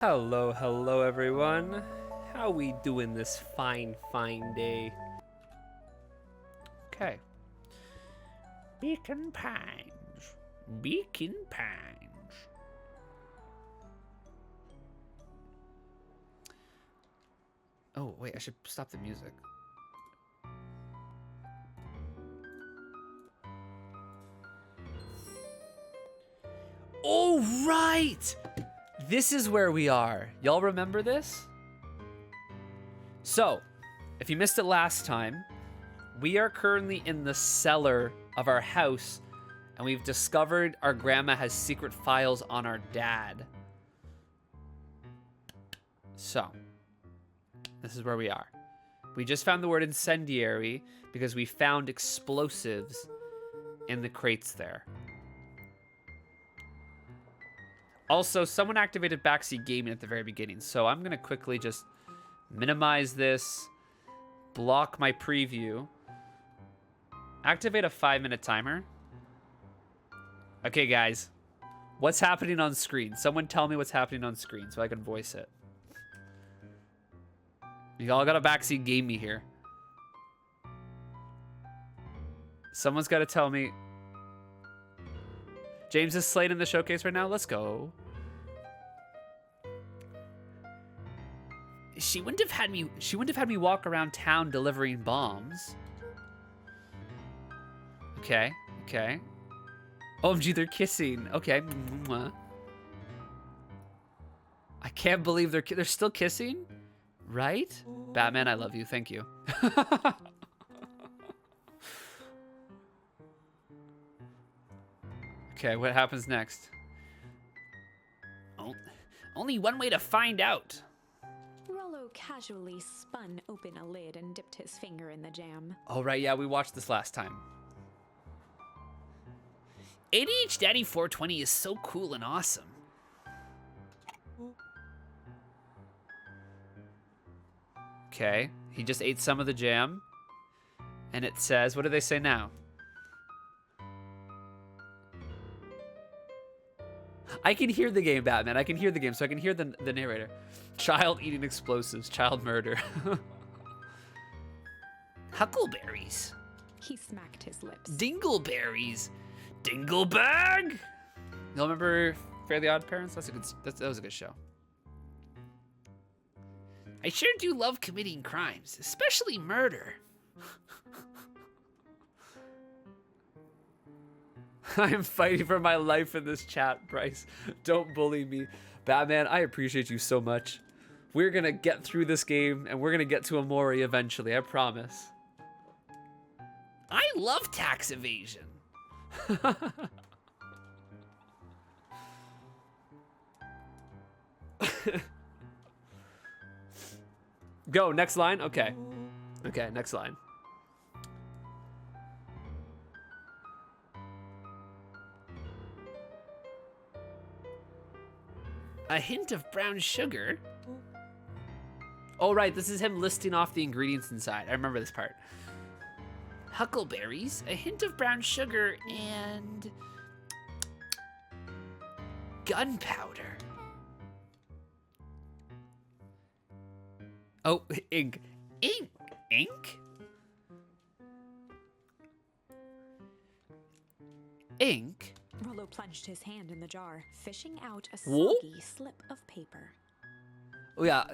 Hello, hello everyone. How we doing this fine day? Okay. Beacon Pines. Beacon Pines. Oh, wait, I should stop the music. Oh, right! This is where we are. Y'all remember this? So, if you missed it last time, we are currently in the cellar of our house, and we've discovered our grandma has secret files on our dad. So, this is where we are. We just found the word incendiary because we found explosives in the crates there. Also, someone activated backseat gaming at the very beginning, so I'm going to quickly just minimize this, block my preview, activate a 5-minute timer. Okay, guys, what's happening on screen? Someone tell me what's happening on screen so I can voice it. Y'all got to backseat game me here. Someone's got to tell me. James is Slade in the showcase right now. Let's go. She wouldn't have had me walk around town delivering bombs. Okay. OMG, they're kissing. Okay. I can't believe they're still kissing? Right? Batman, I love you. Thank you. Okay, what happens next? Oh, only one way to find out. Rollo casually spun open a lid and dipped his finger in the jam. Oh, right, yeah, we watched this last time. ADH Daddy 420 is so cool and awesome. Okay, he just ate some of the jam. And it says, what do they say now? I can hear the game, Batman. I can hear the game, so I can hear the narrator. Child eating explosives. Child murder. Huckleberries. He smacked his lips. Dingleberries. Dinglebag. Y'all remember Fairly Odd Parents? That was a good show. I sure do love committing crimes, especially murder. I'm fighting for my life in this chat, Bryce. Don't bully me. Batman, I appreciate you so much. We're gonna get through this game, and we're gonna get to Amori eventually, I promise. I love tax evasion. Go, next line? Okay. Okay, next line. A hint of brown sugar. Oh, right, this is him listing off the ingredients inside. I remember this part. Huckleberries, a hint of brown sugar, and gunpowder. Oh, ink. Ink? Ink? Rollo plunged his hand in the jar, fishing out a Whoa. soggy slip of paper. Oh yeah,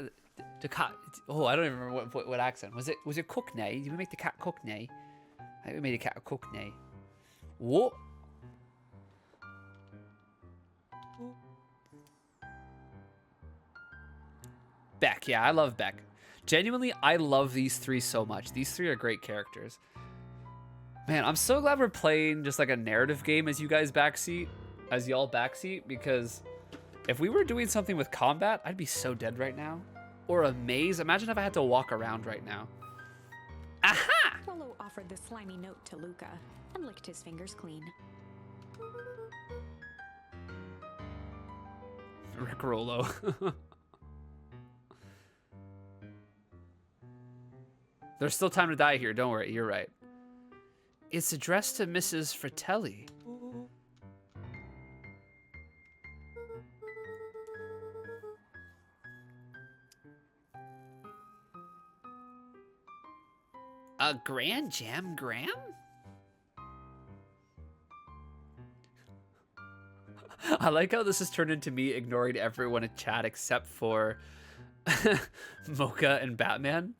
the cat. Oh, I don't even remember what accent was it. Was it Cockney? Did we make the cat Cockney? I think we made a cat a Cockney. What? Beck, yeah, I love Beck. Genuinely, I love these three so much. These three are great characters. Man, I'm so glad we're playing just like a narrative game as you guys backseat, as y'all backseat, because if we were doing something with combat, I'd be so dead right now. Or a maze. Imagine if I had to walk around right now. Aha! Rollo offered the slimy note to Luca and licked his fingers clean. Rick Rollo. There's still time to die here. Don't worry. You're right. It's addressed to Mrs. Fratelli. A Grand Jam Graham? I like how this has turned into me ignoring everyone in chat except for Mocha and Batman.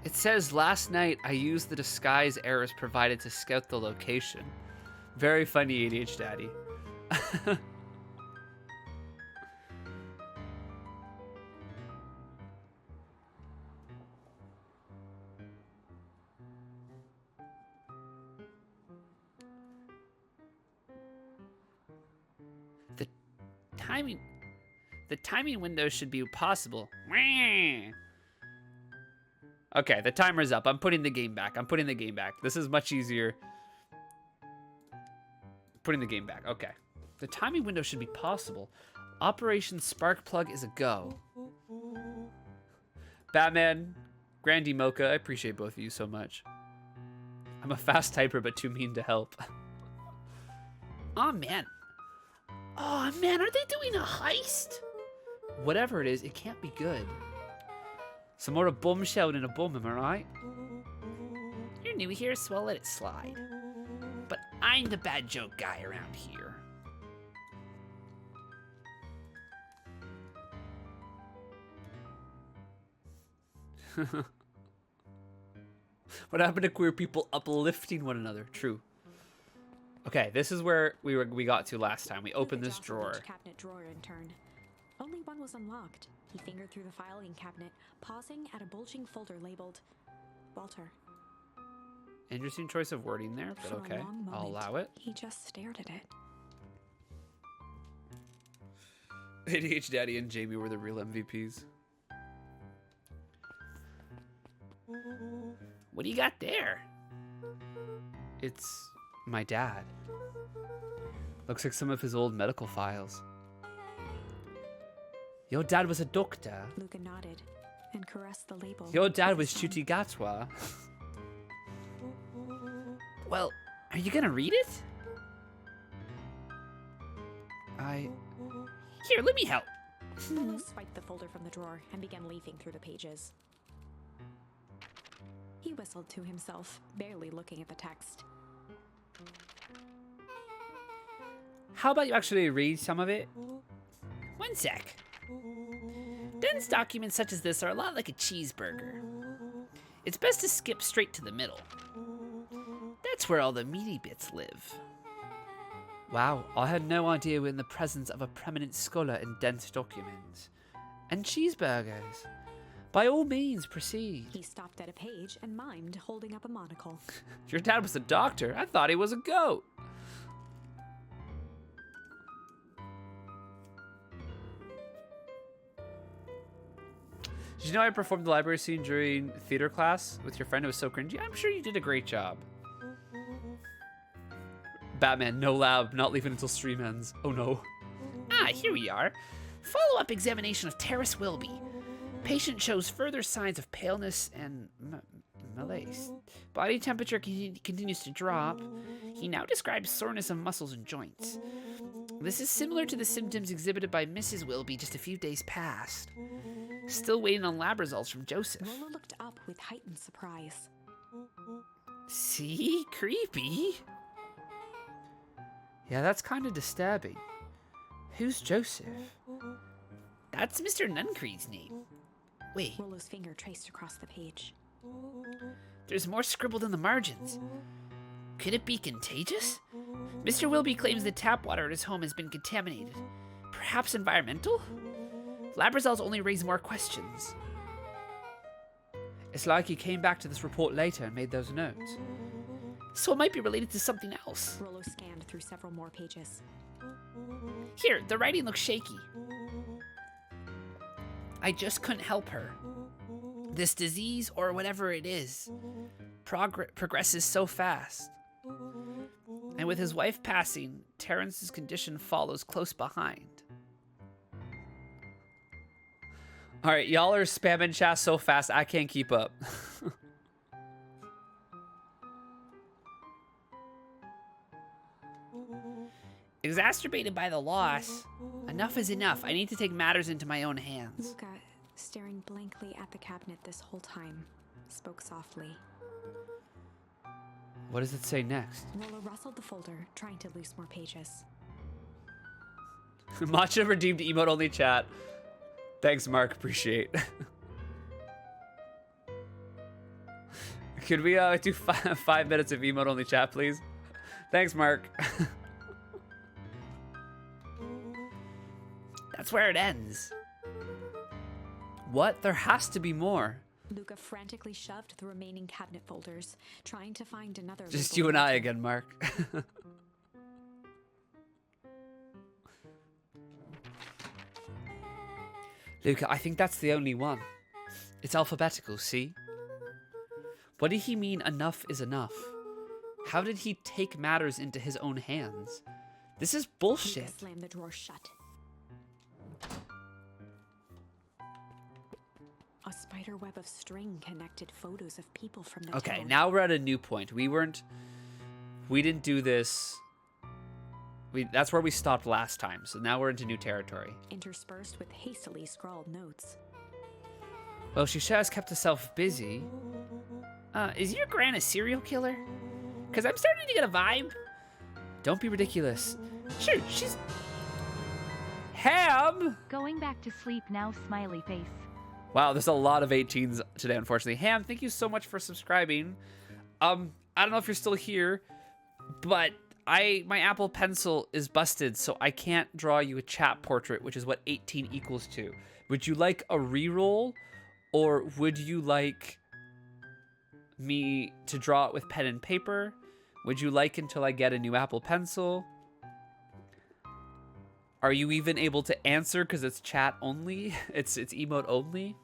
It says, last night I used the disguise Eris provided to scout the location. Very funny, ADH Daddy. The timing window should be possible. Okay, the timer's up. I'm putting the game back. This is much easier. Putting the game back. Okay. The timing window should be possible. Operation Sparkplug is a go. Batman, Grandy, Mocha, I appreciate both of you so much. I'm a fast typer, but too mean to help. Oh, man. Oh, man, are they doing a heist? Whatever it is, it can't be good. Some more a bum shouting in a bum, am I right? You're new here, so I'll let it slide. But I'm the bad joke guy around here. What happened to queer people uplifting one another? True. Okay, this is where we got to last time. We opened this drawer. Cabinet drawer in turn. Only one was unlocked. He fingered through the filing cabinet, pausing at a bulging folder labeled Walter. Interesting choice of wording there, but okay. I'll allow it. He just stared at it. ADH Daddy and Jamie were the real MVPs. What do you got there? It's my dad. Looks like some of his old medical files. Your dad was a doctor. Luca nodded and caressed the label. Your dad was Chuti Gatwa. Well, are you gonna read it? Here, let me help. Rollo swiped the folder from the drawer and began leafing through the pages. He whistled to himself, barely looking at the text. How about you actually read some of it? One sec. Dense documents such as this are a lot like a cheeseburger. It's best to skip straight to the middle. That's where all the meaty bits live. Wow, I had no idea we're in the presence of a prominent scholar in dense documents. And cheeseburgers. By all means, proceed. He stopped at a page and mimed, holding up a monocle. Your dad was a doctor. I thought he was a goat. Did you know I performed the library scene during theater class with your friend? It was so cringy. I'm sure you did a great job. Batman, no lab, not leaving until stream ends. Oh no. Ah, here we are. Follow-up examination of Terrace Wilby. Patient shows further signs of paleness and malaise. Body temperature continues to drop. He now describes soreness of muscles and joints. This is similar to the symptoms exhibited by Mrs. Wilby just a few days past. Still waiting on lab results from Joseph. Rollo looked up with heightened surprise. See? Creepy. Yeah, that's kind of disturbing. Who's Joseph? That's Mr. Nuncree's name. Wait. Rollo's finger traced across the page. There's more scribbled in the margins. Could it be contagious? Mr. Wilby claims the tap water at his home has been contaminated. Perhaps environmental? Lab results only raise more questions. It's like he came back to this report later and made those notes. So it might be related to something else. Rollo scanned through several more pages. Here, the writing looks shaky. I just couldn't help her. This disease, or whatever it is, progresses so fast. And with his wife passing, Terrence's condition follows close behind. Alright, y'all are spamming chat so fast, I can't keep up. exacerbated by the loss. Enough is enough. I need to take matters into my own hands. Luca, staring blankly at the cabinet this whole time, spoke softly. What does it say next? Rolo rustled the folder, trying to loose more pages. Matcha redeemed emote only chat. Thanks, Mark. Appreciate. Could we do 5 minutes of emote only chat, please? Thanks, Mark. That's where it ends. What? There has to be more. Luca frantically shoved the remaining cabinet folders, trying to find another. Just label you and I item. again, Mark. Luca, I think that's the only one. It's alphabetical, see? What did he mean enough is enough? How did he take matters into his own hands? This is bullshit. Luca slammed the drawer shut. A spider web of string connected photos of people from the Okay, town. now we're at a new point. We didn't do this. That's where we stopped last time. So now we're into new territory. Interspersed with hastily scrawled notes. Well, she sure has kept herself busy. Is your gran a serial killer? Because I'm starting to get a vibe. Don't be ridiculous. Sure, she's... Ham! Going back to sleep now, smiley face. Wow, there's a lot of 18s today, unfortunately. Ham, thank you so much for subscribing. I don't know if you're still here, but my Apple Pencil is busted, so I can't draw you a chat portrait, which is what 18 equals to. Would you like a reroll, or would you like me to draw it with pen and paper? Would you like until I get a new Apple Pencil? Are you even able to answer because it's chat only? It's emote only?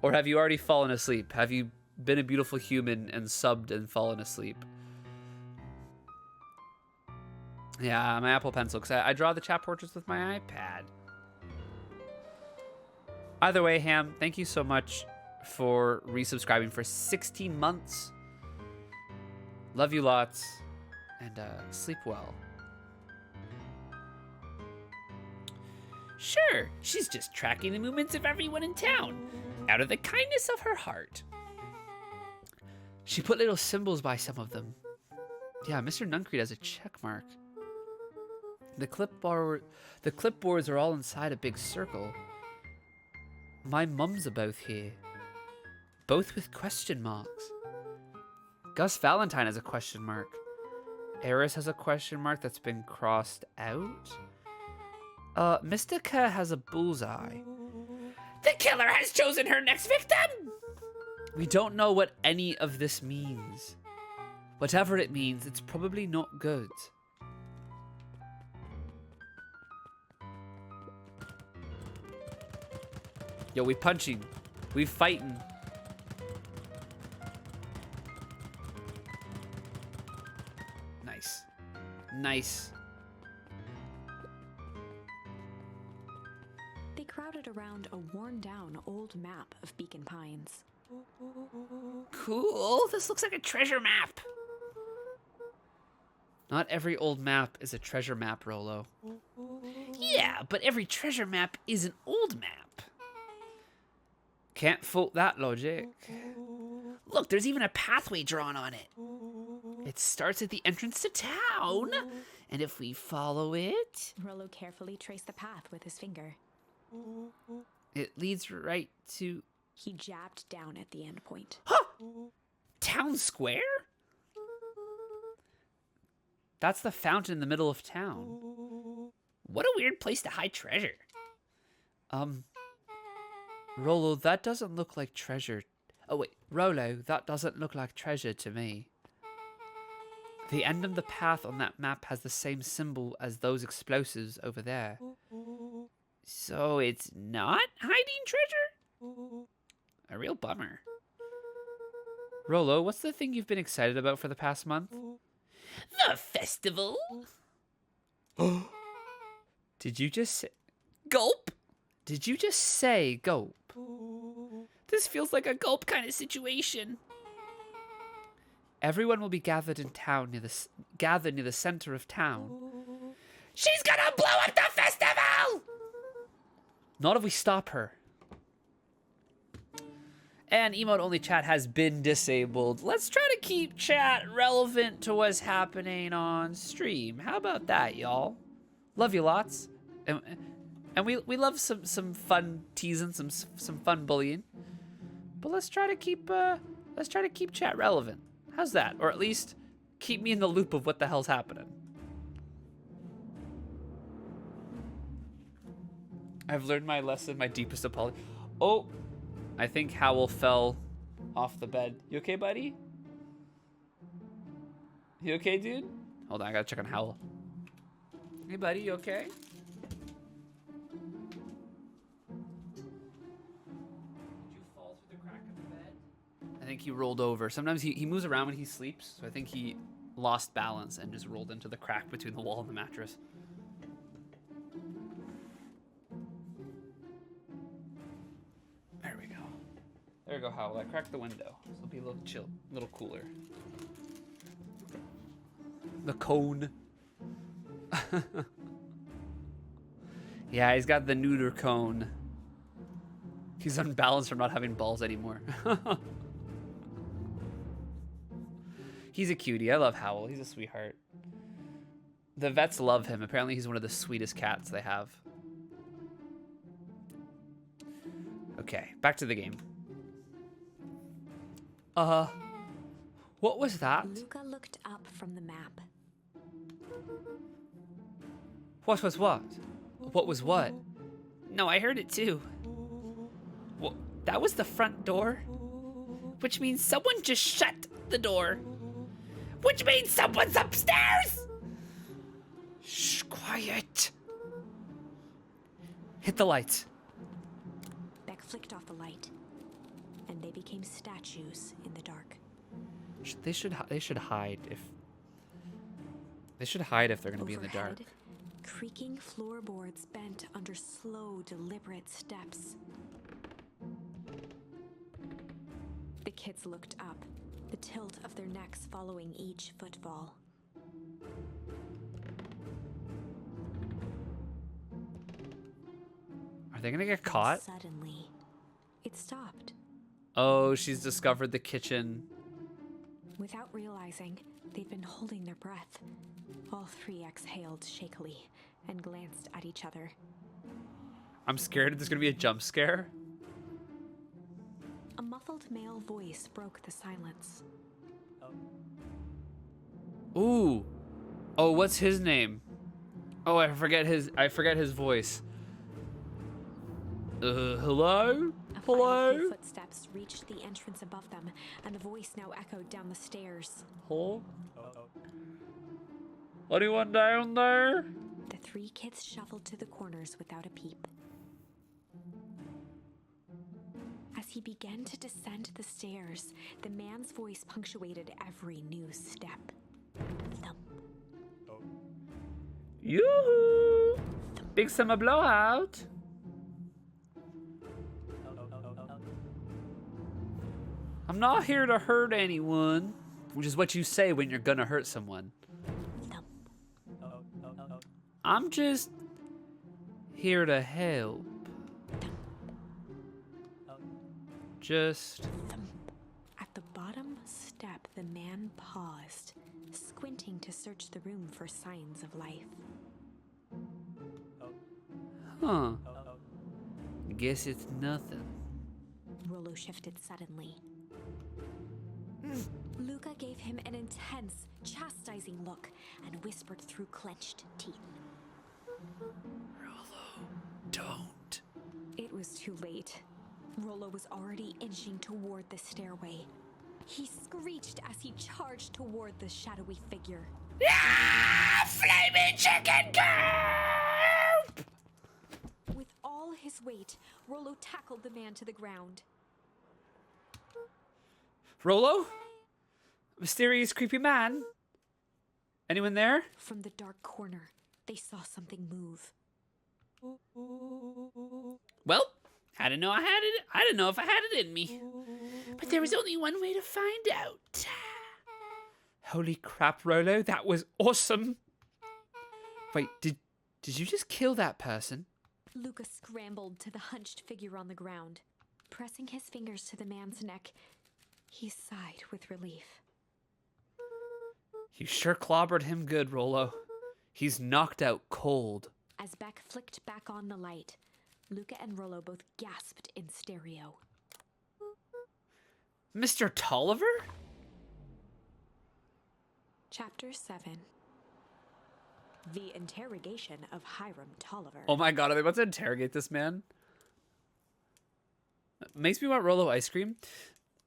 Or have you already fallen asleep? Have you been a beautiful human and subbed and fallen asleep? Yeah, my Apple Pencil, because I draw the chat portraits with my iPad. Either way, Ham, thank you so much for resubscribing for 16 months. Love you lots, and sleep well. Sure, she's just tracking the movements of everyone in town, out of the kindness of her heart. She put little symbols by some of them. Yeah, Mr. Nuncreed has a check mark. The clipboards are all inside a big circle. My mums are both here. Both with question marks. Gus Valentine has a question mark. Eris has a question mark that's been crossed out. Mr. Kerr has a bullseye. The killer has chosen her next victim! We don't know what any of this means. Whatever it means, it's probably not good. Yo, we punching. We fighting. Nice. Nice. They crowded around a worn-down old map of Beacon Pines. Cool. This looks like a treasure map. Not every old map is a treasure map, Rolo. Yeah, but every treasure map is an old map. Can't fault that logic. Look, there's even a pathway drawn on it. It starts at the entrance to town, and if we follow it, Rolo carefully traced the path with his finger. it leads right to... He jabbed down at the end point. Huh! Town Square? That's the fountain in the middle of town. What a weird place to hide treasure. Rolo, that doesn't look like treasure. Oh wait, Rolo, that doesn't look like treasure to me. The end of the path on that map has the same symbol as those explosives over there. So it's not hiding treasure? A real bummer. Rolo, what's the thing you've been excited about for the past month? The festival? Did you just say... Gulp? Did you just say gulp? This feels like a gulp kind of situation. Everyone will be gathered in town gathered near the center of town. She's gonna blow up the festival! Not if we stop her. And emote-only chat has been disabled. Let's try to keep chat relevant to what's happening on stream. How about that, y'all? Love you lots. And we love some fun teasing, some fun bullying. But let's try to keep chat relevant. How's that? Or at least keep me in the loop of what the hell's happening. I've learned my lesson, my deepest apology. Oh, I think Howl fell off the bed. You okay, buddy? You okay, dude? Hold on, I gotta check on Howl. Hey, buddy, you okay? Did you fall through the crack of the bed? I think he rolled over. Sometimes he moves around when he sleeps, so I think he lost balance and just rolled into the crack between the wall and the mattress. There we go. There we go, Howl. I cracked the window, so it'll be a little chill, a little cooler. The cone. Yeah, he's got the neuter cone. He's unbalanced from not having balls anymore. He's a cutie. I love Howl. He's a sweetheart. The vets love him. Apparently he's one of the sweetest cats they have. Okay, back to the game. What was that? Luca looked up from the map. What was what? What was what? No, I heard it too. What? That was the front door? Which means someone just shut the door. Which means someone's upstairs! Shh, quiet. Hit the lights. Beck flicked off the light, and they became statues in the dark. They should hide if they're gonna be in the dark. Overhead, creaking floorboards bent under slow, deliberate steps. The kids looked up, the tilt of their necks following each footfall. Are they gonna get Then caught? Suddenly, it stopped. Oh, she's discovered the kitchen. Without realizing, they'd been holding their breath. All three exhaled shakily and glanced at each other. I'm scared there's gonna be a jump scare. A muffled male voice broke the silence. Ooh. Oh, what's his name? Oh, I forget his voice. Hello? A file Hello? of footsteps reached the entrance above them, and the voice now echoed down the stairs. Hello? Anyone down there? The three kids shuffled to the corners without a peep. As he began to descend the stairs, the man's voice punctuated every new step. Thump. Yoo-hoo! Big summer blowout. I'm not here to hurt anyone, which is what you say when you're gonna hurt someone. Thump. I'm just here to help. Just... Thump. At the bottom step, the man paused, squinting to search the room for signs of life. Huh. Guess it's nothing. Rollo shifted suddenly. Luca gave him an intense, chastising look and whispered through clenched teeth. Rollo, don't. It was too late. Rollo was already inching toward the stairway. He screeched as he charged toward the shadowy figure. Ah! Flaming chicken coop! With all his weight, Rollo tackled the man to the ground. Rollo? Mysterious creepy man? Anyone there? From the dark corner, they saw something move. Well, I didn't know I had it. I didn't know if I had it in me. But there was only one way to find out. Holy crap, Rollo, that was awesome. Wait, did you just kill that person? Luca scrambled to the hunched figure on the ground. Pressing his fingers to the man's neck, he sighed with relief. You sure clobbered him good, Rollo. He's knocked out cold. As Beck flicked back on the light, Luca and Rollo both gasped in stereo. Mr. Tolliver? Chapter 7. The Interrogation of Hiram Tolliver. Oh my god, are they about to interrogate this man? Makes me want Rollo ice cream.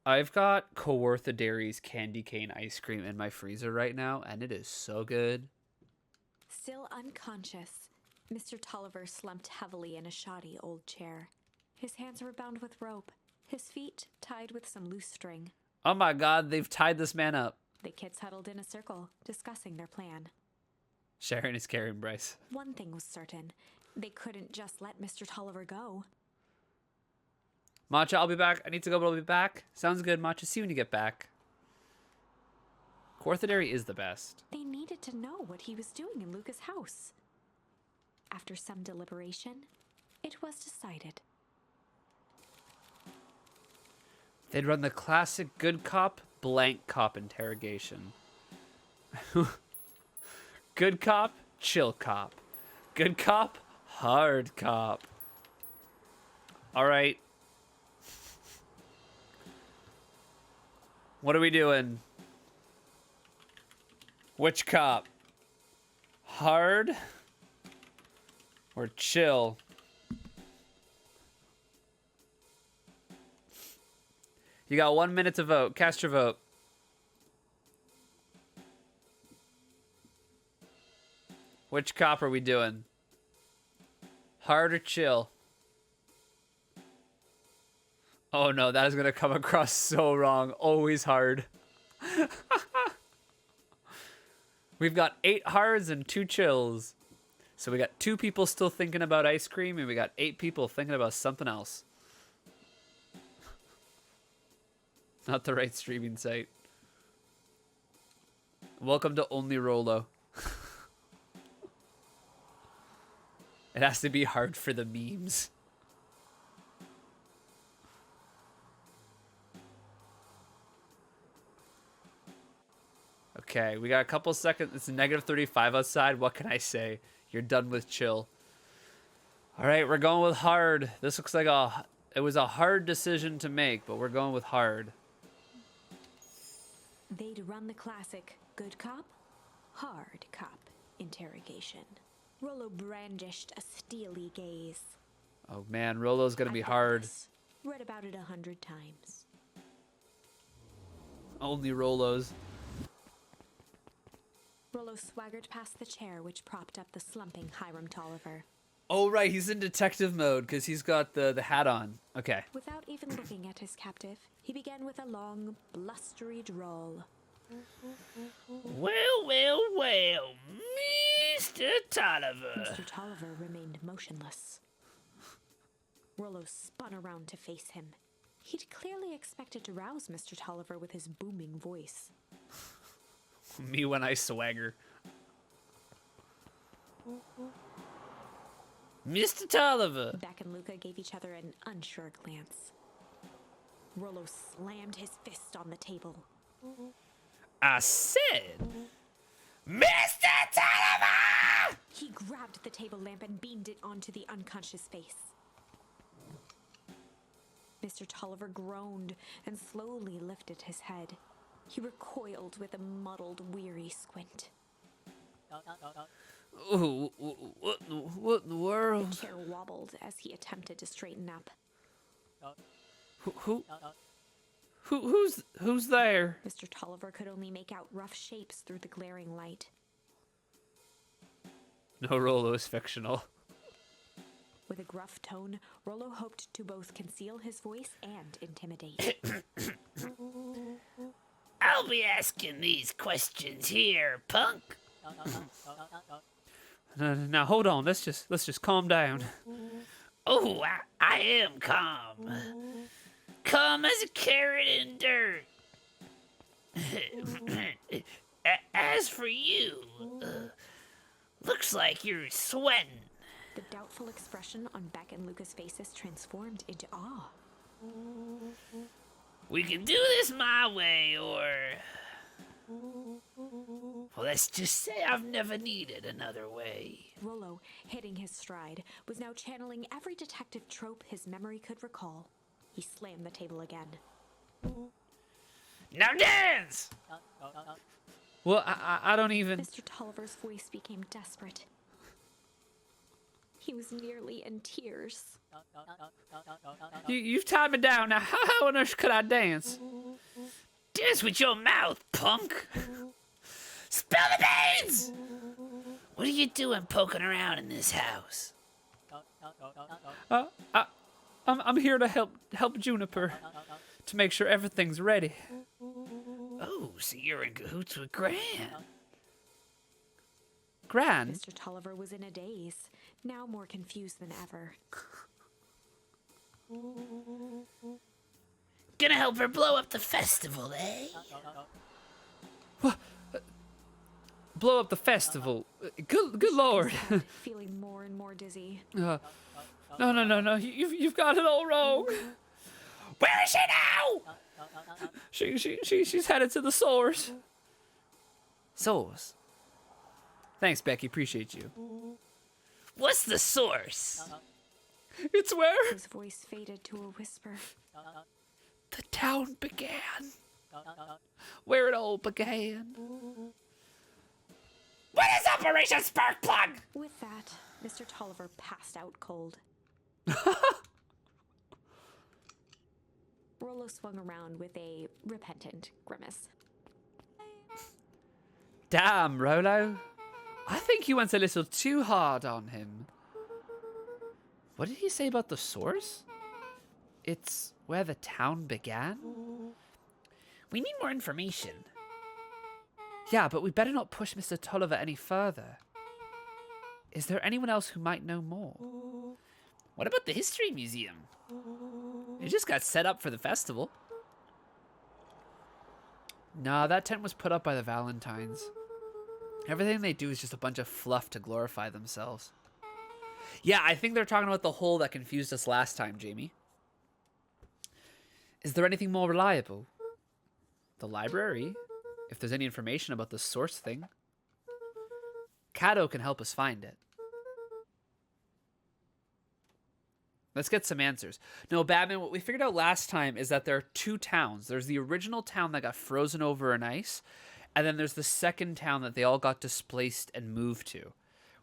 I've got Kawartha Dairy's candy cane ice cream in my freezer right now, and it is so good. Still unconscious, Mr. Tolliver slumped heavily in a shoddy old chair. His hands were bound with rope, his feet tied with some loose string. Oh my god, they've tied this man up. The kids huddled in a circle, discussing their plan. Sharon is carrying Bryce. One thing was certain. They couldn't just let Mr. Tolliver go. Matcha, I'll be back. I need to go, but I'll be back. Sounds good, Matcha. See you when you get back. Kawartha Dairy is the best. They needed to know what he was doing in Luca's house. After some deliberation, it was decided. They'd run the classic good cop, blank cop interrogation. Good cop, chill cop. Good cop, hard cop. All right. What are we doing? Which cop? Hard or chill? You got 1 minute to vote. Cast your vote. Which cop are we doing? Hard or chill? Oh no, that is going to come across so wrong. Always hard. We've got 8 hards and 2 chills. So we got 2 people still thinking about ice cream, and we got 8 people thinking about something else. Not the right streaming site. Welcome to Only Rollo. It has to be hard for the memes. Okay, we got a couple seconds. It's -35 outside. What can I say? You're done with chill. All right, we're going with hard. This looks like it was a hard decision to make, but we're going with hard. They'd run the classic good cop, hard cop interrogation. Rollo brandished a steely gaze. Oh man, Rollo's gonna be I've read hard. this, read about it 100 times. Only Rollo's. Rollo swaggered past the chair which propped up the slumping Hiram Tolliver. Oh right, he's in detective mode because he's got the hat on. Okay. Without even looking at his captive, he began with a long, blustery drawl. Well, Mr. Tolliver. Mr. Tolliver remained motionless. Rollo spun around to face him. He'd clearly expected to rouse Mr. Tolliver with his booming voice. Me when I swagger. Mr. Tolliver. Beck and Luca gave each other an unsure glance. Rollo slammed his fist on the table. I said, Mr. Tolliver! He grabbed the table lamp and beamed it onto the unconscious face. Mr. Tolliver groaned and slowly lifted his head. He recoiled with a muddled, weary squint. Ooh, what in the world? The chair wobbled as he attempted to straighten up. Who's there? Mr. Tolliver could only make out rough shapes through the glaring light. No, Rollo is fictional. With a gruff tone, Rollo hoped to both conceal his voice and intimidate. I'll be asking these questions here, punk. Now hold on. Let's just calm down. Oh, I am calm. Calm as a carrot in dirt. As for you, Looks like you're sweating. The doubtful expression on Beck and Luca's faces transformed into awe. We can do this my way, or... Well, let's just say I've never needed another way. Rollo, hitting his stride, was now channeling every detective trope his memory could recall. He slammed the table again. Now dance! Well, I don't even... Mr. Tolliver's voice became desperate. He was nearly in tears. You've tied me down. Now, how on earth could I dance? Dance with your mouth, punk! Spill the beans! What are you doing poking around in this house? I'm here to help Juniper to make sure everything's ready. Oh, so you're in cahoots with Gran. Gran? Mr. Tolliver was in a daze, now more confused than ever. Gonna help her blow up the festival, eh? What? Blow up the festival? Good lord. Feeling more and more dizzy. No. You've got it all wrong. Where is she now? She's headed to the source. Source? Thanks, Becky. Appreciate you. What's the source? It's where His voice faded to a whisper. the town began. Where it all began. What is Operation Sparkplug? With that, Mr. Tolliver passed out cold. Rollo swung around with a repentant grimace. Damn, Rollo. I think you went a little too hard on him. What did he say about the source? It's where the town began? We need more information. Yeah, but we better not push Mr. Tolliver any further. Is there anyone else who might know more? What about the History Museum? It just got set up for the festival. Nah, that tent was put up by the Valentines. Everything they do is just a bunch of fluff to glorify themselves. Yeah, I think they're talking about the hole that confused us last time, Jamie. Is there anything more reliable? The library? If there's any information about the source thing. Cato can help us find it. Let's get some answers. No, Batman, what we figured out last time is that there are two towns. There's the original town that got frozen over in ice, and then there's the second town that they all got displaced and moved to.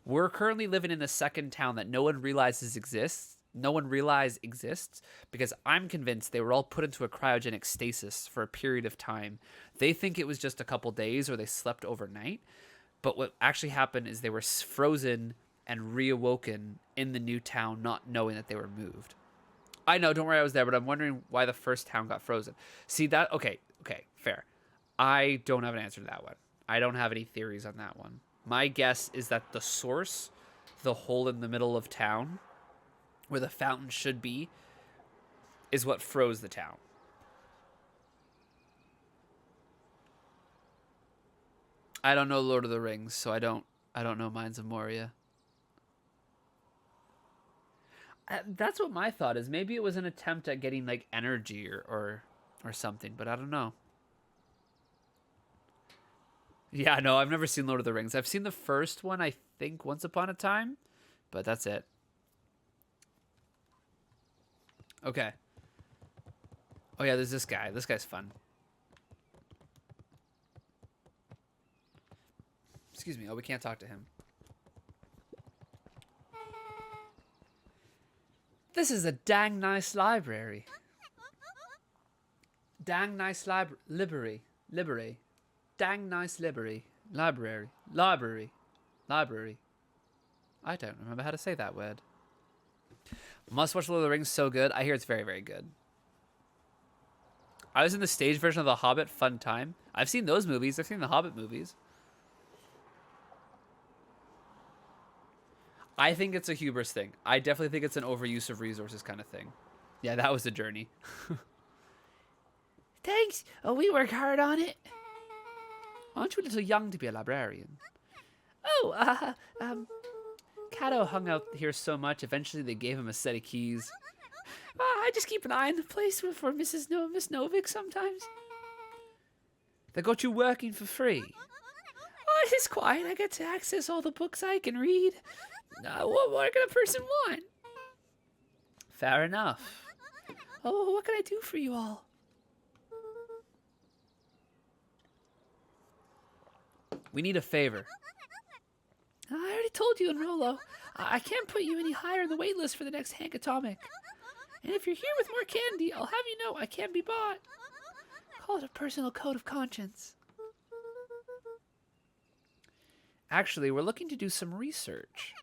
We're currently living in the second town that no one realizes exists. No one realized exists because I'm convinced they were all put into a cryogenic stasis for a period of time. They think it was just a couple days or they slept overnight. But what actually happened is they were frozen and reawoken in the new town, not knowing that they were moved. I know, don't worry, I was there, but I'm wondering why the first town got frozen. See that? Okay, fair. I don't have an answer to that one. I don't have any theories on that one. My guess is that the source, the hole in the middle of town, where the fountain should be, is what froze the town. I don't know Lord of the Rings, so I don't know Mines of Moria. That's what my thought is. Maybe it was an attempt at getting like energy or something, but I don't know. Yeah, no, I've never seen Lord of the Rings. I've seen the first one, I think, Once Upon a Time, but that's it. Okay. Oh yeah, there's this guy. This guy's fun. Excuse me. Oh, we can't talk to him. This is a dang nice library. Dang nice library. Dang nice library. Library. I don't remember how to say that word. Must watch Lord of the Rings, so good. I hear it's very, very good. I was in the stage version of The Hobbit, fun time. I've seen those movies. I've seen the Hobbit movies. I think it's a hubris thing. I definitely think it's an overuse of resources kind of thing. Yeah, that was the journey. Thanks. Oh, we work hard on it. Aren't you a little young to be a librarian? Oh, Kato hung out here so much, eventually they gave him a set of keys. I just keep an eye on the place for Miss Novik sometimes. They got you working for free. Oh, it's quiet. I get to access all the books I can read. What more can a person want? Fair enough. Oh, what can I do for you all? We need a favor. I already told you, Enrolo. I can't put you any higher on the wait list for the next Hank Atomic. And if you're here with more candy, I'll have you know I can't be bought. Call it a personal code of conscience. Actually, we're looking to do some research.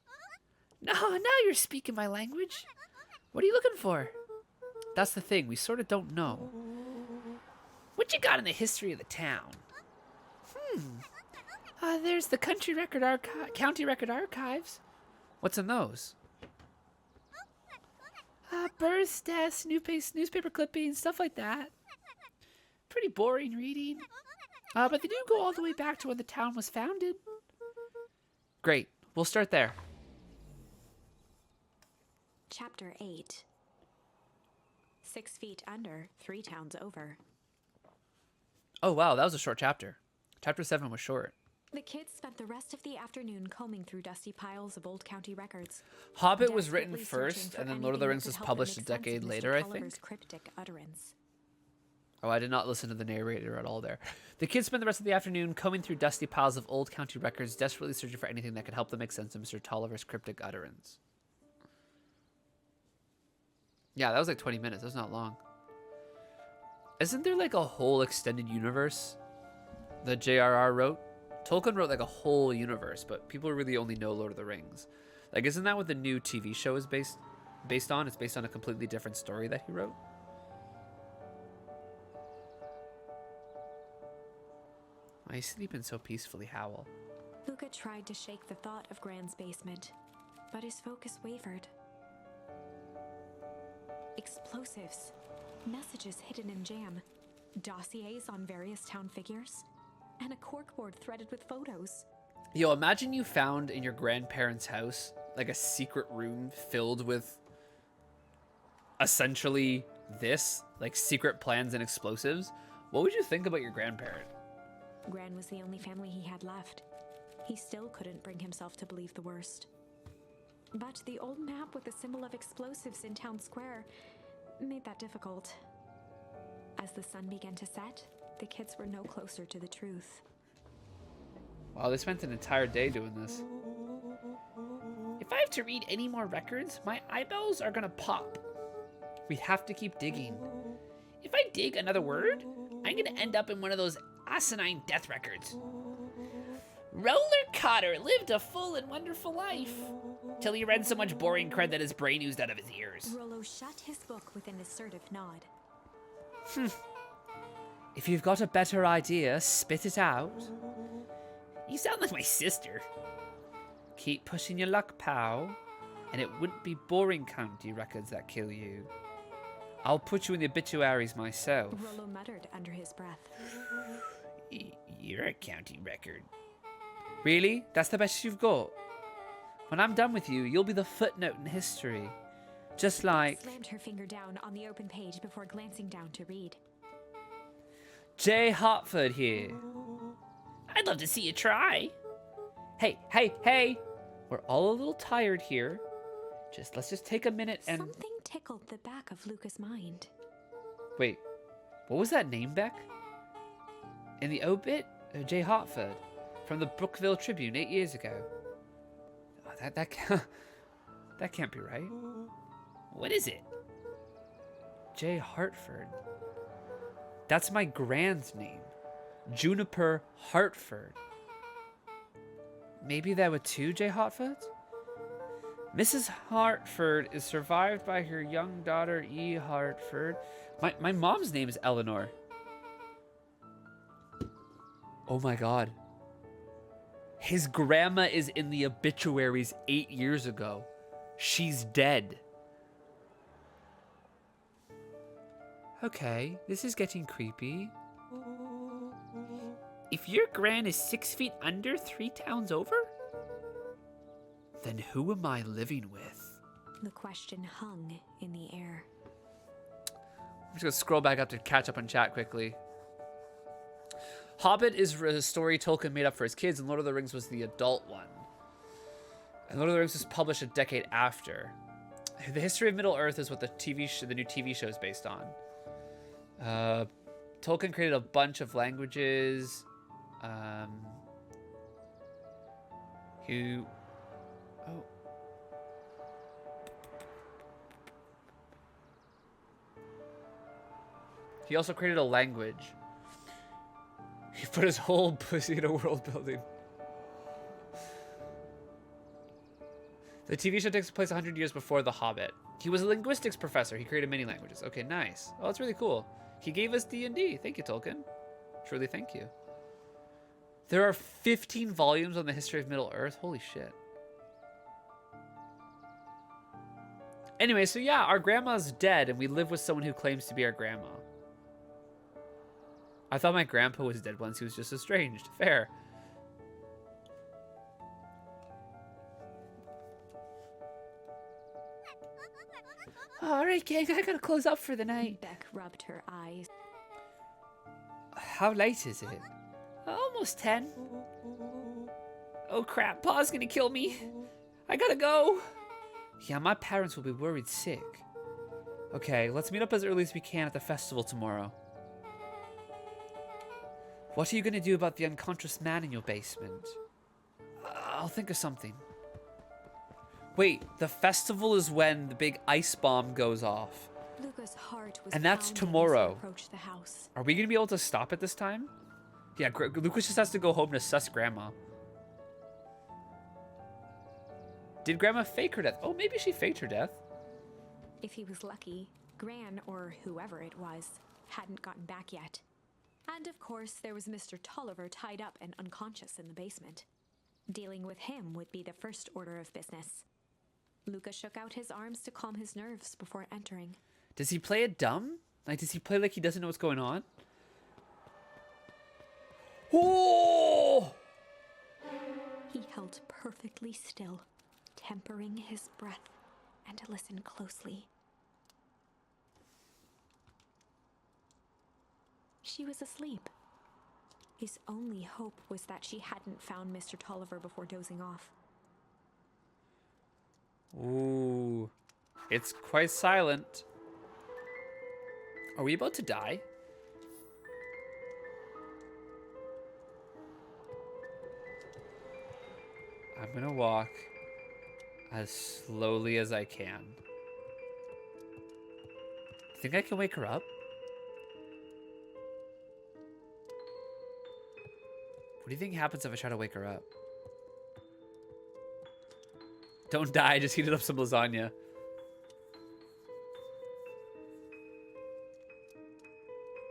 Now you're speaking my language. What are you looking for? That's the thing, we sort of don't know. What you got in the history of the town? There's the county record archives. What's in those? Births, deaths, newspaper clippings, stuff like that. Pretty boring reading. But they do go all the way back to when the town was founded. Great, we'll start there. Chapter 8. 6 feet under, 3 towns over. Oh wow, that was a short chapter. Chapter 7 was short. The kids spent the rest of the afternoon combing through dusty piles of old county records. Hobbit was written desperately first, searching for and then Lord of the anything Rings that was could help them published a make sense of decade Mr. later, I Tolliver's think. cryptic utterance. Oh, I did not listen to the narrator at all there. The kids spent the rest of the afternoon combing through dusty piles of old county records, desperately searching for anything that could help them make sense of Mr. Tolliver's cryptic utterance. Yeah, that was like 20 minutes. That's not long. Isn't there like a whole extended universe that J.R.R. wrote? Tolkien wrote like a whole universe, but people really only know Lord of the Rings. Like, isn't that what the new TV show is based on? It's based on a completely different story that he wrote. Why are you sleeping so peacefully, Howl? Luca tried to shake the thought of Gran's basement, but his focus wavered. Explosives, messages hidden in jam, dossiers on various town figures, and a corkboard threaded with photos. Yo, imagine you found in your grandparents' house like a secret room filled with essentially this, like secret plans and explosives. What would you think about your grandparent? Gran was the only family he had left. He still couldn't bring himself to believe the worst. But the old map with the symbol of explosives in town square made that difficult. As the sun began to set, the kids were no closer to the truth. Wow, they spent an entire day doing this. If I have to read any more records, my eyeballs are gonna pop. We have to keep digging. If I dig another word, I'm gonna end up in one of those asinine death records. Roller Cotter lived a full and wonderful life till he read so much boring crud that his brain oozed out of his ears. Rollo shut his book with an assertive nod. If you've got a better idea, spit it out. You sound like my sister. Keep pushing your luck, pal, and it wouldn't be boring county records that kill you. I'll put you in the obituaries myself. Rollo muttered under his breath. You're a county record. Really? That's the best you've got? When I'm done with you, you'll be the footnote in history. Just like... Slammed her finger down on the open page before glancing down to read. J. Hartford here. I'd love to see you try. Hey. We're all a little tired here. Let's just take a minute and... Something tickled the back of Luca's mind. Wait, what was that name, Beck? In the obit? J. Hartford. From the Brookville Tribune 8 years ago. Oh, that can't be right. What is it? J. Hartford. That's my grand's name. Juniper Hartford. Maybe there were 2 J. Hartfords? Mrs. Hartford is survived by her young daughter, E. Hartford. My mom's name is Eleanor. Oh my god. His grandma is in the obituaries 8 years ago. She's dead. Okay, this is getting creepy. If your gran is 6 feet under 3 towns over? Then who am I living with? The question hung in the air. I'm just gonna scroll back up to catch up on chat quickly. Hobbit is a story Tolkien made up for his kids, and Lord of the Rings was the adult one. And Lord of the Rings was published a decade after. The History of Middle-earth is what the new TV show is based on. Tolkien created a bunch of languages. He also created a language. He put his whole pussy into world building. The TV show takes place 100 years before The Hobbit. He was a linguistics professor. He created many languages. Okay, nice. Oh, that's really cool. He gave us D&D. Thank you, Tolkien. Truly, thank you. There are 15 volumes on the history of Middle-earth. Holy shit. Anyway, so yeah, our grandma's dead, and we live with someone who claims to be our grandma. I thought my grandpa was dead once. He was just estranged. Fair. All right, gang, I gotta close up for the night. Beck rubbed her eyes. How late is it? Almost 10. Oh crap, Pa's gonna kill me. I gotta go. Yeah, my parents will be worried sick. Okay, let's meet up as early as we can at the festival tomorrow. What are you gonna do about the unconscious man in your basement? I'll think of something. Wait, the festival is when the big ice bomb goes off. Luca's heart was and that's pounding tomorrow. as he approached the house. Are we gonna be able to stop it this time? Yeah, Lucas just has to go home to suss Grandma. Did Grandma fake her death? Oh, maybe she faked her death. If he was lucky, Gran, or whoever it was, hadn't gotten back yet. And of course, there was Mr. Tolliver tied up and unconscious in the basement. Dealing with him would be the first order of business. Luca shook out his arms to calm his nerves before entering. Does he play it dumb? Like, does he play like he doesn't know what's going on? Oh! He held perfectly still, tempering his breath, and listened closely. She was asleep. His only hope was that she hadn't found Mr. Tolliver before dozing off. Ooh. It's quite silent. Are we about to die? I'm gonna walk as slowly as I can. Think I can wake her up? What do you think happens if I try to wake her up? Don't die, just heated up some lasagna.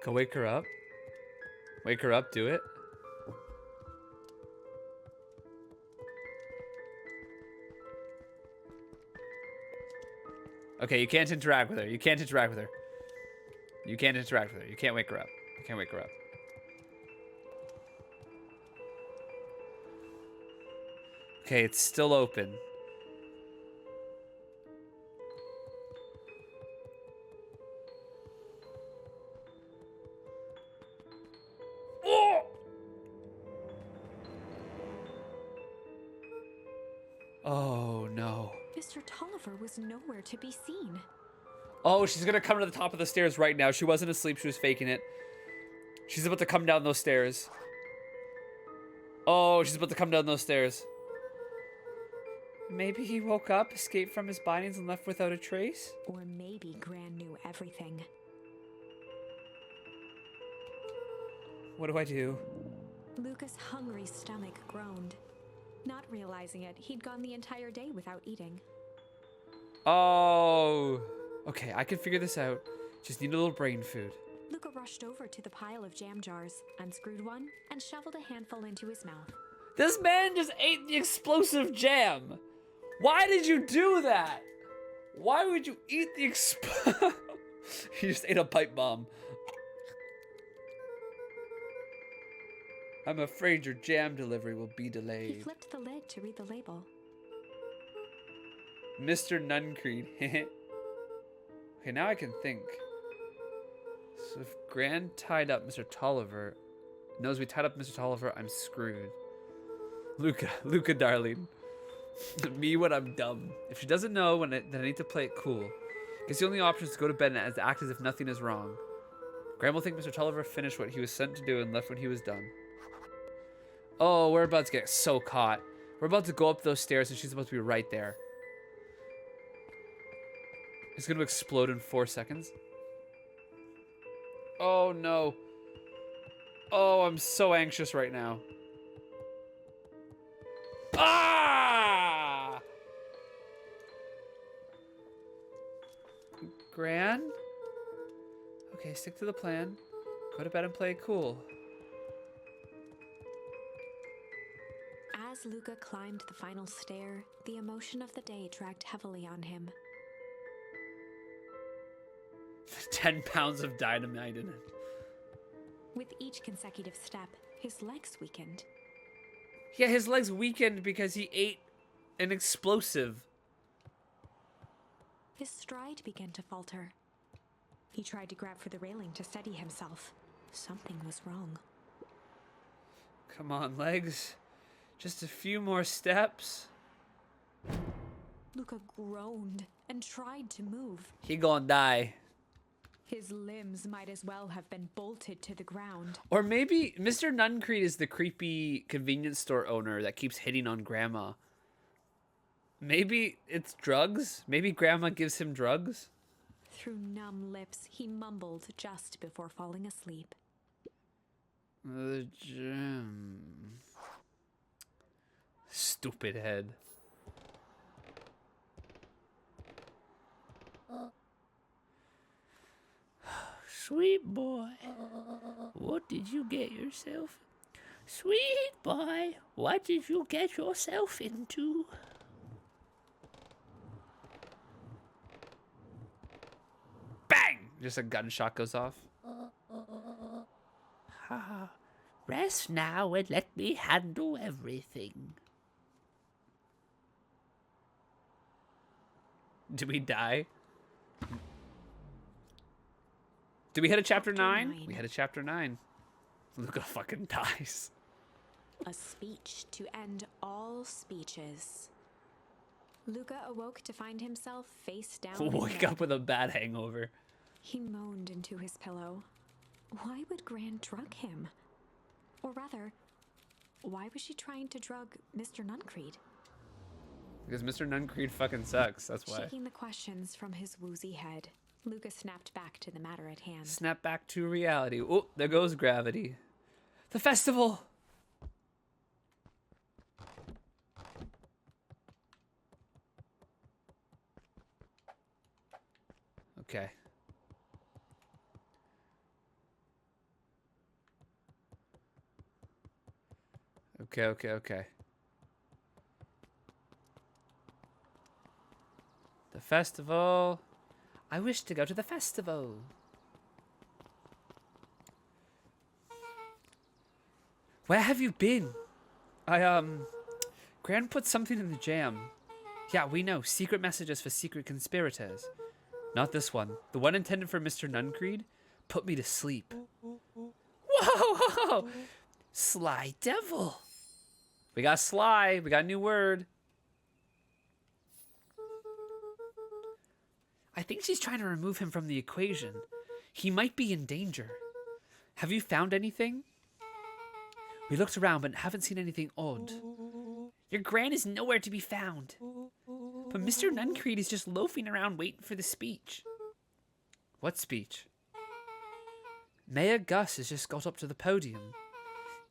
Go wake her up. Wake her up, do it. Okay, you can't interact with her. You can't interact with her. You can't interact with her. You can't wake her up. You can't wake her up. Okay, it's still open. Oh! Oh, no. Mr. Tolliver was nowhere to be seen. Oh, she's gonna come to the top of the stairs right now. She wasn't asleep, she was faking it. She's about to come down those stairs. Oh, she's about to come down those stairs. Maybe he woke up, escaped from his bindings, and left without a trace? Or maybe Gran knew everything. What do I do? Luca's hungry stomach groaned. Not realizing it, he'd gone the entire day without eating. Oh. Okay, I can figure this out. Just need a little brain food. Luca rushed over to the pile of jam jars, unscrewed one, and shoveled a handful into his mouth. This man just ate the explosive jam. Why did you do that? Why would you eat the He just ate a pipe bomb. I'm afraid your jam delivery will be He delayed. flipped the lid to read the label. Mr. Nuncreed. Okay, now I can think. So if Gran tied up Mr. Tolliver, knows we tied up Mr. Tolliver, I'm screwed. Luca, darling. Me when I'm dumb. If she doesn't know then I need to play it cool. Guess the only option is to go to bed and act as if nothing is wrong. Gran will think Mr. Tolliver finished what he was sent to do and left when he was done. Oh, we're about to get so caught. We're about to go up those stairs and she's supposed to be right there. It's going to explode in 4 seconds. Oh, no. Oh, I'm so anxious right now. Ah! Gran? Okay, stick to the plan. Go to bed and play it cool. As Luca climbed the final stair, the emotion of the day dragged heavily on him. 10 pounds of dynamite in it. With each consecutive step, his legs weakened. Yeah, his legs weakened because he ate an explosive. His stride began to falter. He tried to grab for the railing to steady himself. Something was wrong. Come on, legs. Just a few more steps. Luca groaned and tried to move. He gonna die. His limbs might as well have been bolted to the ground. Or maybe Mr. Nuncreed is the creepy convenience store owner that keeps hitting on Grandma. Maybe it's drugs? Maybe Grandma gives him drugs? Through numb lips, he mumbled just before falling asleep. The gym. Stupid head. Sweet boy, what did you get yourself? Sweet boy, what did you get yourself into? Bang! Just a gunshot goes off. Rest now and let me handle everything. Did we die? Did we hit a chapter 9? We hit a chapter 9. Luca fucking dies. A speech to end all speeches. Luca awoke to find himself face down. Wake up with a bad hangover. He moaned into his pillow. Why would Gran drug him? Or rather, why was she trying to drug Mr. Nuncreed? Because Mr. Nuncreed fucking sucks, that's why. Shaking the questions from his woozy head, Luca snapped back to the matter at hand. Snap back to reality. Oh, there goes gravity. The festival! Okay. Okay. The festival. I wish to go to the festival. Where have you been? Gran put something in the jam. Yeah, we know. Secret messages for secret conspirators. Not this one. The one intended for Mr. Nuncreed put me to sleep. Whoa! Sly devil. We got sly. We got a new word. I think she's trying to remove him from the equation. He might be in danger. Have you found anything? We looked around but haven't seen anything odd. Your Gran is nowhere to be found. But Mr. Nuncreed is just loafing around waiting for the speech. What speech? Mayor Gus has just got up to the podium.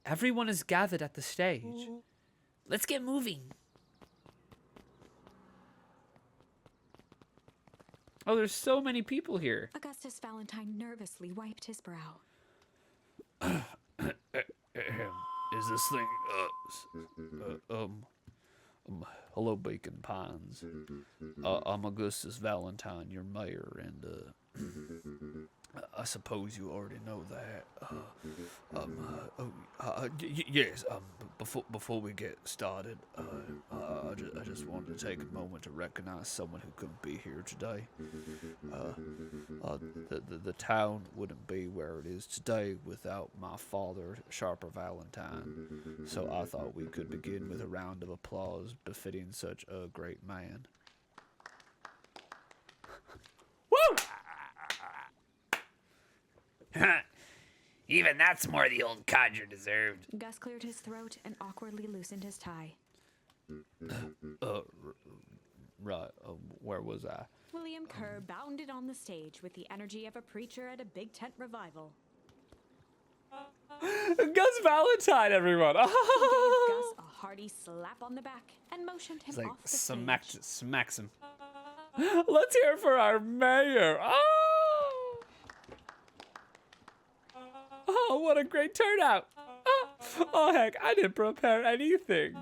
Everyone is gathered at the stage. Let's get moving. Oh, there's so many people here. Augustus Valentine nervously wiped his brow. Is this thing... hello, Bacon Pines. I'm Augustus Valentine, your mayor, and, I suppose you already know that. Yes. Before we get started, I just wanted to take a moment to recognize someone who couldn't be here today. The town wouldn't be where it is today without my father, Sharper Valentine. So I thought we could begin with a round of applause befitting such a great man. Woo! Even that's more the old codger deserved. Gus cleared his throat and awkwardly loosened his tie. Right, where was I? William Kerr bounded on the stage with the energy of a preacher at a big tent revival. Gus Valentine, everyone! He gave Gus a hearty slap on the back and motioned him It's like off the stage. smacks him. Let's hear it for our mayor! Oh, what a great turnout! Oh, heck, I didn't prepare anything.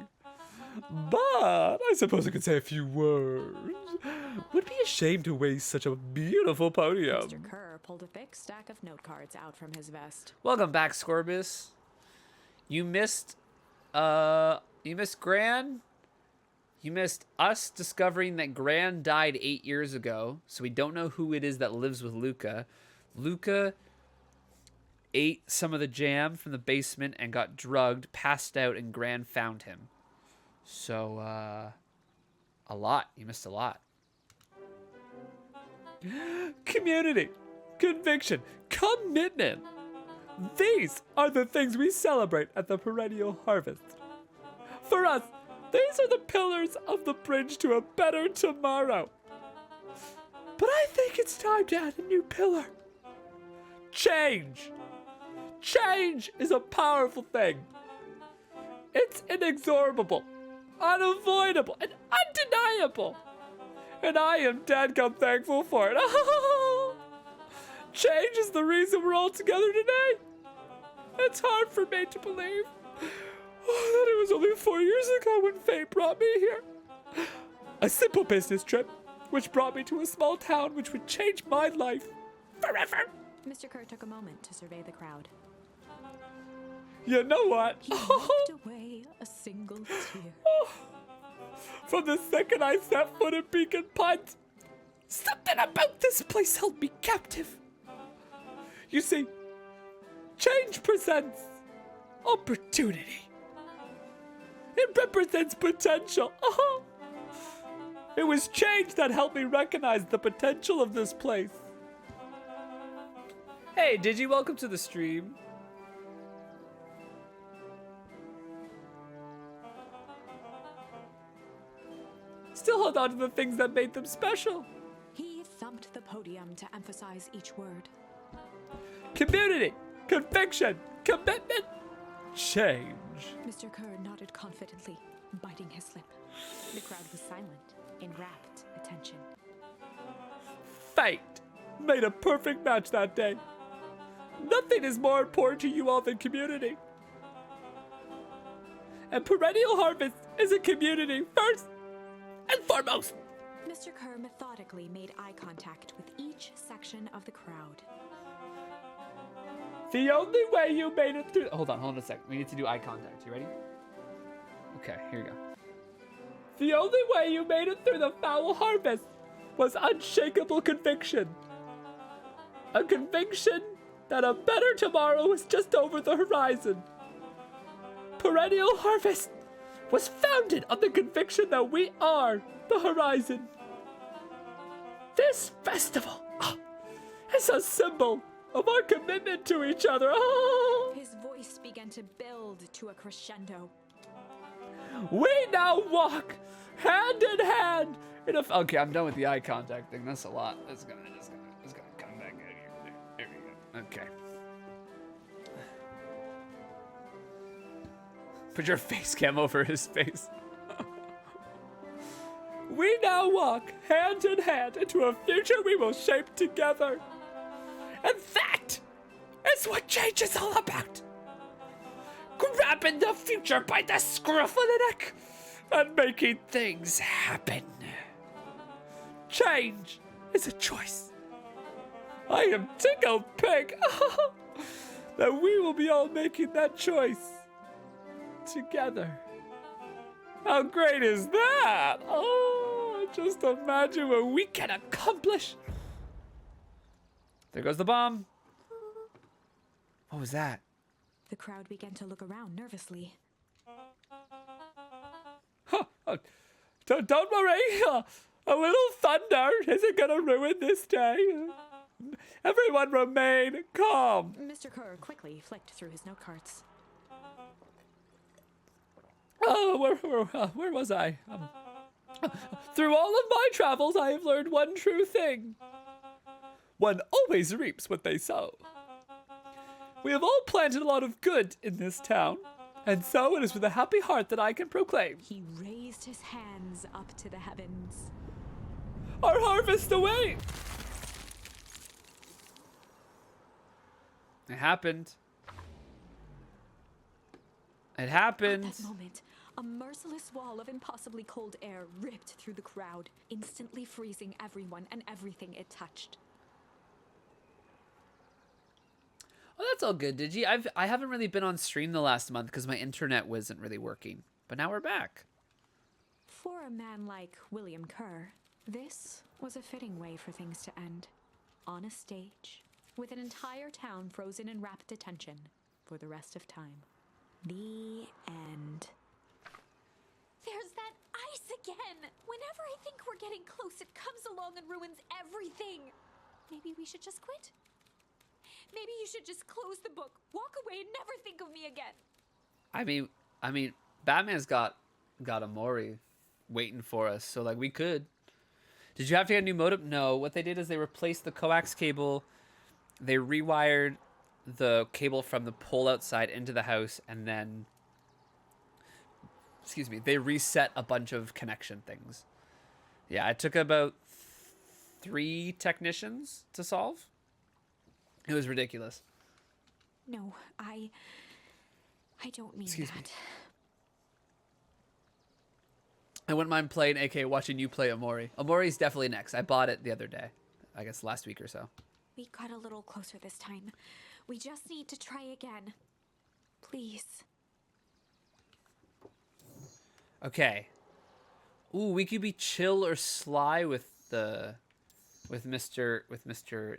But I suppose I could say a few words. Would be ashamed to waste such a beautiful podium. Mr. Kerr pulled a thick stack of note cards out from his vest. Welcome back, Scorbus. You missed Gran. You missed us discovering that Gran died 8 years ago, so we don't know who it is that lives with Luca. Luca ate some of the jam from the basement and got drugged, passed out, and Gran found him. So, a lot. You missed a lot. Community, conviction, commitment. These are the things we celebrate at the perennial harvest. For us, these are the pillars of the bridge to a better tomorrow. But I think it's time to add a new pillar. Change. Change is a powerful thing. It's inexorable, unavoidable, and undeniable. And I am dadgum thankful for it. Change is the reason we're all together today. It's hard for me to believe that it was only 4 years ago when fate brought me here. A simple business trip, which brought me to a small town which would change my life forever. Mr. Kerr took a moment to survey the crowd. You know what? He wiped away a single tear. From the second I set foot in Beacon Punt, something about this place held me captive. You see, change presents opportunity. It represents potential. It was change that helped me recognize the potential of this place. Hey, Digi, welcome to the stream. Still hold on to the things that made them special. He thumped the podium to emphasize each word. Community, conviction, commitment, change. Mr. Kerr nodded confidently, biting his lip. The crowd was silent, in rapt attention. Fate made a perfect match that day. Nothing is more important to you all than community. And Perennial Harvest is a community first and foremost. Mr. Kerr methodically made eye contact with each section of the crowd. The only way you made it through... Hold on a second. We need to do eye contact. You ready? Okay, here we go. The only way you made it through the foul harvest was unshakable conviction. A conviction that a better tomorrow was just over the horizon. Perennial Harvest was founded on the conviction that we are the horizon. This festival is a symbol of our commitment to each other. His voice began to build to a crescendo. We now walk hand in hand in a... Okay, I'm done with the eye contact thing. That's a lot. It's gonna come back out here. There we go. Okay. Put your face cam over his face. We now walk hand in hand into a future we will shape together. And that is what change is all about. Grabbing the future by the scruff of the neck and making things happen. Change is a choice. I am tickled pink that we will be all making that choice together. How great is that? Oh, just imagine what we can accomplish. There goes the bomb. What was that? The crowd began to look around nervously. Don't worry. A little thunder isn't gonna ruin this day. Everyone remain calm. Mr. Kerr quickly flicked through his note cards. Oh, where was I? Through all of my travels, I have learned one true thing. One always reaps what they sow. We have all planted a lot of good in this town, and so it is with a happy heart that I can proclaim. He raised his hands up to the heavens. Our harvest awaits! It happened. It happened. At that moment, a merciless wall of impossibly cold air ripped through the crowd, instantly freezing everyone and everything it touched. Oh, that's all good, Digi. I haven't really been on stream the last month because my internet wasn't really working. But now we're back. For a man like William Kerr, this was a fitting way for things to end. On a stage, with an entire town frozen in rapt attention for the rest of time. The end. There's that ice again! Whenever I think we're getting close, it comes along and ruins everything. Maybe we should just quit? Maybe you should just close the book, walk away, and never think of me again. I mean, Batman's got Amori waiting for us, so like we could. Did you have to get a new modem? No. What they did is they replaced the coax cable. They rewired the cable from the pole outside into the house, and then, excuse me, they reset a bunch of connection things. Yeah, it took about 3 technicians to solve. It was ridiculous. No, I don't mean Excuse me. that. I wouldn't mind playing, aka watching you play Amori. Amori's definitely next. I bought it the other day. I guess last week or so. We got a little closer this time. We just need to try again. Please. Okay. Ooh, we could be chill or sly with Mr.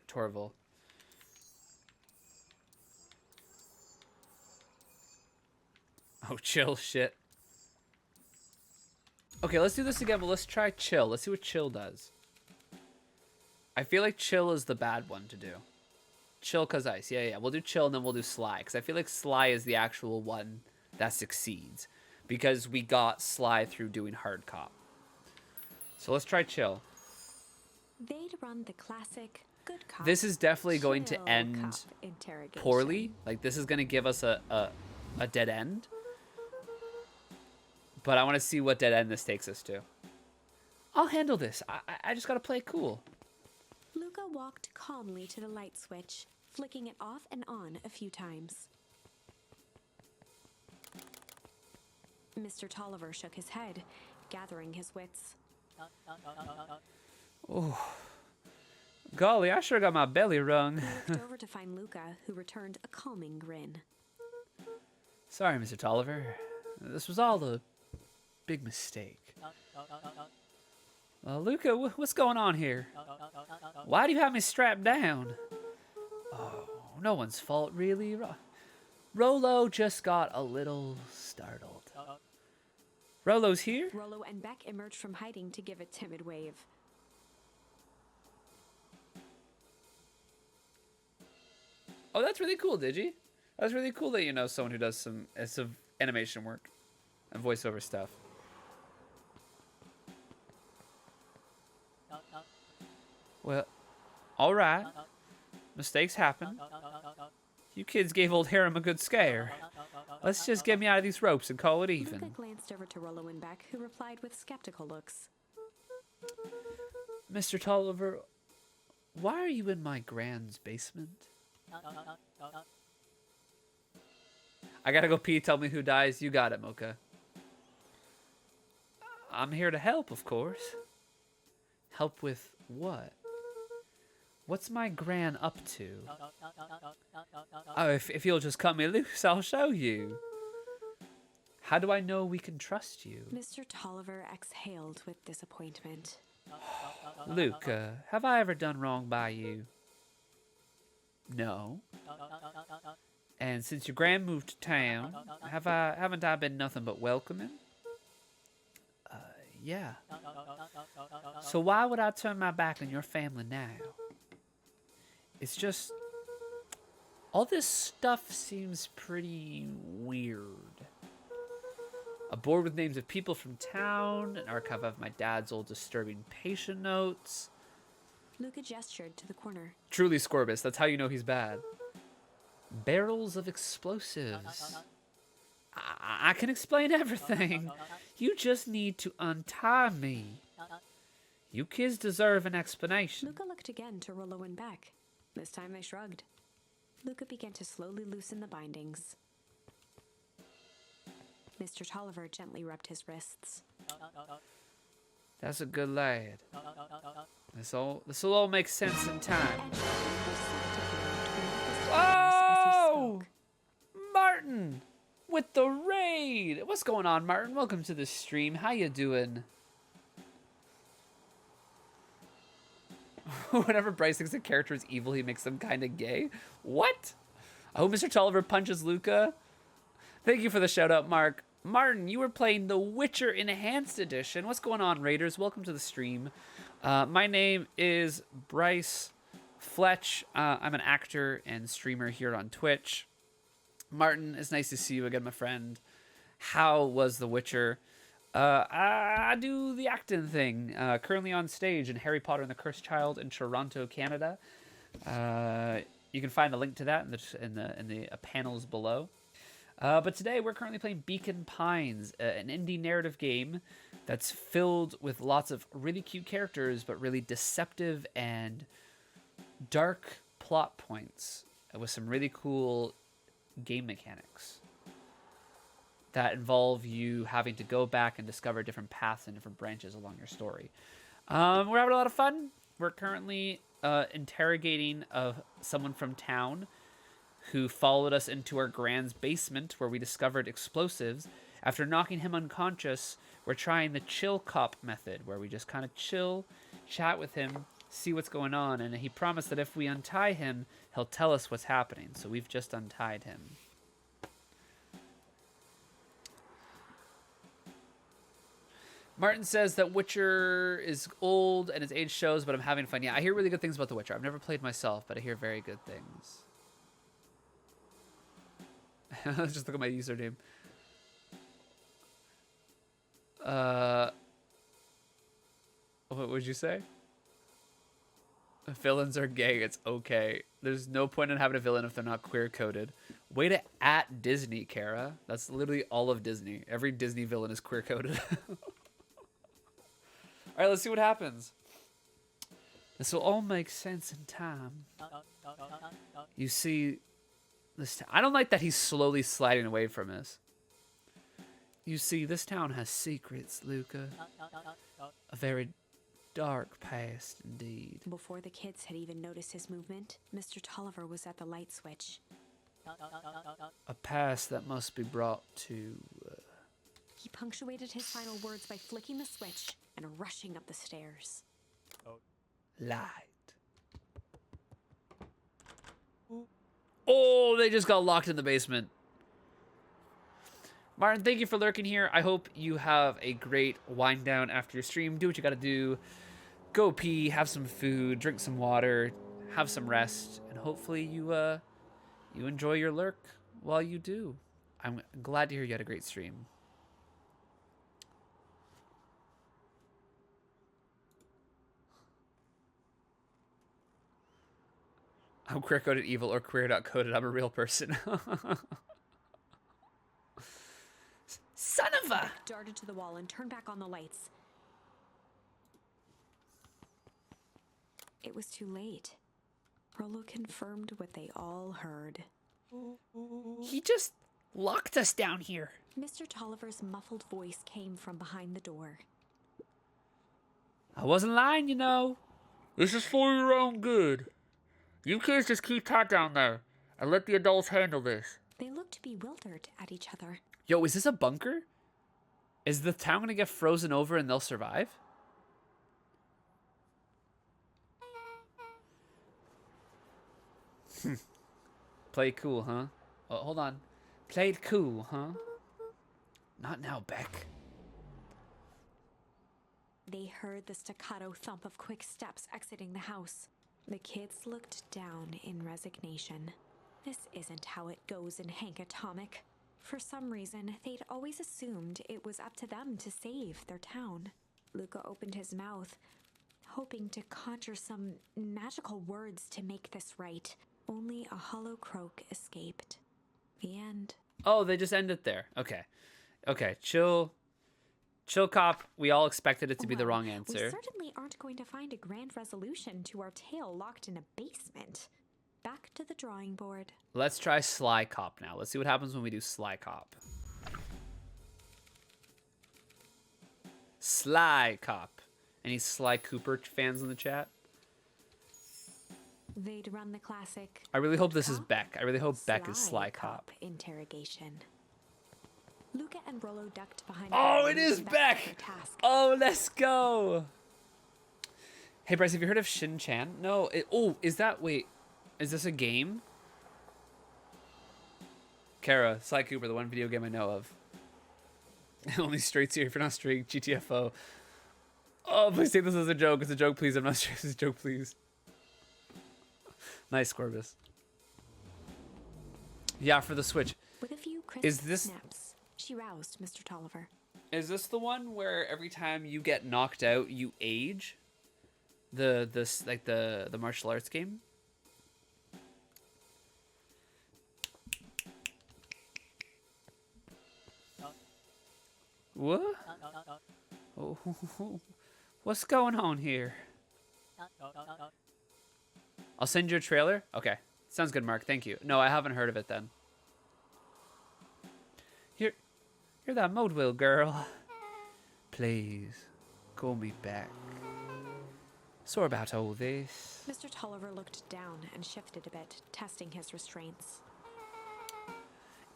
Torval. Oh, chill shit. Okay, let's do this again, but let's try chill. Let's see what chill does. I feel like chill is the bad one to do. Chill cause ice. Yeah. We'll do chill and then we'll do sly. Because I feel like sly is the actual one that succeeds. Because we got sly through doing hard cop. So let's try chill. They'd run the classic good cop. This is definitely going chill to end cop interrogation. poorly. Like, this is going to give us a dead end. But I want to see what dead end this takes us to. I'll handle this. I just got to play it cool. Luca walked calmly to the light switch, flicking it off and on a few times. Mr. Tolliver shook his head, gathering his wits. Golly, I sure got my belly wrung. He looked over to find Luca, who returned a calming grin. Sorry, Mr. Tolliver. This was all a big mistake. Luca, what's going on here? Why do you have me strapped down? Oh, no one's fault, really. Rolo just got a little startled. Rolo's here? Rollo and Beck emerged from hiding to give a timid wave. Oh, that's really cool, Digi. That's really cool that you know someone who does some animation work and voiceover stuff. Well, all right. Mistakes happen. You kids gave old Harem a good scare. Let's just get me out of these ropes and call it Luca even. glanced over to Rollo and Beck, who replied with skeptical looks. Mr. Tolliver, why are you in my grand's basement? I gotta go pee. Tell me who dies. You got it, Mocha. I'm here to help, of course. Help with what? What's my gran up to? Oh, if you'll just cut me loose, I'll show you. How do I know we can trust you? Mr. Tolliver exhaled with disappointment. Luca, have I ever done wrong by you? No. And since your gran moved to town, haven't I been nothing but welcoming? Yeah. So why would I turn my back on your family now? It's just, all this stuff seems pretty weird. A board with names of people from town, an archive of my dad's old disturbing patient notes. Luca gestured to the corner. Truly Scorbus, that's how you know he's bad. Barrels of explosives. I can explain everything. You just need to untie me. You kids deserve an explanation. Luca looked again to Rollo and Beck. This time they shrugged. Luca began to slowly loosen the bindings. Mr. Tolliver gently rubbed his wrists. That's a good lad. This'll all make sense in time. Oh! Martin! With the raid! What's going on, Martin? Welcome to the stream. How you doing? Whenever Bryce thinks a character is evil, he makes them kind of gay. What? Oh, Mr. Tolliver punches Luca. Thank you for the shout out, Mark. Martin, you were playing The Witcher Enhanced Edition. What's going on, Raiders? Welcome to the stream. My name is Bryce Fletch. I'm an actor and streamer here on Twitch. Martin, it's nice to see you again, my friend. How was The Witcher? I do the acting thing. Currently on stage in Harry Potter and the Cursed Child in Toronto, Canada. You can find a link to that in the panels below. But today we're currently playing Beacon Pines, an indie narrative game that's filled with lots of really cute characters, but really deceptive and dark plot points with some really cool game mechanics that involve you having to go back and discover different paths and different branches along your story. We're having a lot of fun. We're currently interrogating someone from town who followed us into our Gran's basement where we discovered explosives. After knocking him unconscious, we're trying the chill cop method, where we just kind of chill, chat with him, see what's going on, and he promised that if we untie him, he'll tell us what's happening. So we've just untied him. Martin says that Witcher is old and its age shows, but I'm having fun. Yeah, I hear really good things about The Witcher. I've never played myself, but I hear very good things. Let's just look at my username. What would you say? Villains are gay. It's okay. There's no point in having a villain if they're not queer-coded. Way to at Disney, Kara. That's literally all of Disney. Every Disney villain is queer-coded. All right, let's see what happens. This will all make sense in time. You see, I don't like that he's slowly sliding away from us. You see, this town has secrets, Luca. A very dark past indeed. Before the kids had even noticed his movement, Mr. Tolliver was at the light switch. A past that must be brought to... He punctuated his final words by flicking the switch and rushing up the stairs. Light. Oh, they just got locked in the basement. Martin, thank you for lurking here. I hope you have a great wind down after your stream. Do what you gotta do. Go pee, have some food, drink some water, have some rest, and hopefully you enjoy your lurk while you do. I'm glad to hear you had a great stream. I'm queer-coded evil or queer.coded. I'm a real person. Son of a... Darted to the wall and turned back on the lights. It was too late. Rollo confirmed what they all heard. He just locked us down here. Mr. Tolliver's muffled voice came from behind the door. I wasn't lying, you know. This is for your own good. You kids just keep that down there and let the adults handle this. They looked bewildered at each other. Yo, is this a bunker? Is the town gonna get frozen over and they'll survive? Play cool, huh? Oh, hold on. Played cool, huh? Not now, Beck. They heard the staccato thump of quick steps exiting the house. The kids looked down in resignation. This isn't how it goes in Hank Atomic. For some reason, they'd always assumed it was up to them to save their town. Luca opened his mouth, hoping to conjure some magical words to make this right. Only a hollow croak escaped. The end. Oh, they just ended there. Okay. Okay, chill. Chill, cop. We all expected it to be the Well, wrong We answer. certainly aren't going to find a grand resolution to our tale locked in a basement. Back to the drawing board. Let's try Sly Cop now. Let's see what happens when we do Sly Cop. Sly Cop. Any Sly Cooper fans in the chat? They'd run the classic. I really hope this is Cop? Beck. I really hope Beck is Sly Cop. Interrogation. Luca and Rollo ducked behind. Oh, it Beck is for Beck! their task. Oh, let's go! Hey, Bryce, have you heard of Shin-Chan? No. Oh, is that... Wait. Is this a game? Kara, Sly Cooper, the one video game I know of. Only straight here if you're not straight. GTFO. Oh, please take this as a joke. It's a joke, please. I'm not straight. It's a joke, please. Nice, Scorbus. Yeah, for the Switch. With a few crisp Is this- snaps, she roused Mr. Tolliver. Is this the one where every time you get knocked out, you age? The martial arts game? What? Oh, what's going on here? I'll send you a trailer. Okay, sounds good, Mark. Thank you. No, I haven't heard of it then. You're that Modeville girl. Please, call me back. Sorry about all this. Mr. Tolliver looked down and shifted a bit, testing his restraints.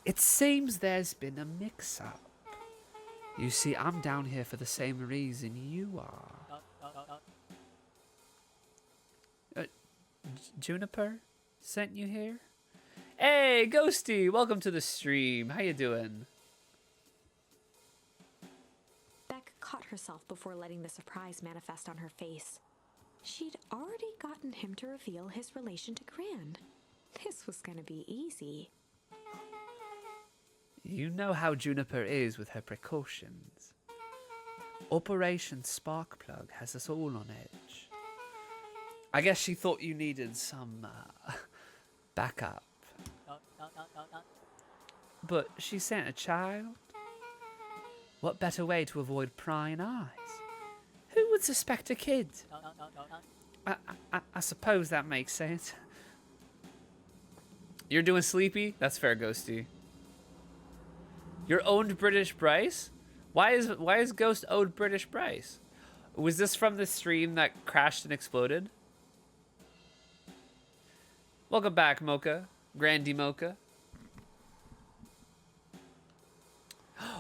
It seems there's been a mix-up. You see, I'm down here for the same reason you are. Juniper sent you here? Hey, Ghosty! Welcome to the stream. How you doing? Beck caught herself before letting the surprise manifest on her face. She'd already gotten him to reveal his relation to Gran. This was gonna be easy. You know how Juniper is with her precautions. Operation Sparkplug has us all on edge. I guess she thought you needed some backup. But she sent a child. What better way to avoid prying eyes? Who would suspect a kid? I suppose that makes sense. You're doing Sleepy? That's fair, Ghosty. You're owned British Bryce? Why is Ghost owed British Bryce? Was this from the stream that crashed and exploded? Welcome back, Mocha. Grandy Mocha.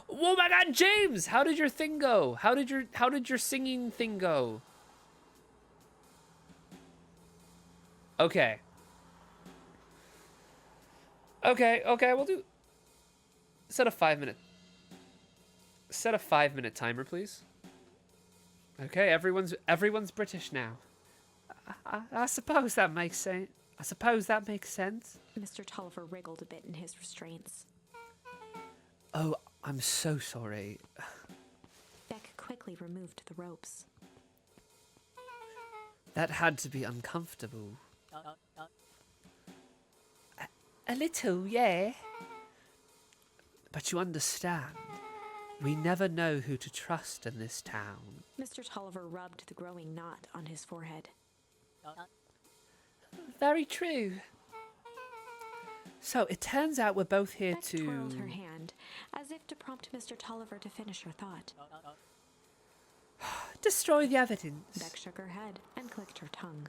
Oh my god, James! How did your thing go? How did your singing thing go? Okay. Okay, we'll do set a 5-minute timer, please. Okay, everyone's British now. I suppose that makes sense. Mr. Tolliver wriggled a bit in his restraints. Oh, I'm so sorry. Beck quickly removed the ropes. That had to be uncomfortable. A little, yeah. But you understand, we never know who to trust in this town. Mr. Tolliver rubbed the growing knot on his forehead. Very true. So it turns out we're both here Beck to... twirled her hand, as if to prompt Mr. Tolliver to finish her thought. destroy the evidence. Beck shook her head and clicked her tongue.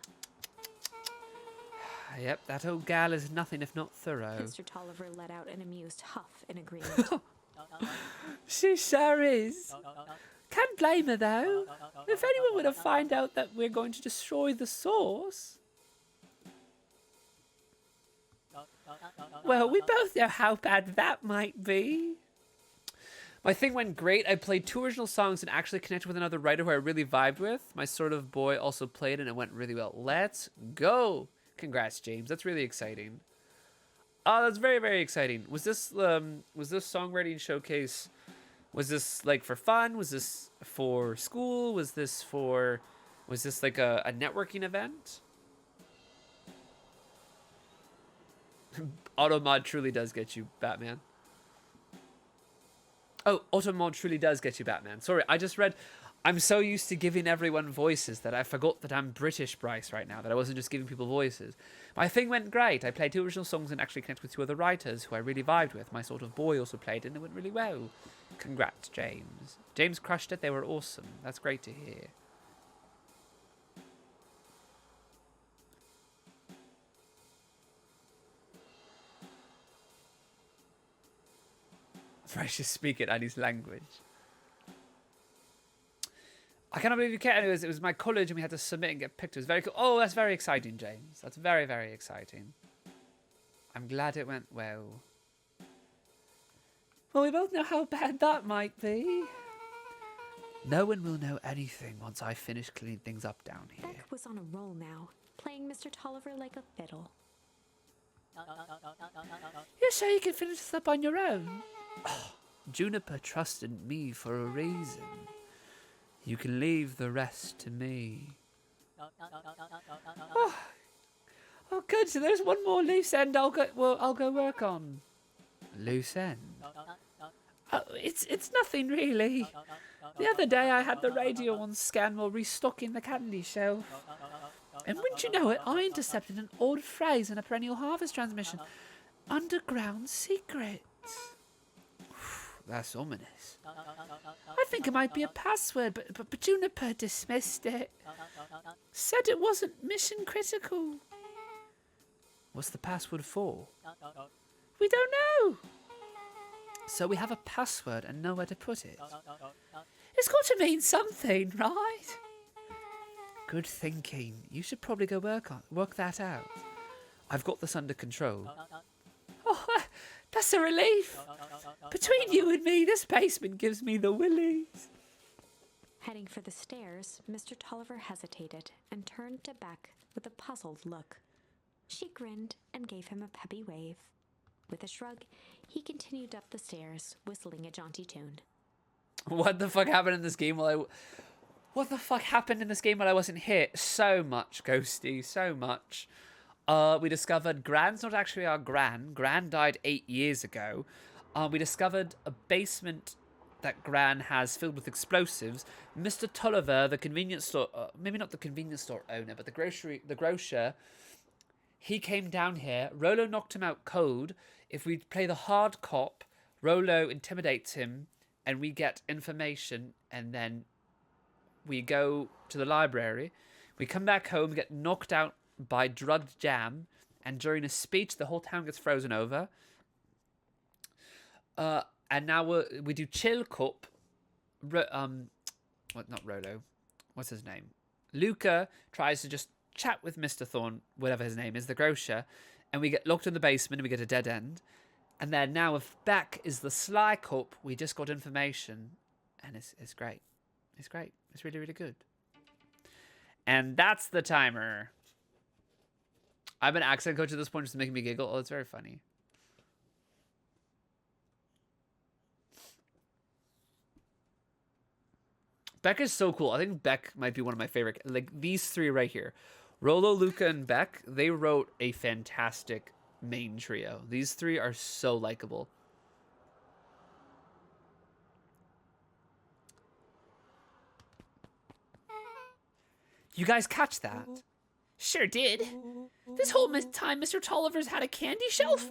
Yep, that old gal is nothing if not thorough. Mr. Tolliver let out an amused huff in agreement. She sure is. Can't blame her, though. If anyone were to find out that we're going to destroy the source... Well, we both know how bad that might be. My thing went great. I played 2 original songs and actually connected with another writer who I really vibed with. My sort of boy also played and it went really well. Let's go. Congrats, James. That's really exciting. Oh, that's very, very exciting. Was this songwriting showcase, was this like for fun? Was this for school? Was this like a networking event? Automod truly does get you, Batman. Oh, Automod truly does get you, Batman. Sorry, I just read... I'm so used to giving everyone voices that I forgot that I'm British Bryce right now, that I wasn't just giving people voices. My thing went great. I played 2 original songs and actually connected with 2 other writers who I really vibed with. My sort of boy also played and it went really well. Congrats, James. James crushed it. They were awesome. That's great to hear. Bryce should speak it Annie's language. I cannot believe you can. Anyways, it was my college and we had to submit and get picked. It was very cool. Oh, that's very exciting, James. That's very, very exciting. I'm glad it went well. Well, we both know how bad that might be. No one will know anything once I finish cleaning things up down here. Beck was on a roll now, playing Mr. Tolliver like a fiddle. You're sure you can finish this up on your own? Oh, Juniper trusted me for a reason. You can leave the rest to me. Oh good. So there's one more loose end I'll go work on. Loose end? Oh, it's nothing really. The other day I had the radio on scan while restocking the candy shelf. And wouldn't you know it, I intercepted an old phrase in a perennial harvest transmission. Underground secrets. That's ominous. I think it might be a password, but Juniper dismissed it. Said it wasn't mission critical. What's the password for? We don't know. So we have a password and nowhere to put it. It's got to mean something, right? Good thinking. You should probably go work that out. I've got this under control. Oh, that's a relief. Between you and me, this basement gives me the willies. Heading for the stairs, Mr. Tolliver hesitated and turned to Beck with a puzzled look. She grinned and gave him a peppy wave. With a shrug, he continued up the stairs, whistling a jaunty tune. What the fuck happened in this game What the fuck happened in this game while I wasn't here? So much, Ghosty, so much. We discovered Gran's not actually our Gran. Gran died 8 years ago. We discovered a basement that Gran has filled with explosives. Mr. Tolliver, the convenience store, maybe not the convenience store owner, but the grocer, he came down here. Rolo knocked him out cold. If we play the hard cop, Rolo intimidates him, and we get information, and then we go to the library. We come back home, get knocked out by drugged jam, and during a speech, the whole town gets frozen over. And now we do chill cup. Not Rolo. What's his name? Luca tries to just chat with Mr. Thorne, whatever his name is, the grocer, and we get locked in the basement and we get a dead end. And then now if Beck is the sly cop, we just got information, and it's great. It's great. It's really, really good. And that's the timer. I'm an accent coach at this point, just making me giggle. Oh, it's very funny. Beck is so cool. I think Beck might be one of my favorite. Like, these 3 right here. Rolo, Luca, and Beck, they wrote a fantastic main trio. These 3 are so likable. You guys catch that? Sure did. This whole time Mr. Tolliver's had a candy shelf?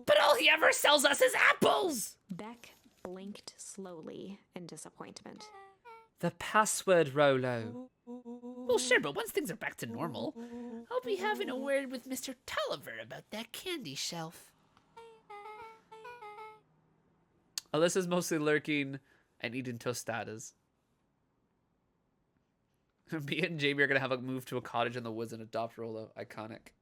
But all he ever sells us is apples! Beck blinked slowly in disappointment. The password, Rolo. Well, sure, but once things are back to normal, I'll be having a word with Mr. Tolliver about that candy shelf. Alyssa's mostly lurking and eating tostadas. Me and Jamie are going to have a move to a cottage in the woods and adopt Rolo. Iconic.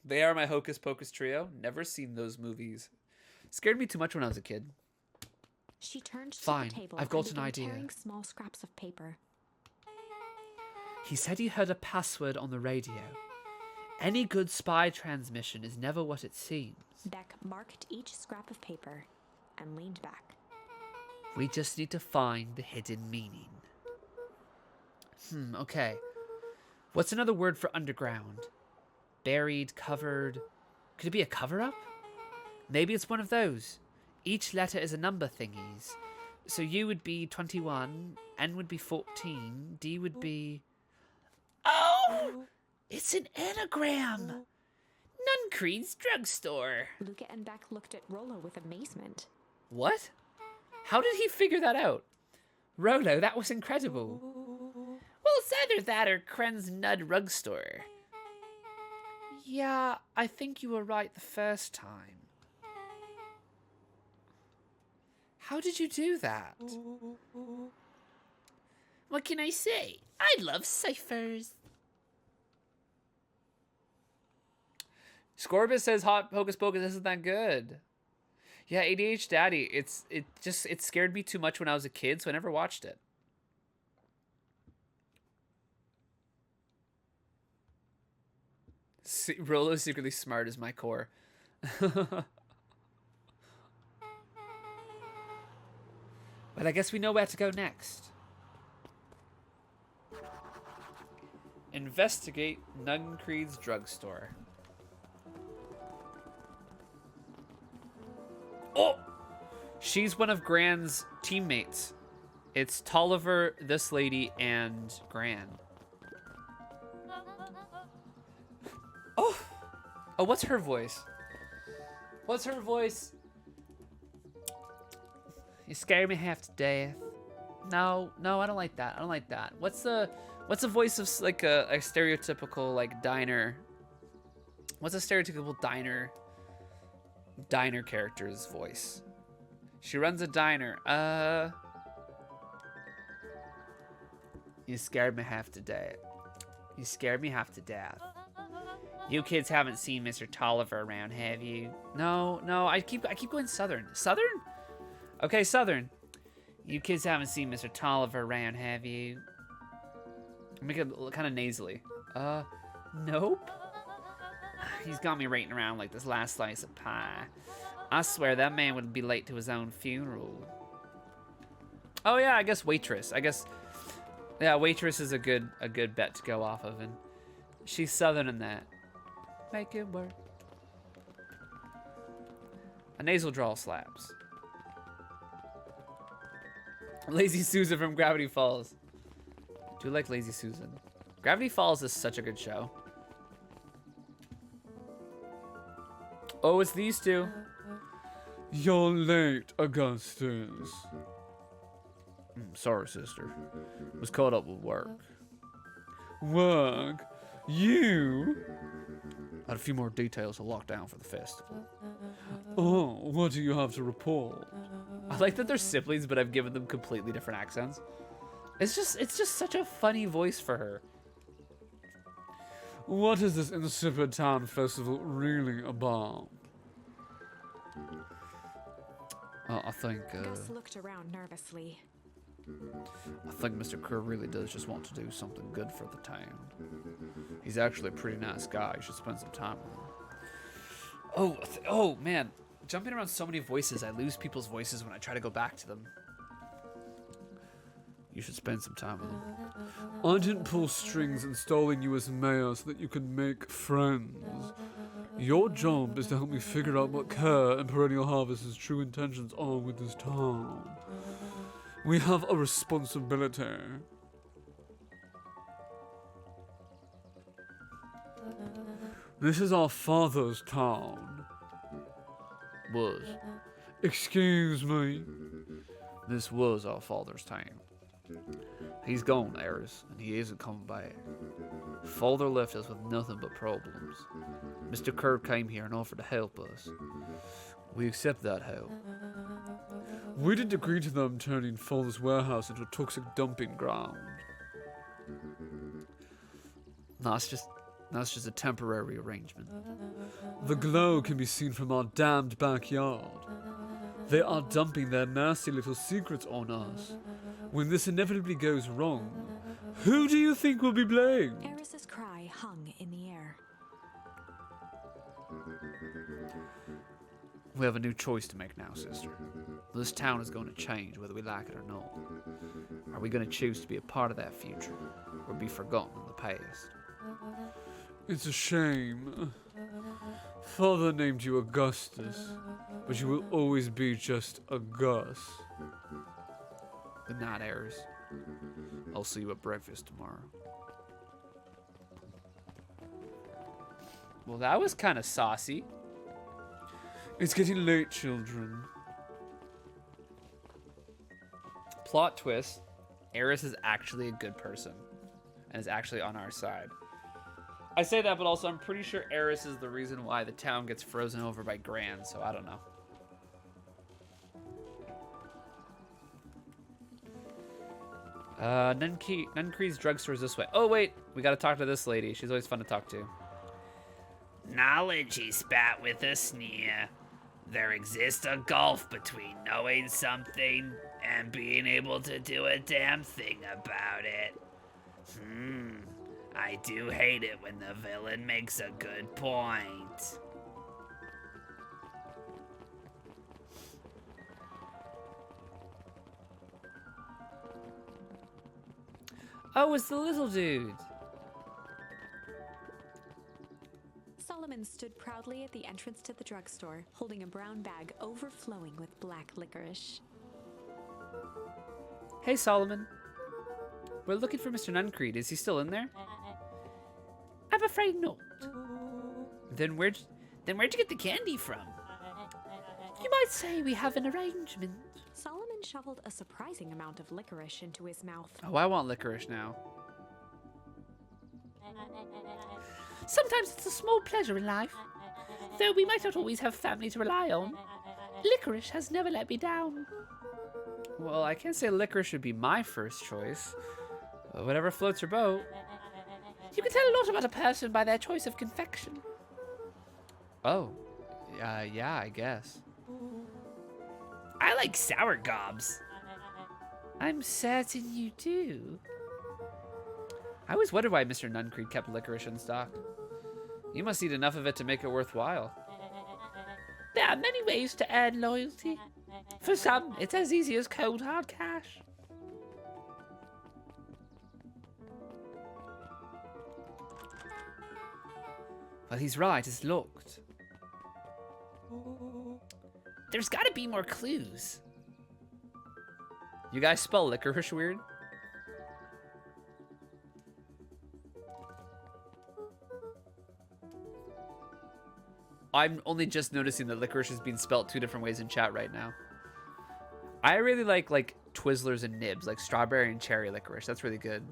They Are My Hocus Pocus Trio. Never seen those movies. Scared me too much when I was a kid. She turned Fine, to the table I've got and an began idea. tearing small scraps of paper. He said he heard a password on the radio. Any good spy transmission is never what it seems. Beck marked each scrap of paper and leaned back. We just need to find the hidden meaning. Okay. What's another word for underground? Buried, covered. Could it be a cover-up? Maybe it's one of those. Each letter is a number thingies. So U would be 21, N would be 14, D would be... Oh! It's an anagram! Nuncreed's drugstore. Luca and Beck looked at Rolo with amazement. What? How did he figure that out? Rolo, that was incredible. Well, it's either that or Kren's Nud Rug Store. Yeah, I think you were right the first time. How did you do that? What can I say? I love ciphers. Scorbus says Hot Hocus Pocus isn't that good. Yeah, ADH Daddy, it scared me too much when I was a kid, so I never watched it. Rolo's secretly smart is my core. But I guess we know where to go next. Investigate Nuncreed's drugstore. Oh! She's one of Gran's teammates. It's Tolliver, this lady, and Gran. Oh! Oh, what's her voice? What's her voice? You scare me half to death. No, I don't like that. I don't like that. What's the voice of like a stereotypical like diner? What's a stereotypical diner character's voice? She runs a diner. You scared me half to death. You scared me half to death. You kids haven't seen Mr. Tolliver around, have you? No, I keep going Southern. Southern? Okay, Southern. You kids haven't seen Mr. Tolliver around, have you? Make it kind of nasally. Nope. He's got me rating around like this last slice of pie. I swear that man would be late to his own funeral. Oh yeah, I guess Waitress. Yeah, Waitress is a good bet to go off of, and she's Southern in that. Make it work. A nasal drawl slaps. Lazy Susan from Gravity Falls. I do like Lazy Susan. Gravity Falls is such a good show. Oh, it's these two. You're late, Augustus. Sorry, sister. Was caught up with work. Work? You? Had a few more details to lock down for the festival. Oh, what do you have to report? I like that they're siblings, but I've given them completely different accents. It's just such a funny voice for her. What is this Insipid Town Festival really about? I think Gus looked around nervously. I think Mr. Kerr really does just want to do something good for the town. He's actually a pretty nice guy. You should spend some time with him. Oh man. Jumping around so many voices, I lose people's voices when I try to go back to them. You should spend some time with him. I didn't pull strings installing you as mayor so that you could make friends. Your job is to help me figure out what Kerr and Perennial Harvest's true intentions are with this town. We have a responsibility. This is our father's town. Was. Excuse me. This was our father's time. He's gone, Eris, and he isn't coming back. Father left us with nothing but problems. Mr. Kerr came here and offered to help us. We accept that help. We didn't agree to them turning Father's warehouse into a toxic dumping ground. That's just a temporary arrangement. The glow can be seen from our damned backyard. They are dumping their nasty little secrets on us. When this inevitably goes wrong, who do you think will be blamed? Eris's cry hung in the air. We have a new choice to make now, sister. This town is going to change whether we like it or not. Are we going to choose to be a part of that future, or be forgotten in the past? It's a shame. Father named you Augustus, but you will always be just a Gus. Good night, Eris. I'll see you at breakfast tomorrow. Well, that was kind of saucy. It's getting late, children. Plot twist. Eris is actually a good person. And is actually on our side. I say that, but also I'm pretty sure Eris is the reason why the town gets frozen over by Gran, so I don't know. Nuncree's drugstore is this way. Oh, wait. We gotta talk to this lady. She's always fun to talk to. Knowledge, he spat with a sneer. There exists a gulf between knowing something and being able to do a damn thing about it. I do hate it when the villain makes a good point. Oh, it's the little dude. Solomon stood proudly at the entrance to the drugstore, holding a brown bag overflowing with black licorice. Hey, Solomon. We're looking for Mr. Nuncreed. Is he still in there? I'm afraid not. Then where'd you get the candy from? You might say we have an arrangement. Solomon shoveled a surprising amount of licorice into his mouth. Oh, I want licorice now. Sometimes it's a small pleasure in life. Though we might not always have family to rely on. Licorice has never let me down. Well, I can't say licorice would be my first choice. Whatever floats your boat. You can tell a lot about a person by their choice of confection. Oh. Yeah, I guess. I like sour gobs. I'm certain you do. I always wondered why Mr. Nuncreed kept licorice in stock. You must eat enough of it to make it worthwhile. There are many ways to earn loyalty. For some, it's as easy as cold hard cash. Well, he's right, it's locked. There's gotta be more clues. You guys spell licorice weird? I'm only just noticing that licorice is being spelt 2 different ways in chat right now. I really like Twizzlers and nibs, like strawberry and cherry licorice. That's really good.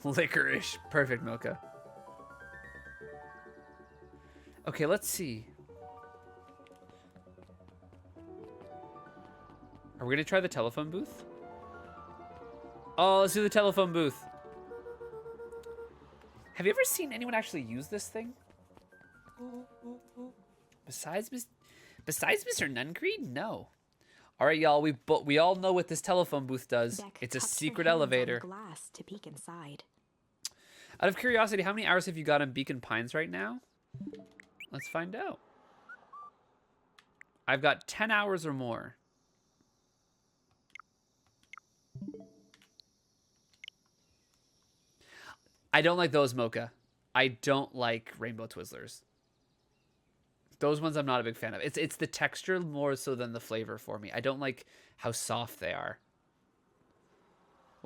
Licorice. Perfect, Mocha. Okay, let's see. Are we gonna try the telephone booth? Oh, let's do the telephone booth. Have you ever seen anyone actually use this thing? Besides Mr. Nuncreed? No. All right, y'all. We all know what this telephone booth does. Beck It's a cupped her secret hands on elevator. the glass to peek inside. Out of curiosity, how many hours have you got on Beacon Pines right now? Let's find out. I've got 10 hours or more. I don't like those, Mocha. I don't like Rainbow Twizzlers. Those ones I'm not a big fan of. It's the texture more so than the flavor for me. I don't like how soft they are.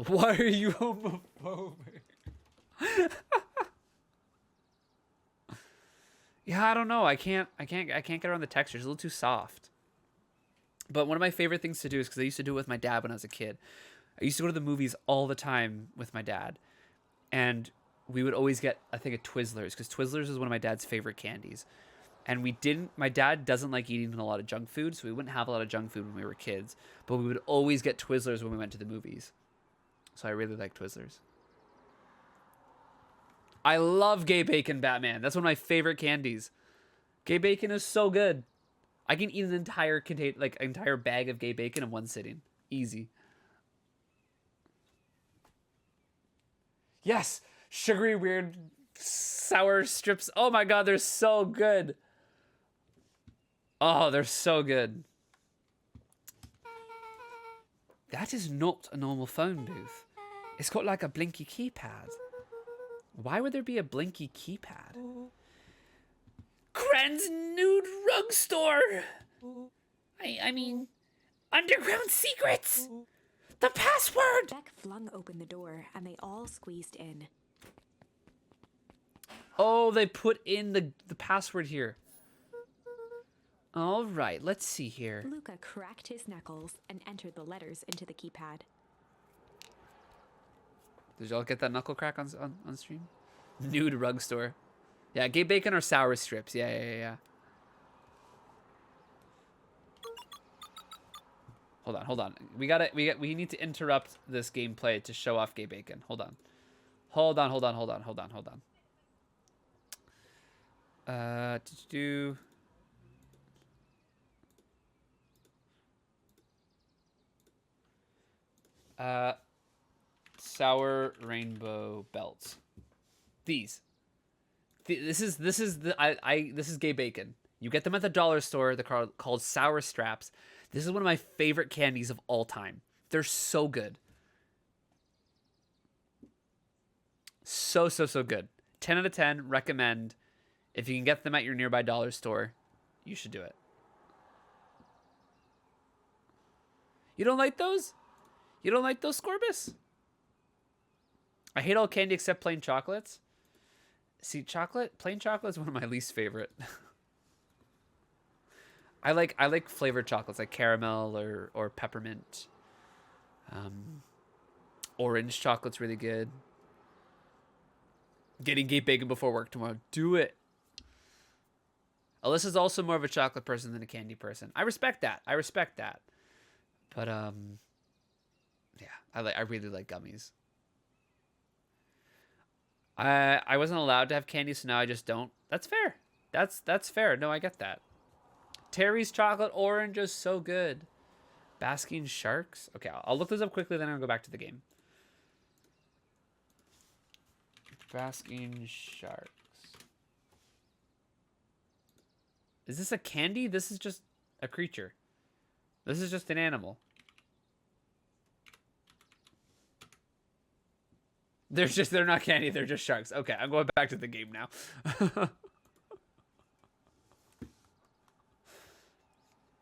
Why are you homophobic? Yeah, I don't know. I can't get around the texture. It's a little too soft. But one of my favorite things to do is because I used to do it with my dad when I was a kid. I used to go to the movies all the time with my dad. And we would always get, I think, a Twizzlers, because Twizzlers is one of my dad's favorite candies. And my dad doesn't like eating a lot of junk food, so we wouldn't have a lot of junk food when we were kids. But we would always get Twizzlers when we went to the movies. So I really like Twizzlers. I love Gay Bacon Batman. That's one of my favorite candies. Gay Bacon is so good. I can eat an entire entire bag of Gay Bacon in one sitting. Easy. Yes! Sugary, weird, sour strips. Oh my god, they're so good. Oh, they're so good. That is not a normal phone booth. It's got like a blinky keypad. Why would there be a blinky keypad? Kren's nude rug store. I mean, underground secrets. The password. Beck flung open the door, and they all squeezed in. Oh, they put in the password here. All right, let's see here. Luca cracked his knuckles and entered the letters into the keypad. Did y'all get that knuckle crack on stream? Nude rug store. Yeah, Gay Bacon or sour strips. Yeah. Hold on. We need to interrupt this gameplay to show off Gay Bacon. Hold on. Sour rainbow belts. This is Gay Bacon. You get them at the dollar store. They're called Sour Straps. This is one of my favorite candies of all time. They're so good. So good. 10 out of 10. Recommend. If you can get them at your nearby dollar store, you should do it. You don't like those? You don't like those, Scorbus? I hate all candy except plain chocolates. See, plain chocolate is one of my least favorite. I like flavored chocolates, like caramel or peppermint. Orange chocolate's really good. Getting Gay Bacon before work tomorrow. Do it. Alyssa's also more of a chocolate person than a candy person. I respect that. But yeah, I really like gummies. I wasn't allowed to have candy, so now I just don't. That's fair. That's fair. No, I get that. Terry's chocolate orange is so good. Basking Sharks. Okay, I'll look this up quickly, then I'll go back to the game. Basking Sharks. Is this a candy? This is just a creature. This is just an animal. They're not candy, they're just sharks. Okay, I'm going back to the game now.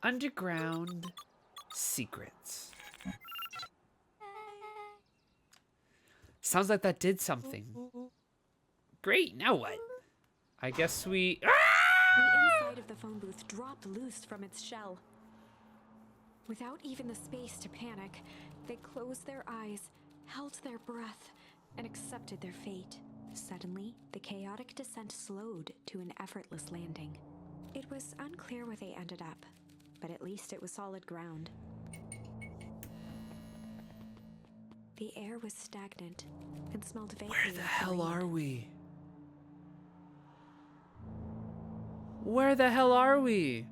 Underground secrets. Sounds like that did something. Great, now what? I guess we... The inside of the phone booth dropped loose from its shell. Without even the space to panic, they closed their eyes, held their breath, and accepted their fate. Suddenly, the chaotic descent slowed to an effortless landing. It was unclear where they ended up, but at least it was solid ground. The air was stagnant and smelled vaguely. Where the of hell rain. are we? Where the hell are we?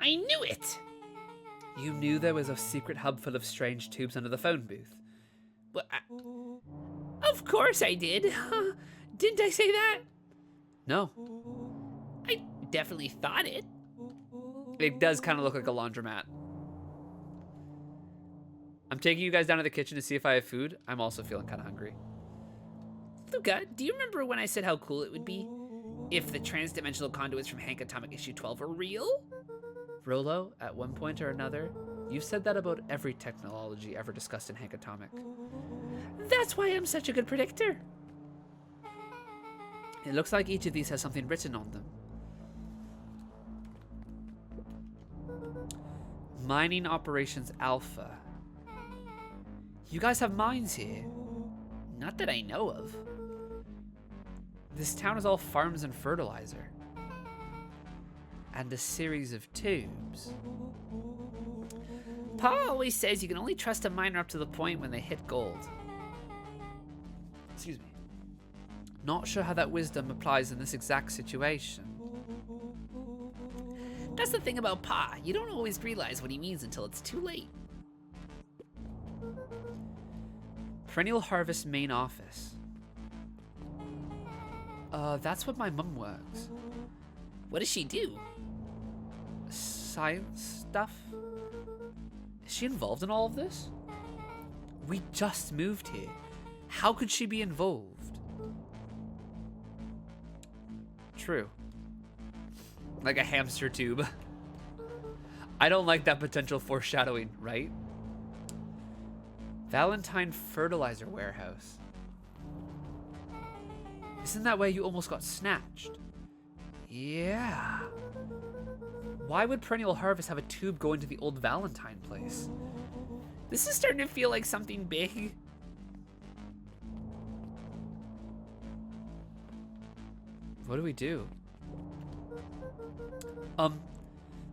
I knew it! You knew there was a secret hub full of strange tubes under the phone booth. But of course I did. Didn't I say that? No. I definitely thought it. It does kind of look like a laundromat. I'm taking you guys down to the kitchen to see if I have food. I'm also feeling kind of hungry. Luca, do you remember when I said how cool it would be if the transdimensional conduits from Hank Atomic issue 12 were real? Rolo, at one point or another, you've said that about every technology ever discussed in Hank Atomic. That's why I'm such a good predictor. It looks like each of these has something written on them. Mining Operations Alpha. You guys have mines here? Not that I know of. This town is all farms and fertilizer. And a series of tubes. Pa always says you can only trust a miner up to the point when they hit gold. Excuse me. Not sure how that wisdom applies in this exact situation. That's the thing about Pa. You don't always realize what he means until it's too late. Perennial Harvest main office. That's what my mum works. What does she do? Science stuff? Is she involved in all of this? We just moved here. How could she be involved? True. Like a hamster tube. I don't like that potential foreshadowing, right? Valentine Fertilizer Warehouse. Isn't that where you almost got snatched? Yeah. Why would Perennial Harvest have a tube going to the old Valentine place? This is starting to feel like something big. What do we do?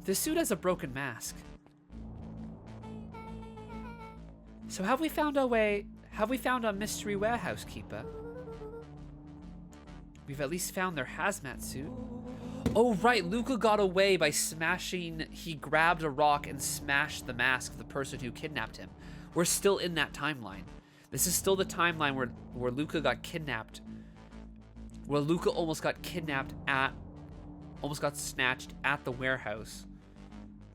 This suit has a broken mask. So have we found a mystery warehouse keeper? We've at least found their hazmat suit. Oh right, Luca got away by smashing, he grabbed a rock and smashed the mask of the person who kidnapped him. We're still in that timeline. This is still the timeline where Luca got kidnapped. Where Luca almost got snatched at the warehouse.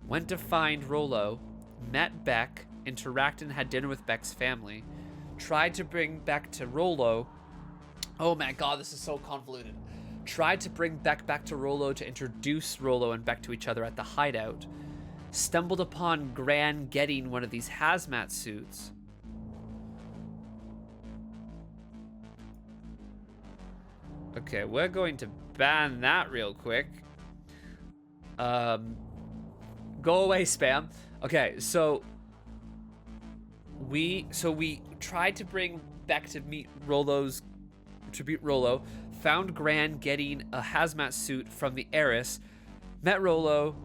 Went to find Rollo, met Beck, interacted and had dinner with Beck's family. Tried to bring Beck to Rollo. Oh my god, this is so convoluted. Tried to bring Beck back to Rollo to introduce Rollo and Beck to each other at the hideout. Stumbled upon Gran getting one of these hazmat suits. Okay, we're going to ban that real quick. Go away, spam. Okay, so we tried to bring Beck to meet Rollo, found Gran getting a hazmat suit from the heiress, met Rollo.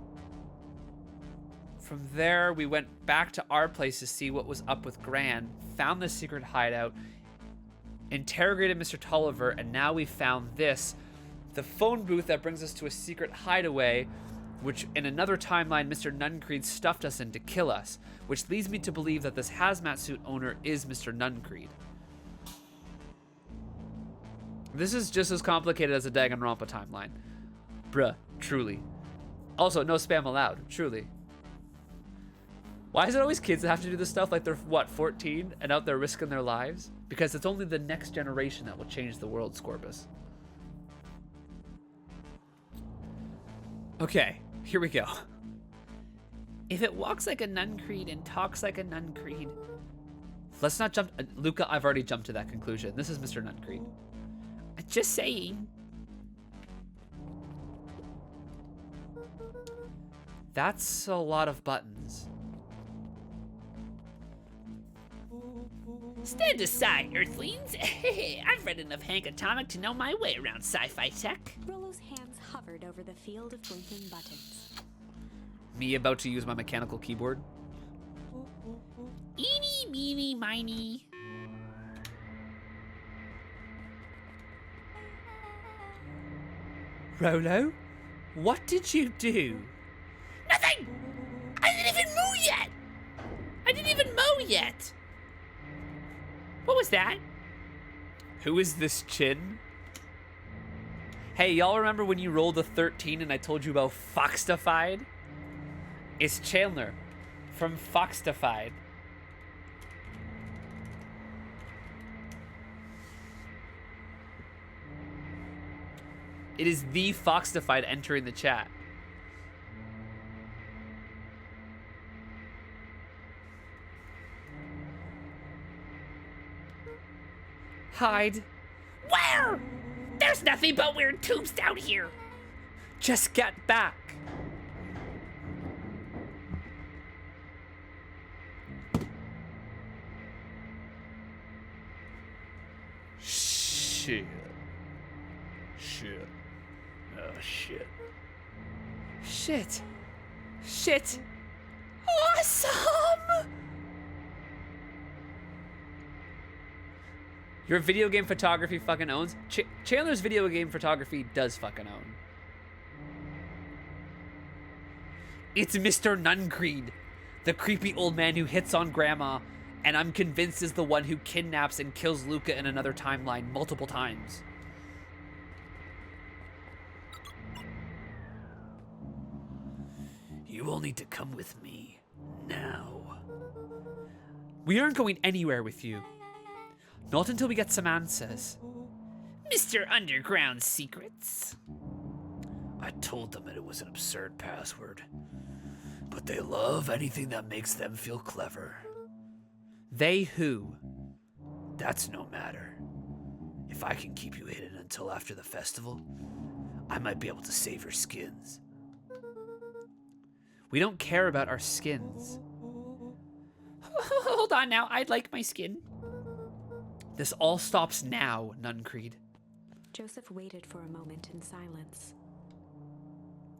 From there, we went back to our place to see what was up with Gran, found the secret hideout, interrogated Mr. Tolliver, and now we found this, the phone booth that brings us to a secret hideaway, which in another timeline Mr. Nuncreed stuffed us in to kill us, which leads me to believe that this hazmat suit owner is Mr. Nuncreed. This is just as complicated as a Danganronpa timeline. Bruh, truly. Also, no spam allowed, truly. Why is it always kids that have to do this stuff like they're, what, 14 and out there risking their lives? Because it's only the next generation that will change the world, Scorbus. Okay, here we go. If it walks like a Nuncreed and talks like a Nuncreed. Let's not jump. Luca, I've already jumped to that conclusion. This is Mr. Nuncreed. Just saying. That's a lot of buttons. Stand aside, Earthlings. I've read enough Hank Atomic to know my way around sci-fi tech. Rollo's hands hovered over the field of blinking buttons. Me about to use my mechanical keyboard. Eeny, meeny, miny. Rollo, what did you do? Nothing! I didn't even mow yet! I didn't even mow yet! What was that? Who is this Chin? Hey, y'all remember when you rolled a 13 and I told you about Foxtified? It's Chandler from Foxtified. It is the Foxtified entering the chat. Hide. Where? There's nothing but weird tubes down here. Just get back. shit. Oh, shit. Shit. Shit. Awesome! Your video game photography fucking owns. Chandler's video game photography does fucking own. It's Mr. Nuncreed, the creepy old man who hits on Grandma, and I'm convinced is the one who kidnaps and kills Luca in another timeline multiple times. You all need to come with me now. We aren't going anywhere with you. Not until we get some answers. Mr. Underground Secrets. I told them that it was an absurd password. But they love anything that makes them feel clever. They who? That's no matter. If I can keep you hidden until after the festival, I might be able to save your skins. We don't care about our skins. Hold on now, I'd like my skin. This all stops now, Nuncreed. Joseph waited for a moment in silence.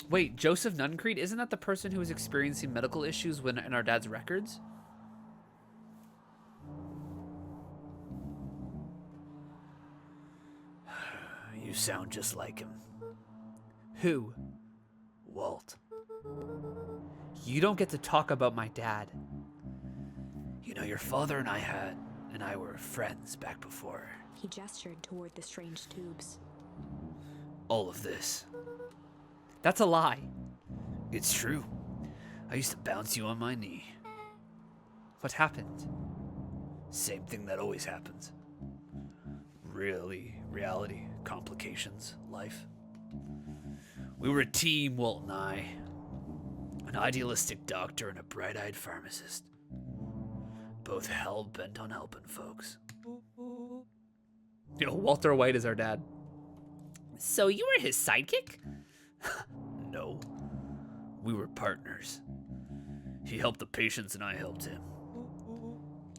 Wait, Joseph Nuncreed? Isn't that the person who was experiencing medical issues when in our dad's records? You sound just like him. Who? Walt. You don't get to talk about my dad. You know, your father and I were friends back before. He gestured toward the strange tubes. All of this. That's a lie. It's true. I used to bounce you on my knee. What happened? Same thing that always happens. Reality, complications, life. We were a team, Walt and I. An idealistic doctor and a bright-eyed pharmacist. Both hell-bent on helping folks. Yo, Walter White is our dad. So you were his sidekick? No. We were partners. He helped the patients and I helped him.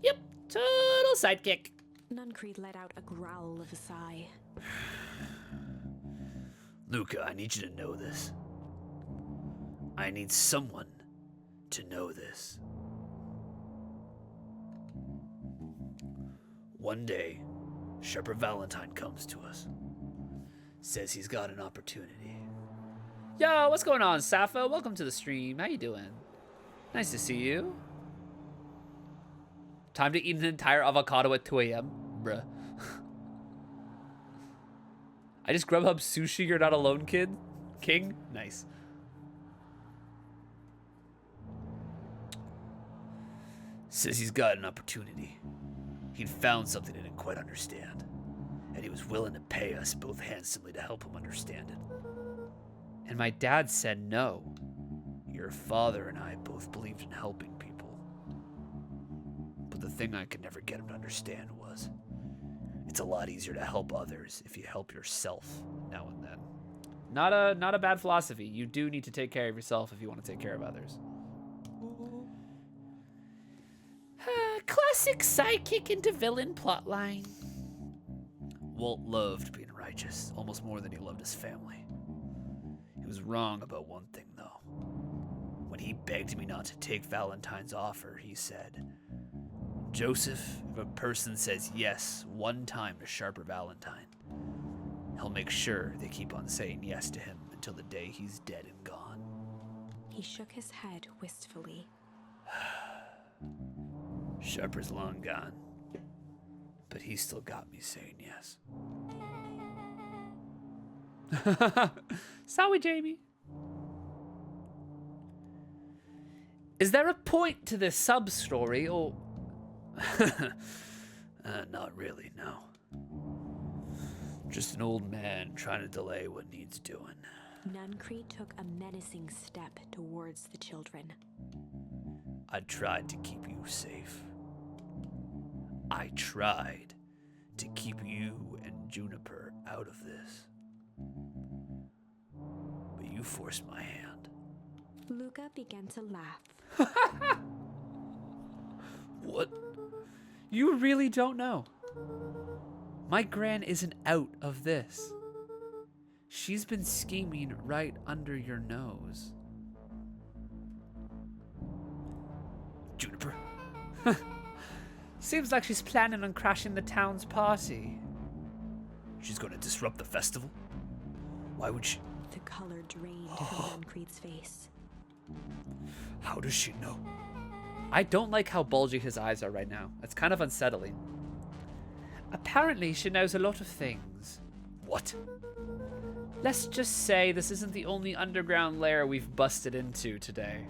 Yep, total sidekick. Nuncreed let out a growl of a sigh. Luca, I need you to know this. I need someone to know this. One day, Sharper Valentine comes to us. Says he's got an opportunity. Yo, what's going on, Sappho? Welcome to the stream. How you doing? Nice to see you. Time to eat an entire avocado at 2 a.m. Bruh. I just Grubhub sushi, you're not alone, kid? King? Nice. Says he's got an opportunity. He'd found something he didn't quite understand. And he was willing to pay us both handsomely to help him understand it. And my dad said no. Your father and I both believed in helping people. But the thing I could never get him to understand was, it's a lot easier to help others if you help yourself now and then. Not a bad philosophy. You do need to take care of yourself if you want to take care of others. Classic sidekick into villain plotline. Walt loved being righteous, almost more than he loved his family. He was wrong about one thing, though. When he begged me not to take Valentine's offer, he said, Joseph, if a person says yes one time to Sharper Valentine, he'll make sure they keep on saying yes to him until the day he's dead and gone. He shook his head wistfully. Sharper's long gone, but he still got me saying yes. Sorry, Jamie. Is there a point to this sub-story, or... not really, no. Just an old man trying to delay what needs doing. Nuncreed took a menacing step towards the children. I tried to keep you safe. I tried to keep you and Juniper out of this. But you forced my hand. Luca began to laugh. What? You really don't know. My gran isn't out of this. She's been scheming right under your nose. Juniper. Seems like she's planning on crashing the town's party. She's gonna disrupt the festival? Why would she? The color drained from Uncreed's face. How does she know? I don't like how bulgy his eyes are right now. It's kind of unsettling. Apparently, she knows a lot of things. What? Let's just say this isn't the only underground lair we've busted into today.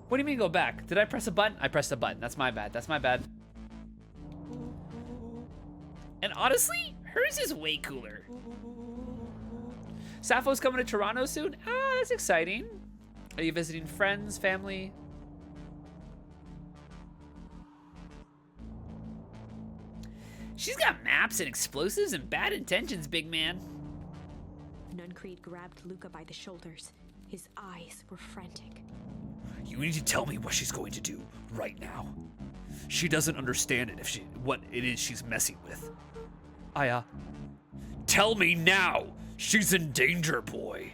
What do you mean go back? Did I press a button? I pressed a button. That's my bad. That's my bad. And honestly, hers is way cooler. Sappho's coming to Toronto soon? Ah, that's exciting. Are you visiting friends, family? She's got maps and explosives and bad intentions, big man. Nuncreed grabbed Luca by the shoulders. His eyes were frantic. You need to tell me what she's going to do right now. She doesn't understand it what it is she's messing with. Aya. Tell me now! She's in danger, boy.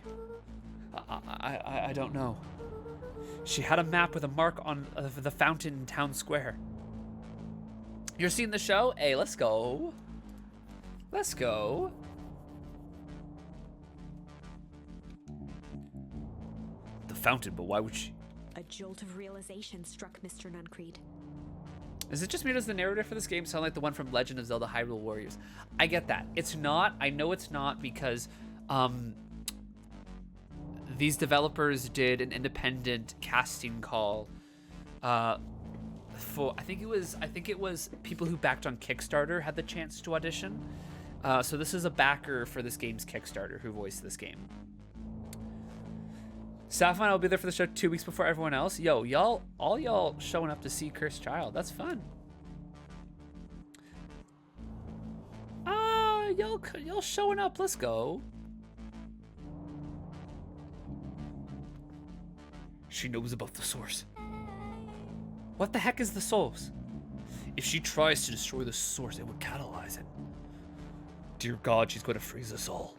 I don't know. She had a map with a mark on the fountain in town square. You're seeing the show? Hey, let's go. Let's go. The fountain, but why would she? A jolt of realization struck Mr. Nuncreed. Is it just me or does the narrator for this game sound like the one from Legend of Zelda Hyrule Warriors? I get that. It's not. I know it's not because these developers did an independent casting call for I think it was people who backed on Kickstarter had the chance to audition. So this is a backer for this game's Kickstarter who voiced this game. Sapphire will be there for the show 2 weeks before everyone else. Yo, all y'all showing up to see Cursed Child. That's fun. Y'all showing up. Let's go. She knows about the source. What the heck is the source? If she tries to destroy the source, it would catalyze it. Dear God, she's going to freeze us all.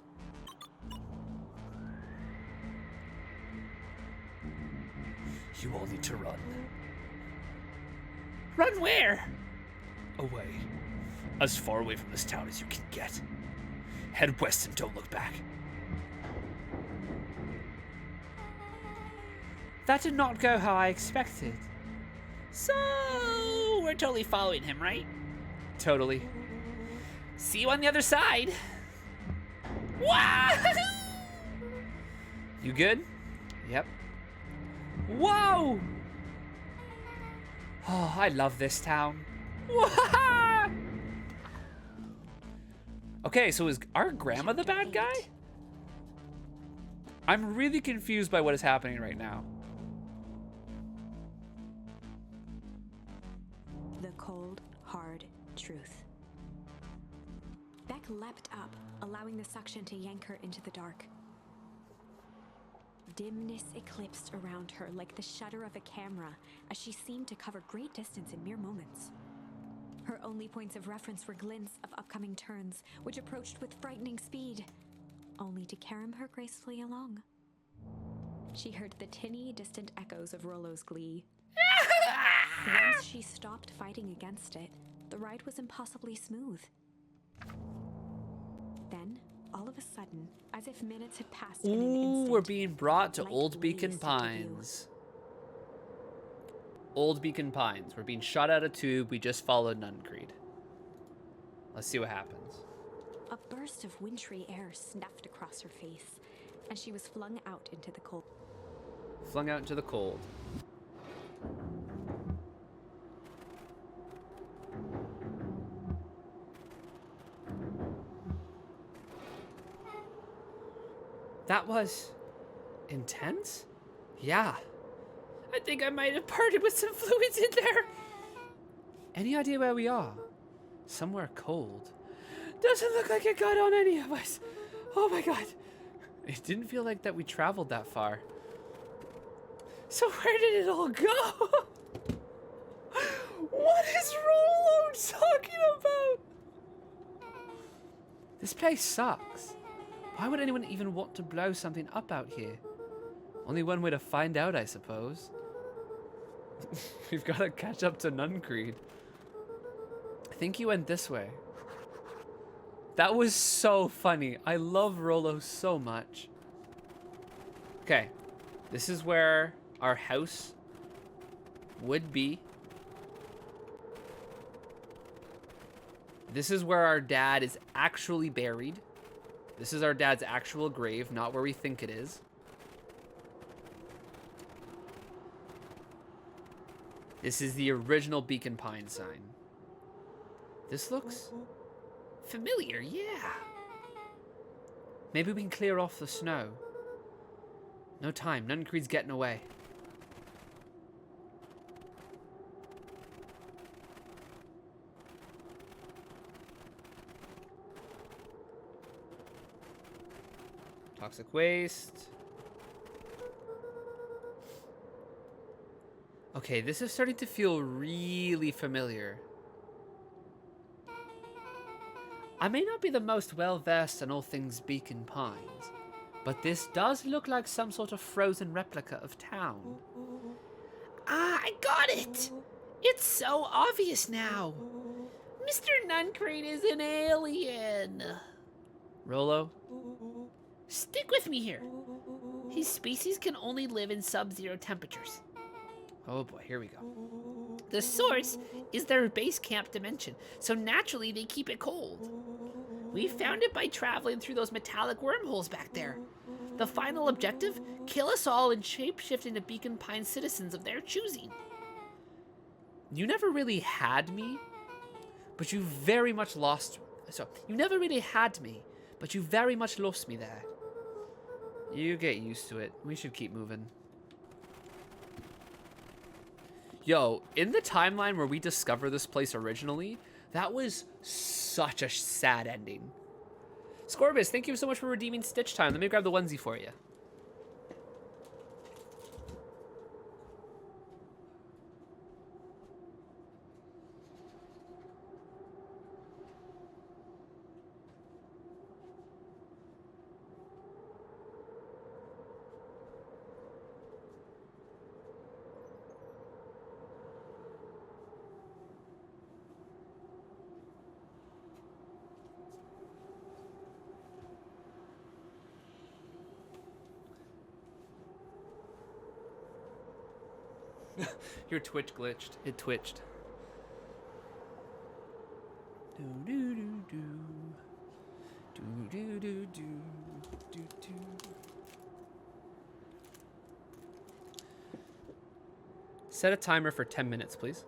You all need to run. Run where? Away. As far away from this town as you can get. Head west and don't look back. That did not go how I expected. So, we're totally following him, right? Totally. See you on the other side. Wow! You good? Yep. Whoa! Oh, I love this town. Okay, so is our grandma the bad guy? I'm really confused by what is happening right now. The cold, hard truth. Beck leapt up, allowing the suction to yank her into the dark. Dimness eclipsed around her like the shutter of a camera as she seemed to cover great distance in mere moments. Her only points of reference were glints of upcoming turns, which approached with frightening speed, only to carom her gracefully along. She heard the tinny, distant echoes of Rollo's glee. Once she stopped fighting against it, the ride was impossibly smooth. Then, all of a sudden, as if minutes had passed in an instant, We're being brought to light Old Beacon blazed into view. Pines. Old Beacon Pines. We're being shot out of tube. We just followed Nuncreed. Let's see what happens. A burst of wintry air snuffed across her face, and she was flung out into the cold. Flung out into the cold. That was intense? Yeah. I think I might have parted with some fluids in there. Any idea where we are? Somewhere cold. Doesn't look like it got on any of us. Oh my God. It didn't feel like that we traveled that far. So where did it all go? What is Rolo talking about? This place sucks. Why would anyone even want to blow something up out here? Only one way to find out, I suppose. We've got to catch up to Nuncreed. I think he went this way. That was so funny. I love Rollo so much. Okay. This is where our house would be. This is where our dad is actually buried. This is our dad's actual grave, not where we think it is. This is the original Beacon Pine sign. This looks familiar, yeah. Maybe we can clear off the snow. No time, Nuncreed's getting away. Toxic waste. Okay, this is starting to feel really familiar. I may not be the most well-versed in all things Beacon Pines, but this does look like some sort of frozen replica of town. Ah, I got it! It's so obvious now. Mr. Nuncreed is an alien. Rollo? Stick with me here. His species can only live in sub-zero temperatures. Oh boy, here we go. The source is their base camp dimension, so naturally they keep it cold. We found it by traveling through those metallic wormholes back there. The final objective? Kill us all and shapeshift into Beacon Pine citizens of their choosing. You never really had me, but you very much lost. So, you never really had me, but you very much lost me there. You get used to it. We should keep moving. Yo, in the timeline where we discover this place originally, that was such a sad ending. Scorbus, thank you so much for redeeming Stitch Time. Let me grab the onesie for you. Your Twitch glitched. It twitched. Do do do do. Do do do do. Do do. Set a timer for 10 minutes, please.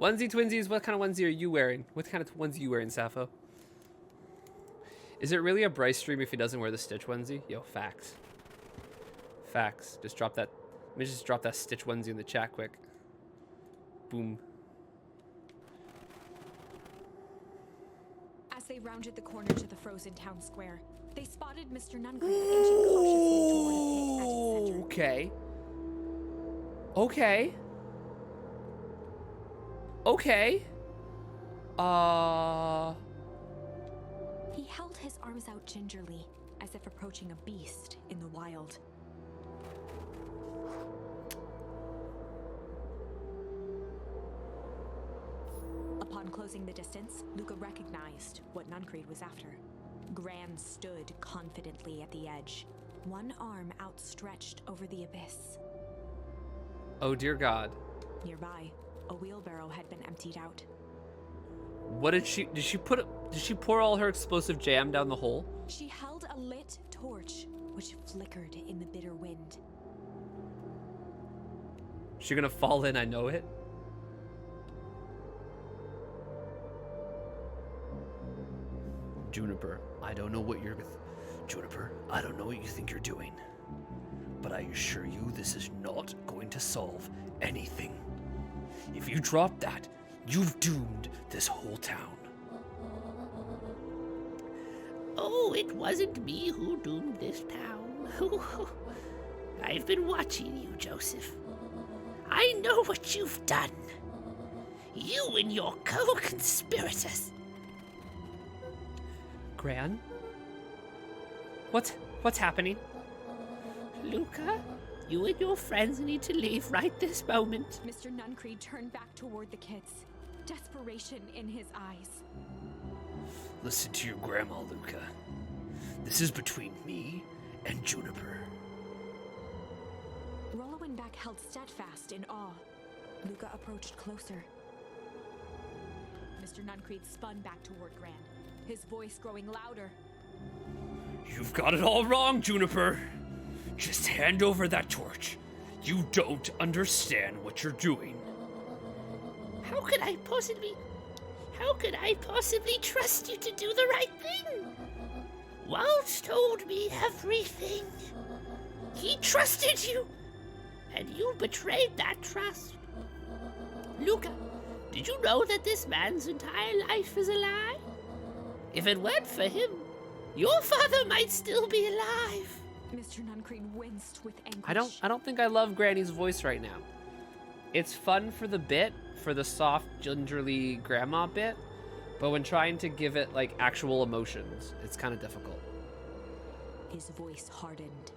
Onesie twinsies, what kind of onesie are you wearing? What kind of onesie are you wearing, Sappho? Is it really a Bryce stream if he doesn't wear the Stitch onesie? Yo, facts. Facts. Just drop that. Let me just drop that Stitch onesie in the chat quick. Boom. As they rounded the corner to the frozen town square, they spotted Mr. Nuncreed inching cautiously toward a pit at its center. Okay. Okay. Okay. He held his arms out gingerly, as if approaching a beast in the wild. Upon closing the distance, Luca recognized what Nuncreed was after. Gran stood confidently at the edge, one arm outstretched over the abyss. Oh dear God. Nearby, a wheelbarrow had been emptied out. What did she pour all her explosive jam down the hole? She held a lit torch, which flickered in the bitter wind. She gonna fall in, I know it. Juniper, I don't know what you think you're doing. But I assure you this is not going to solve anything. If you drop that, you've doomed this whole town. Oh, it wasn't me who doomed this town. I've been watching you, Joseph. I know what you've done. You and your co-conspirators. Gran? What's happening? Luca, you and your friends need to leave right this moment. Mr. Nuncreed turned back toward the kids, desperation in his eyes. Listen to your grandma, Luca. This is between me and Juniper. Rollo and Beck held steadfast in awe. Luca approached closer. Mr. Nuncreed spun back toward Gran, his voice growing louder. You've got it all wrong, Juniper. Just hand over that torch. You don't understand what you're doing. How could I possibly trust you to do the right thing? Walt told me everything. He trusted you, and you betrayed that trust. Luca, did you know that this man's entire life is a lie? If it weren't for him, your father might still be alive. Mr. Nuncreed winced with anguish. I don't think I love Granny's voice right now. It's fun for the bit, for the soft, gingerly grandma bit, but when trying to give it like actual emotions, it's kind of difficult. His voice hardened.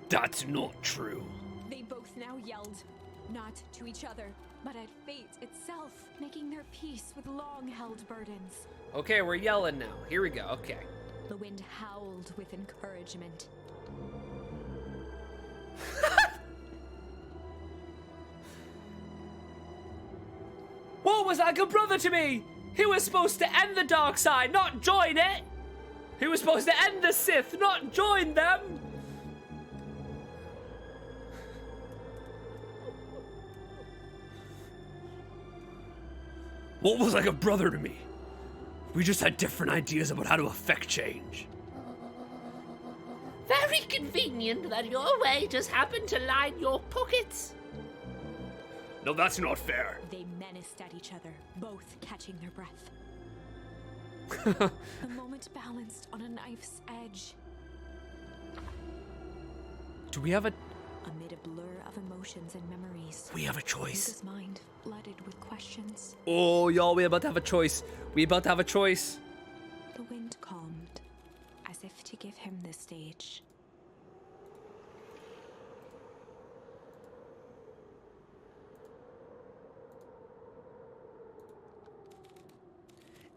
That's not true. They both now yelled, not to each other, but at fate itself, making their peace with long-held burdens. Okay, we're yelling now. Here we go. Okay. The wind howled with encouragement. What was like a brother to me? He was supposed to end the dark side, not join it. He was supposed to end the Sith, not join them. What was like a brother to me? We just had different ideas about how to affect change. Very convenient that your way just happened to line your pockets. No, that's not fair. They menaced at each other, both catching their breath. The moment balanced on a knife's edge. Do we have a... Amid a blur of emotions and memories, We have a choice. Luca's mind flooded with questions. Oh, y'all, we about to have a choice. We about to have a choice. The wind calmed, as if to give him the stage.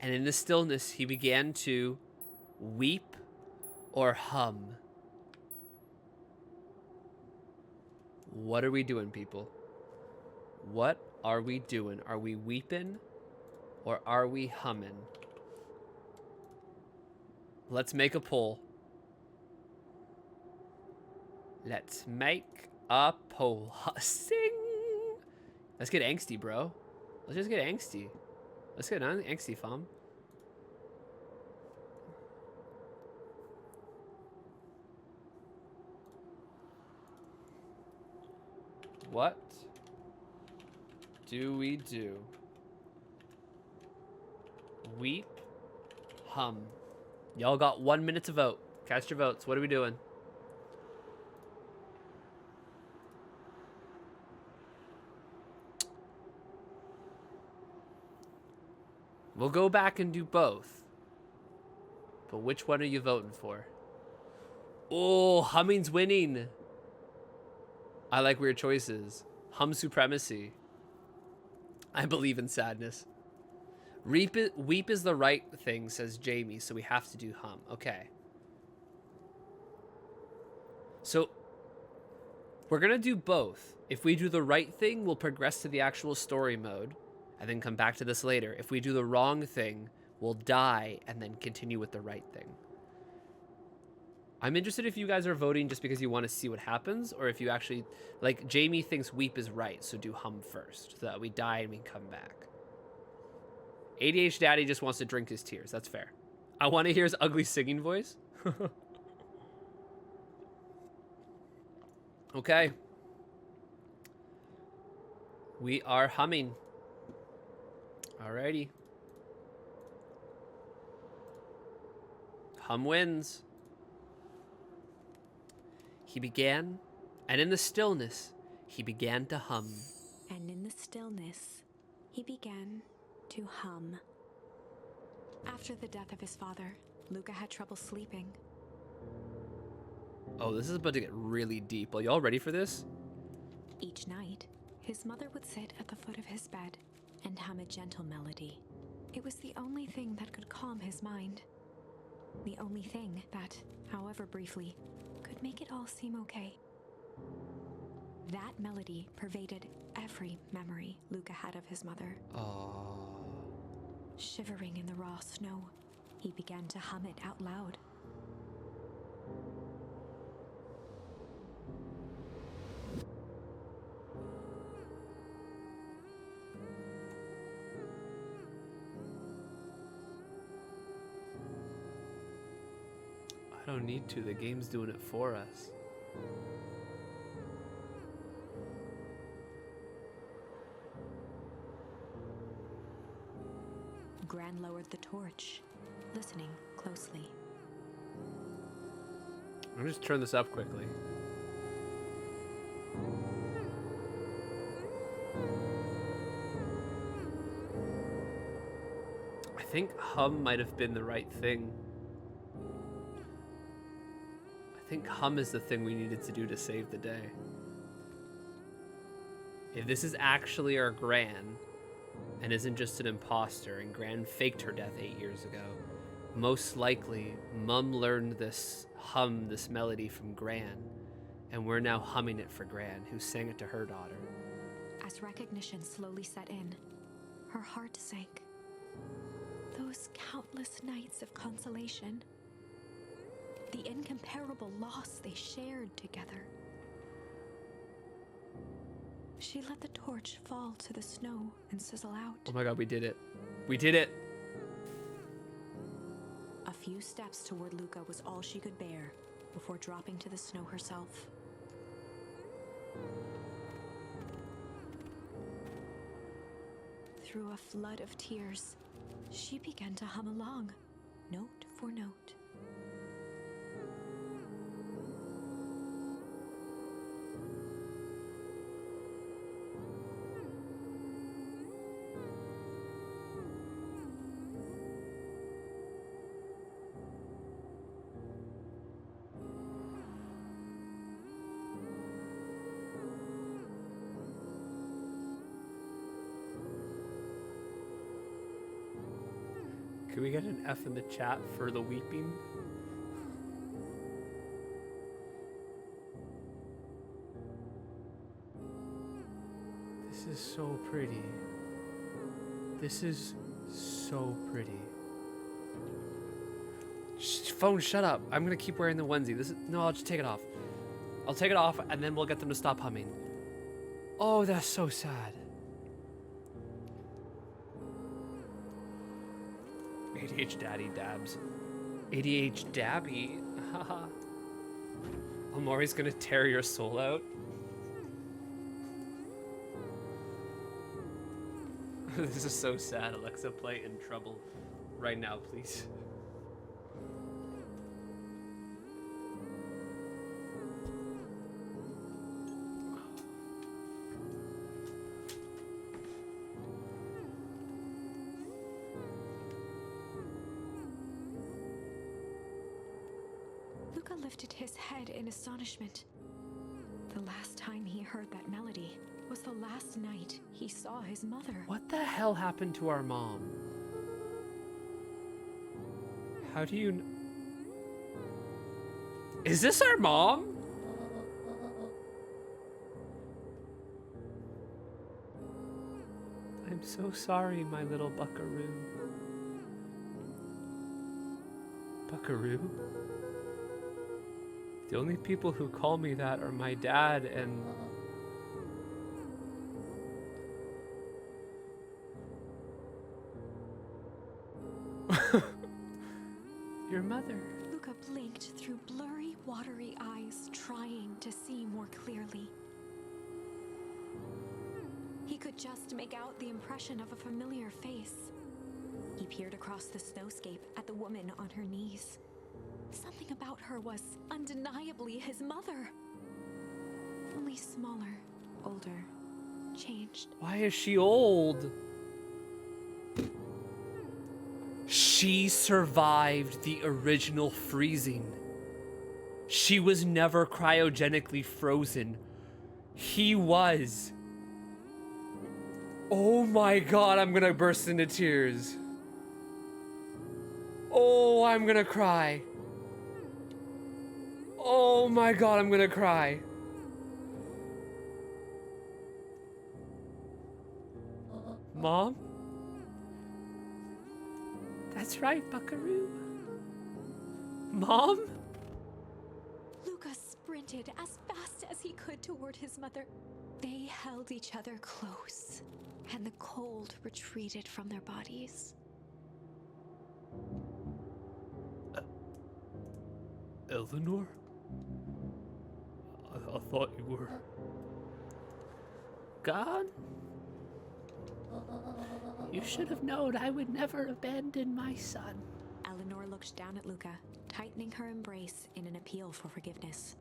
And in the stillness, he began to weep or hum. What are we doing, people? What are we doing? Are we weeping or are we humming? Let's make a poll. Let's make a poll. Sing! Let's get angsty, bro. Let's just get angsty. Let's get angsty, fam. What do we do? Weep, hum. Y'all got 1 minute to vote. Cast your votes. What are we doing? We'll go back and do both. But which one are you voting for? Oh, humming's winning. I like weird choices. Hum supremacy. I believe in sadness. Weep is the right thing, says Jamie, so we have to do hum. Okay. So, we're going to do both. If we do the right thing, we'll progress to the actual story mode, and then come back to this later. If we do the wrong thing, we'll die, and then continue with the right thing. I'm interested if you guys are voting just because you want to see what happens, or if you actually, like, Jamie thinks weep is right, so do hum first, so that we die and we come back. ADH Daddy just wants to drink his tears. That's fair. I want to hear his ugly singing voice. Okay. We are humming. Alrighty. Hum wins. he began, and in the stillness, he began to hum. And in the stillness, he began to hum. After the death of his father, Luca had trouble sleeping. Oh, this is about to get really deep. Are y'all ready for this? Each night, his mother would sit at the foot of his bed and hum a gentle melody. It was the only thing that could calm his mind. The only thing that, however briefly, could make it all seem okay. That melody pervaded every memory Luca had of his mother. Oh. Shivering in the raw snow, he began to hum it out loud. I don't need to. The game's doing it for us. Gran lowered the torch, listening closely. I'm just turn this up quickly. I think hum might have been the right thing. I think hum is the thing we needed to do to save the day. If this is actually our Gran, and isn't just an imposter, and Gran faked her death 8 years ago, most likely Mum learned this hum, this melody from Gran, and we're now humming it for Gran, who sang it to her daughter. As recognition slowly set in, her heart sank. Those countless nights of consolation, the incomparable loss they shared together. She let the torch fall to the snow and sizzle out. Oh my god, we did it. We did it! A few steps toward Luca was all she could bear before dropping to the snow herself. Through a flood of tears, she began to hum along, note for note. Can we get an F in the chat for the weeping? This is so pretty. This is so pretty. Phone, shut up. I'm gonna keep wearing the onesie. No, I'll just take it off. I'll take it off and then we'll get them to stop humming. Oh, that's so sad. ADH Daddy dabs. ADH Dabby. Haha. Amori's gonna tear your soul out. This is so sad. Alexa, play In Trouble right now, please. Luca lifted his head in astonishment. The last time he heard that melody was the last night he saw his mother. What the hell happened to our mom? How do you... Is this our mom? I'm so sorry, my little buckaroo. Buckaroo? The only people who call me that are my dad and... your mother. Luca blinked through blurry, watery eyes, trying to see more clearly. He could just make out the impression of a familiar face. He peered across the snowscape at the woman on her knees. Something about her was undeniably his mother. Only smaller, older, changed. Why is she old? She survived the original freezing. She was never cryogenically frozen. He was. Oh my god, I'm gonna burst into tears. Oh, I'm gonna cry. Oh my god, I'm gonna cry. Mom? That's right, Buckaroo. Mom? Luca sprinted as fast as he could toward his mother. They held each other close, and the cold retreated from their bodies. Eleanor? I thought you were gone? You should have known I would never abandon my son. Eleanor looked down at Luca, tightening her embrace in an appeal for forgiveness.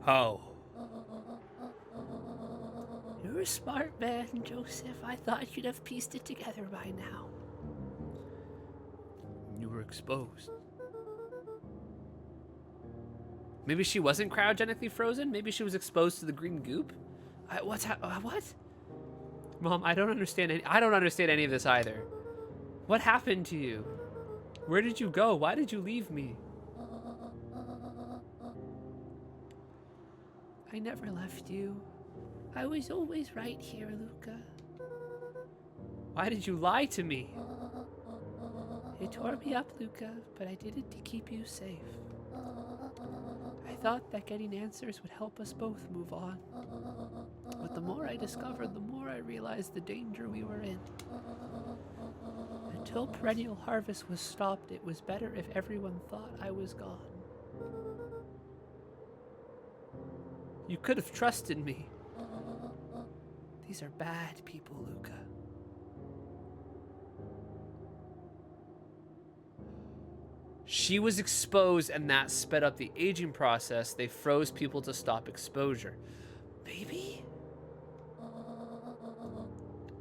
How? You're a smart man, Joseph. I thought you'd have pieced it together by now. You were exposed. Maybe she wasn't cryogenically frozen? Maybe she was exposed to the green goop? What? Mom, I don't understand any of this either. What happened to you? Where did you go? Why did you leave me? I never left you. I was always right here, Luca. Why did you lie to me? It tore me up, Luca, but I did it to keep you safe. I thought that getting answers would help us both move on. But the more I discovered, the more I realized the danger we were in. Until perennial harvest was stopped, it was better if everyone thought I was gone. You could have trusted me. These are bad people, Luca. She was exposed, and that sped up the aging process. They froze people to stop exposure. Maybe?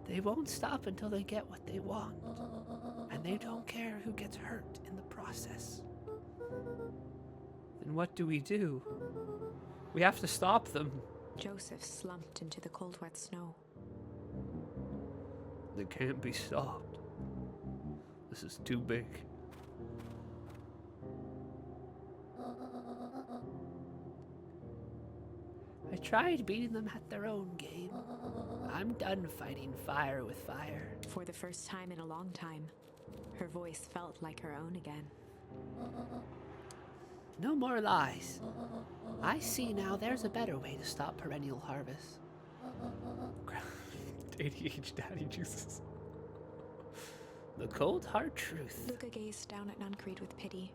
They won't stop until they get what they want. And they don't care who gets hurt in the process. Then what do? We have to stop them. Joseph slumped into the cold, wet snow. They can't be stopped. This is too big. I tried beating them at their own game. I'm done fighting fire with fire. For the first time in a long time, her voice felt like her own again. No more lies. I see now there's a better way to stop perennial harvest. ADH daddy juices. The cold hard truth. Luca gazed down at Nuncreed with pity.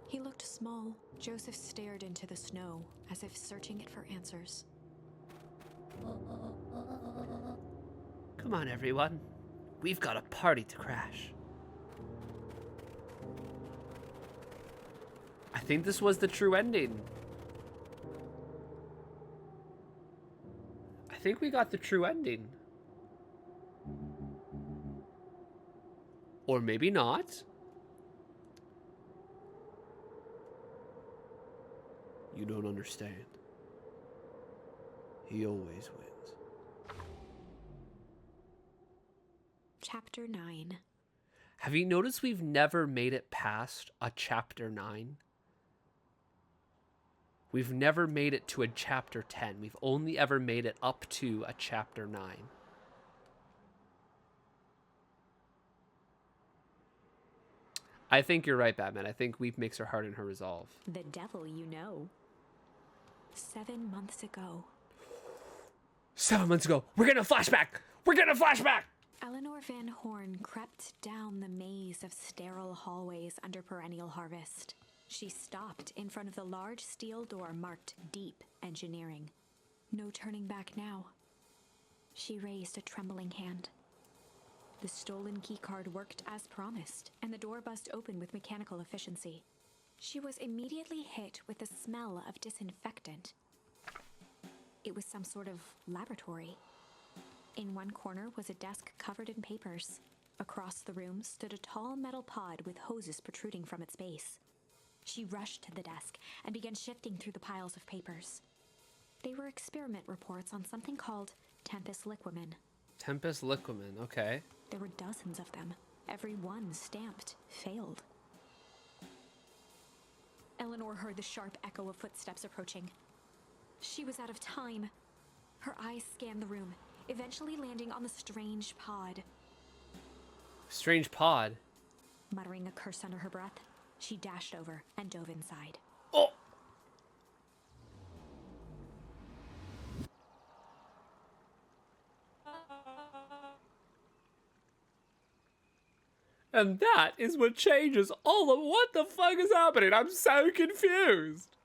He looked small. Joseph stared into the snow, as if searching it for answers. Come on, everyone. We've got a party to crash. I think this was the true ending. I think we got the true ending. Or maybe not. You don't understand. He always wins. Chapter 9. Have you noticed we've never made it past a chapter 9? We've never made it to a chapter 10. We've only ever made it up to a chapter 9. I think you're right, Batman. I think Weep makes her heart in her resolve. The devil you know. 7 months ago. 7 months ago. We're getting a flashback! We're getting a flashback! Eleanor Van Horn crept down the maze of sterile hallways under perennial harvest. She stopped in front of the large steel door marked Deep Engineering. No turning back now. She raised a trembling hand. The stolen keycard worked as promised, and the door bust open with mechanical efficiency. She was immediately hit with the smell of disinfectant It was some sort of laboratory. In one corner was a desk covered in papers. Across the room stood a tall metal pod with hoses protruding from its base. She rushed to the desk and began shifting through the piles of papers. They were experiment reports on something called Tempus Liquamen. Tempus Liquamen, okay. There were dozens of them, every one stamped failed. Eleanor heard the sharp echo of footsteps approaching. She was out of time. Her eyes scanned the room, eventually landing on the strange pod. Strange pod? Muttering a curse under her breath, she dashed over and dove inside. Oh! And that is what changes all of what the fuck is happening. I'm so confused.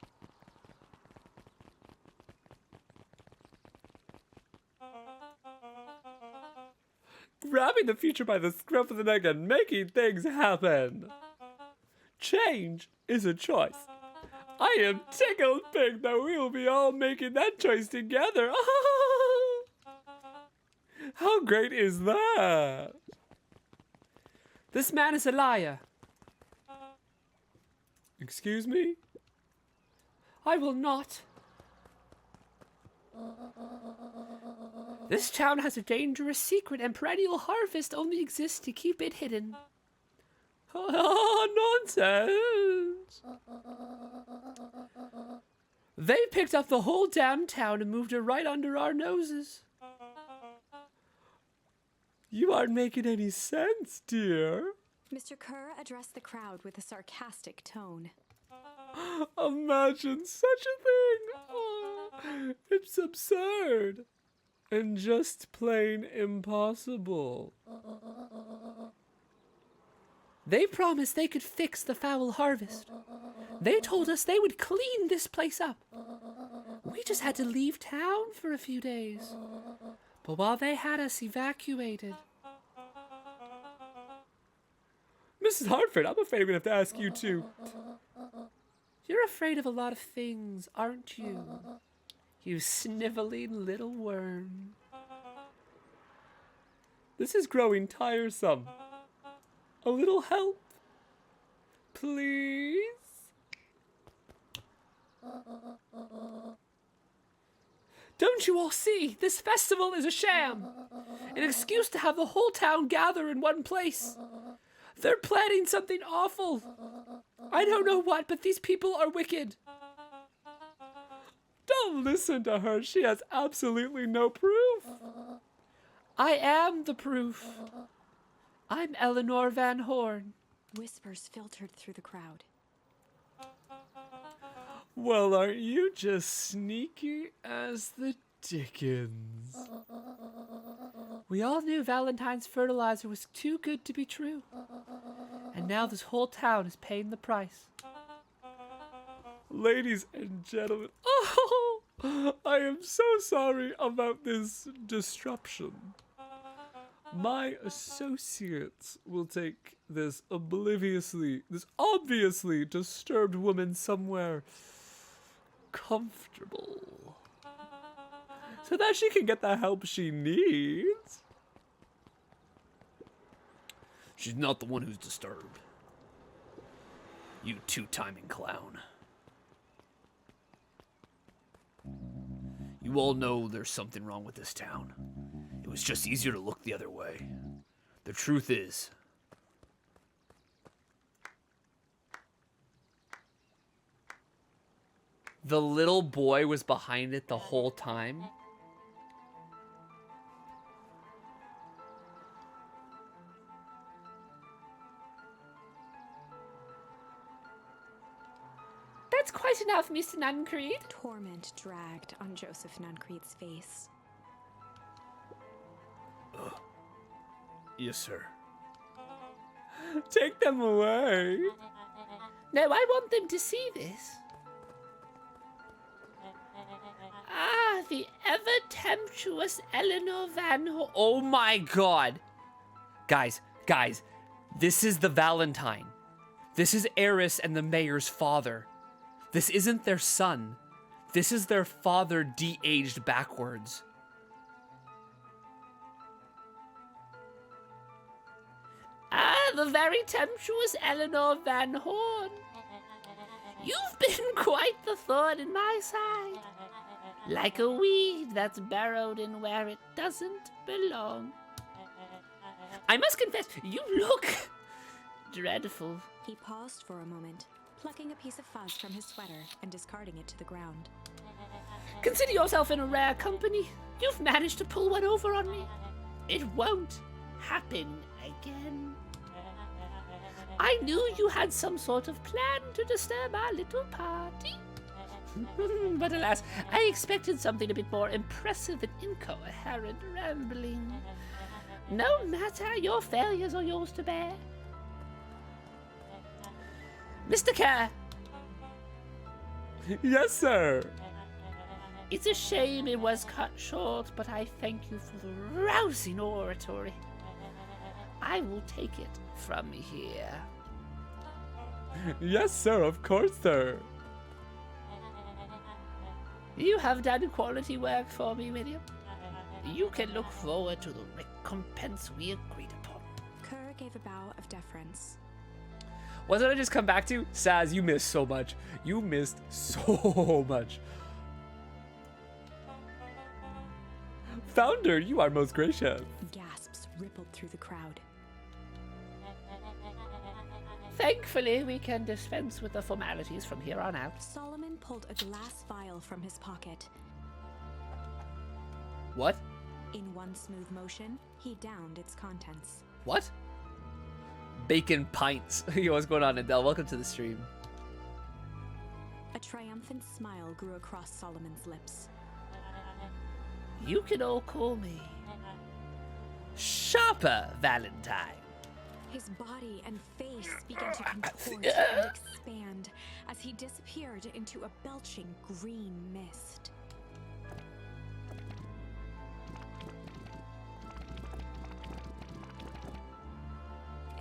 Grabbing the future by the scruff of the neck and making things happen. Change is a choice. I am tickled pink that we will be all making that choice together. How great is that? This man is a liar. Excuse me? I will not. This town has a dangerous secret, and perennial harvest only exists to keep it hidden. Oh, nonsense! They picked up the whole damn town and moved it right under our noses. You aren't making any sense, dear. Mr. Kerr addressed the crowd with a sarcastic tone. Imagine such a thing! Oh, it's absurd. And just plain impossible. They promised they could fix the foul harvest. They told us they would clean this place up. We just had to leave town for a few days. But while they had us evacuated... Mrs. Hartford, I'm afraid I'm going to have to ask you to... You're afraid of a lot of things, aren't you? You sniveling little worm. This is growing tiresome. A little help, please? Don't you all see? This festival is a sham. An excuse to have the whole town gather in one place. They're planning something awful. I don't know what, but these people are wicked. Don't listen to her. She has absolutely no proof. I am the proof. I'm Eleanor Van Horn. Whispers filtered through the crowd. Well, aren't you just sneaky as the dickens? We all knew Valentine's fertilizer was too good to be true. And now this whole town is paying the price. Ladies and gentlemen, oh, I am so sorry about this disruption. My associates will take this obviously disturbed woman somewhere comfortable so that she can get the help she needs. She's not the one who's disturbed. You two-timing clown. You all know there's something wrong with this town. It was just easier to look the other way. The truth is, the little boy was behind it the whole time. That's quite enough, Mr. Nuncreed. Torment dragged on Joseph Nuncreed's face. Yes, sir. Take them away. No, I want them to see this. Ah, the ever-tempestuous Eleanor Van Horn. Oh my god. Guys, this is the Valentine. This is Eris and the mayor's father. This isn't their son. This is their father de-aged backwards. Ah, the very temptuous Eleanor Van Horn. You've been quite the thorn in my side. Like a weed that's burrowed in where it doesn't belong. I must confess, you look dreadful. He paused for a moment, plucking a piece of fuzz from his sweater and discarding it to the ground. Consider yourself in a rare company. You've managed to pull one over on me. It won't happen again. I knew you had some sort of plan to disturb our little party. But alas, I expected something a bit more impressive than incoherent rambling. No matter, your failures are yours to bear. Mr. Kerr, Yes, sir. it's a shame it was cut short, but I thank you for the rousing oratory. I will take it from here. Yes, sir, of course, sir. You have done quality work for me, William. You can look forward to the recompense we agreed upon. Kerr gave a bow of deference. What did I just come back to? Saz, you missed so much. You missed so much. Founder, you are most gracious. Gasps rippled through the crowd. Thankfully, we can dispense with the formalities from here on out. Solomon pulled a glass vial from his pocket. What? In one smooth motion, he downed its contents. What? Bacon pints. Yo, what's going on, Adele? Welcome to the stream. A triumphant smile grew across Solomon's lips. You can all call me Sharper Valentine. His body and face began to contort and expand as he disappeared into a belching green mist.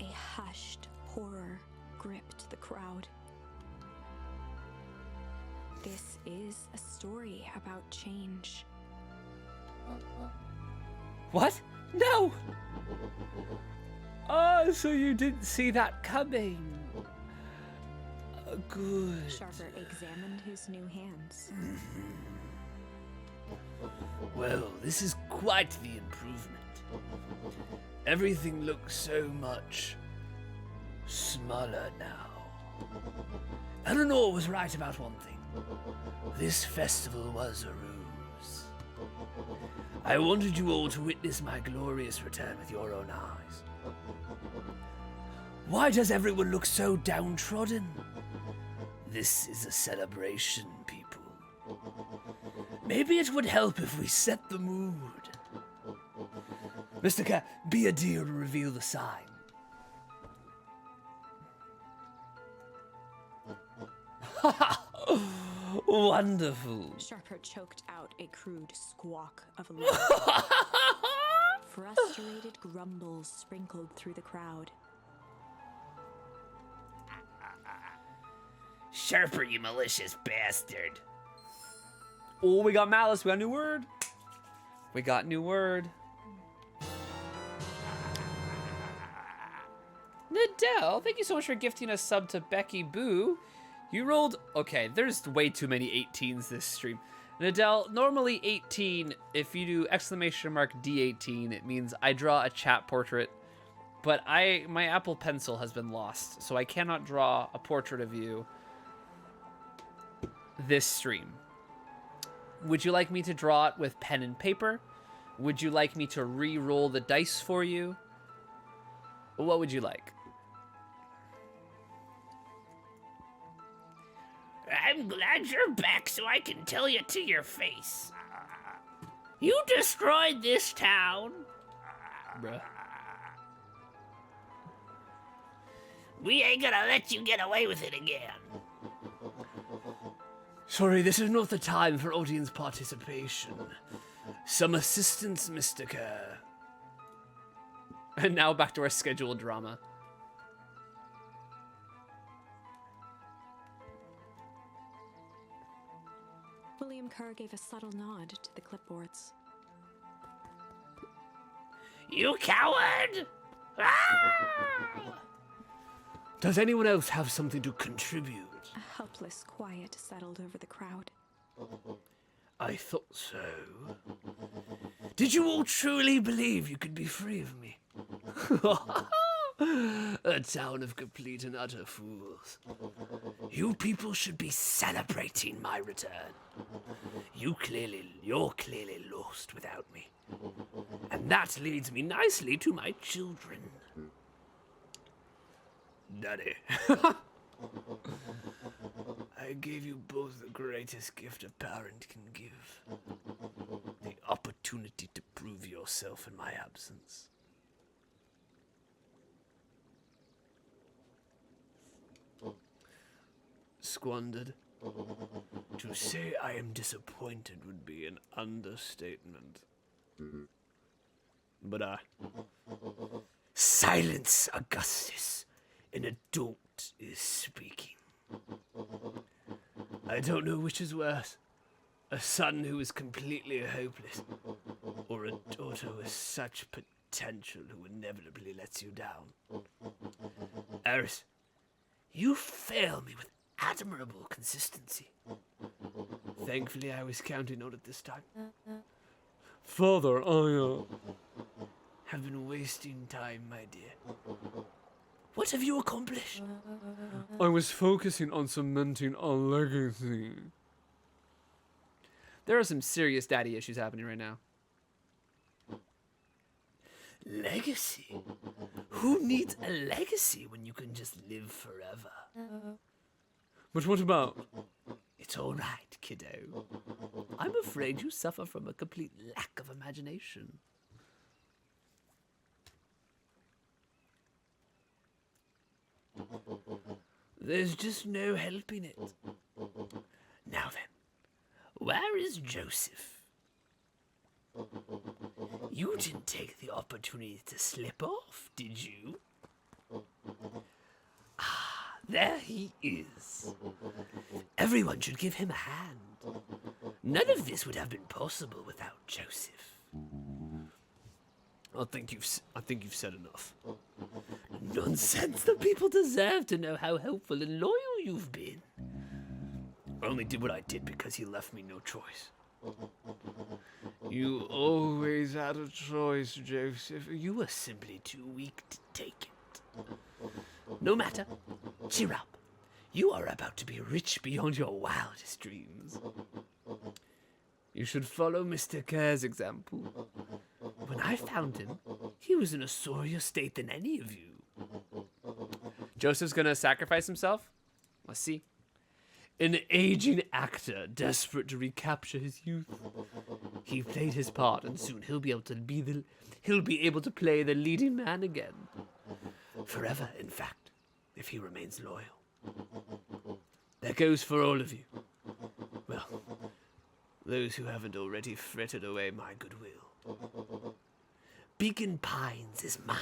A hushed horror gripped the crowd. This is a story about change. What? No! Oh, so you didn't see that coming. Good. Sharper examined his new hands. Well, this is quite the improvement. Everything looks so much smaller now. Eleanor was right about one thing. This festival was a ruse. I wanted you all to witness my glorious return with your own eyes. Why does everyone look so downtrodden? This is a celebration, people. Maybe it would help if we set the mood. Mr. Cat, be a dear to reveal the sign. Wonderful. Sharper choked out a crude squawk of laughter. Frustrated grumbles sprinkled through the crowd. Sharper, you malicious bastard. Oh, we got malice. We got a new word. We got new word. Nadell, thank you so much for gifting a sub to Becky Boo. You rolled... Okay, there's way too many 18s this stream. Nadell, normally 18, if you do exclamation mark D18, it means I draw a chat portrait. But my Apple Pencil has been lost, so I cannot draw a portrait of you this stream. Would you like me to draw it with pen and paper? Would you like me to re-roll the dice for you? What would you like? I'm glad you're back so I can tell you to your face. You destroyed this town. Bruh. We ain't gonna let you get away with it again. Sorry, this is not the time for audience participation. Some assistance, Mr. Kerr. And now back to our scheduled drama. William Kerr gave a subtle nod to the clipboards. You coward! Ah! Does anyone else have something to contribute? A helpless quiet settled over the crowd. I thought so. Did you all truly believe you could be free of me? A town of complete and utter fools. You people should be celebrating my return. You're clearly lost without me. And that leads me nicely to my children. Daddy. I gave you both the greatest gift a parent can give. The opportunity to prove yourself in my absence. Squandered. To say I am disappointed would be an understatement. But silence, Augustus. An adult is speaking. I don't know which is worse. A son who is completely hopeless, or a daughter with such potential who inevitably lets you down. Eris, you fail me with admirable consistency. Thankfully, I was counting on it this time. Father, I have been wasting time, my dear. What have you accomplished? I was focusing on cementing a legacy. There are some serious daddy issues happening right now. Legacy? Who needs a legacy when you can just live forever? But what about? It's all right, kiddo. I'm afraid you suffer from a complete lack of imagination. There's just no helping it. Now then, where is Joseph? You didn't take the opportunity to slip off, did you? Ah, there he is. Everyone should give him a hand. None of this would have been possible without Joseph. I think you've said enough. Nonsense. The people deserve to know how helpful and loyal you've been. I only did what I did because he left me no choice. You always had a choice, Joseph. You were simply too weak to take it. No matter. Cheer up. You are about to be rich beyond your wildest dreams. You should follow Mr. Kerr's example. When I found him, he was in a sorrier state than any of you. Joseph's gonna sacrifice himself? Let's see. An aging actor desperate to recapture his youth. He played his part, and soon he'll be able to play the leading man again. Forever, in fact, if he remains loyal. That goes for all of you. Well, those who haven't already frittered away my goodwill. Beacon Pines is mine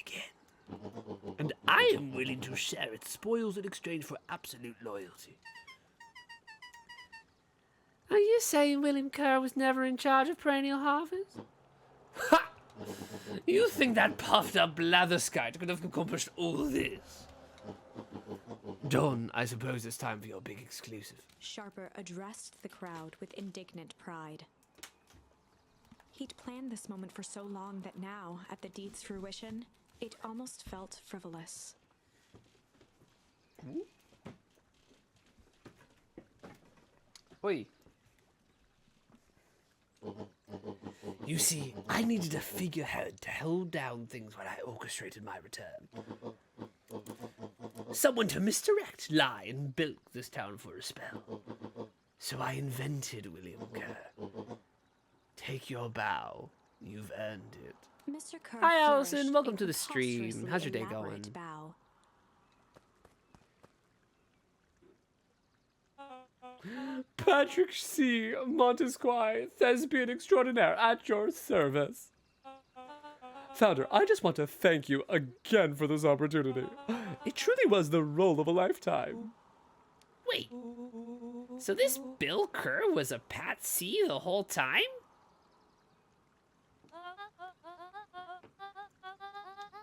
again. And I am willing to share its spoils in exchange for absolute loyalty. Are you saying William Kerr was never in charge of Perennial Harvest? Ha! You think that puffed-up blatherskite could have accomplished all this? Dawn, I suppose it's time for your big exclusive. Sharper addressed the crowd with indignant pride. He'd planned this moment for so long that now, at the deed's fruition, it almost felt frivolous. Oi. You see, I needed a figurehead to hold down things when I orchestrated my return. Someone to misdirect, lie, and bilk this town for a spell. So I invented William Kerr. Take your bow. You've earned it. Mr. Kerr Hi, Allison. flourished Welcome a to the stream. preposterously How's your day elaborate going? Bow. Patrick C. Montesquieu, thespian extraordinaire, at your service. Founder, I just want to thank you again for this opportunity. It truly was the role of a lifetime. Wait, so this Bill Kerr was a patsy the whole time?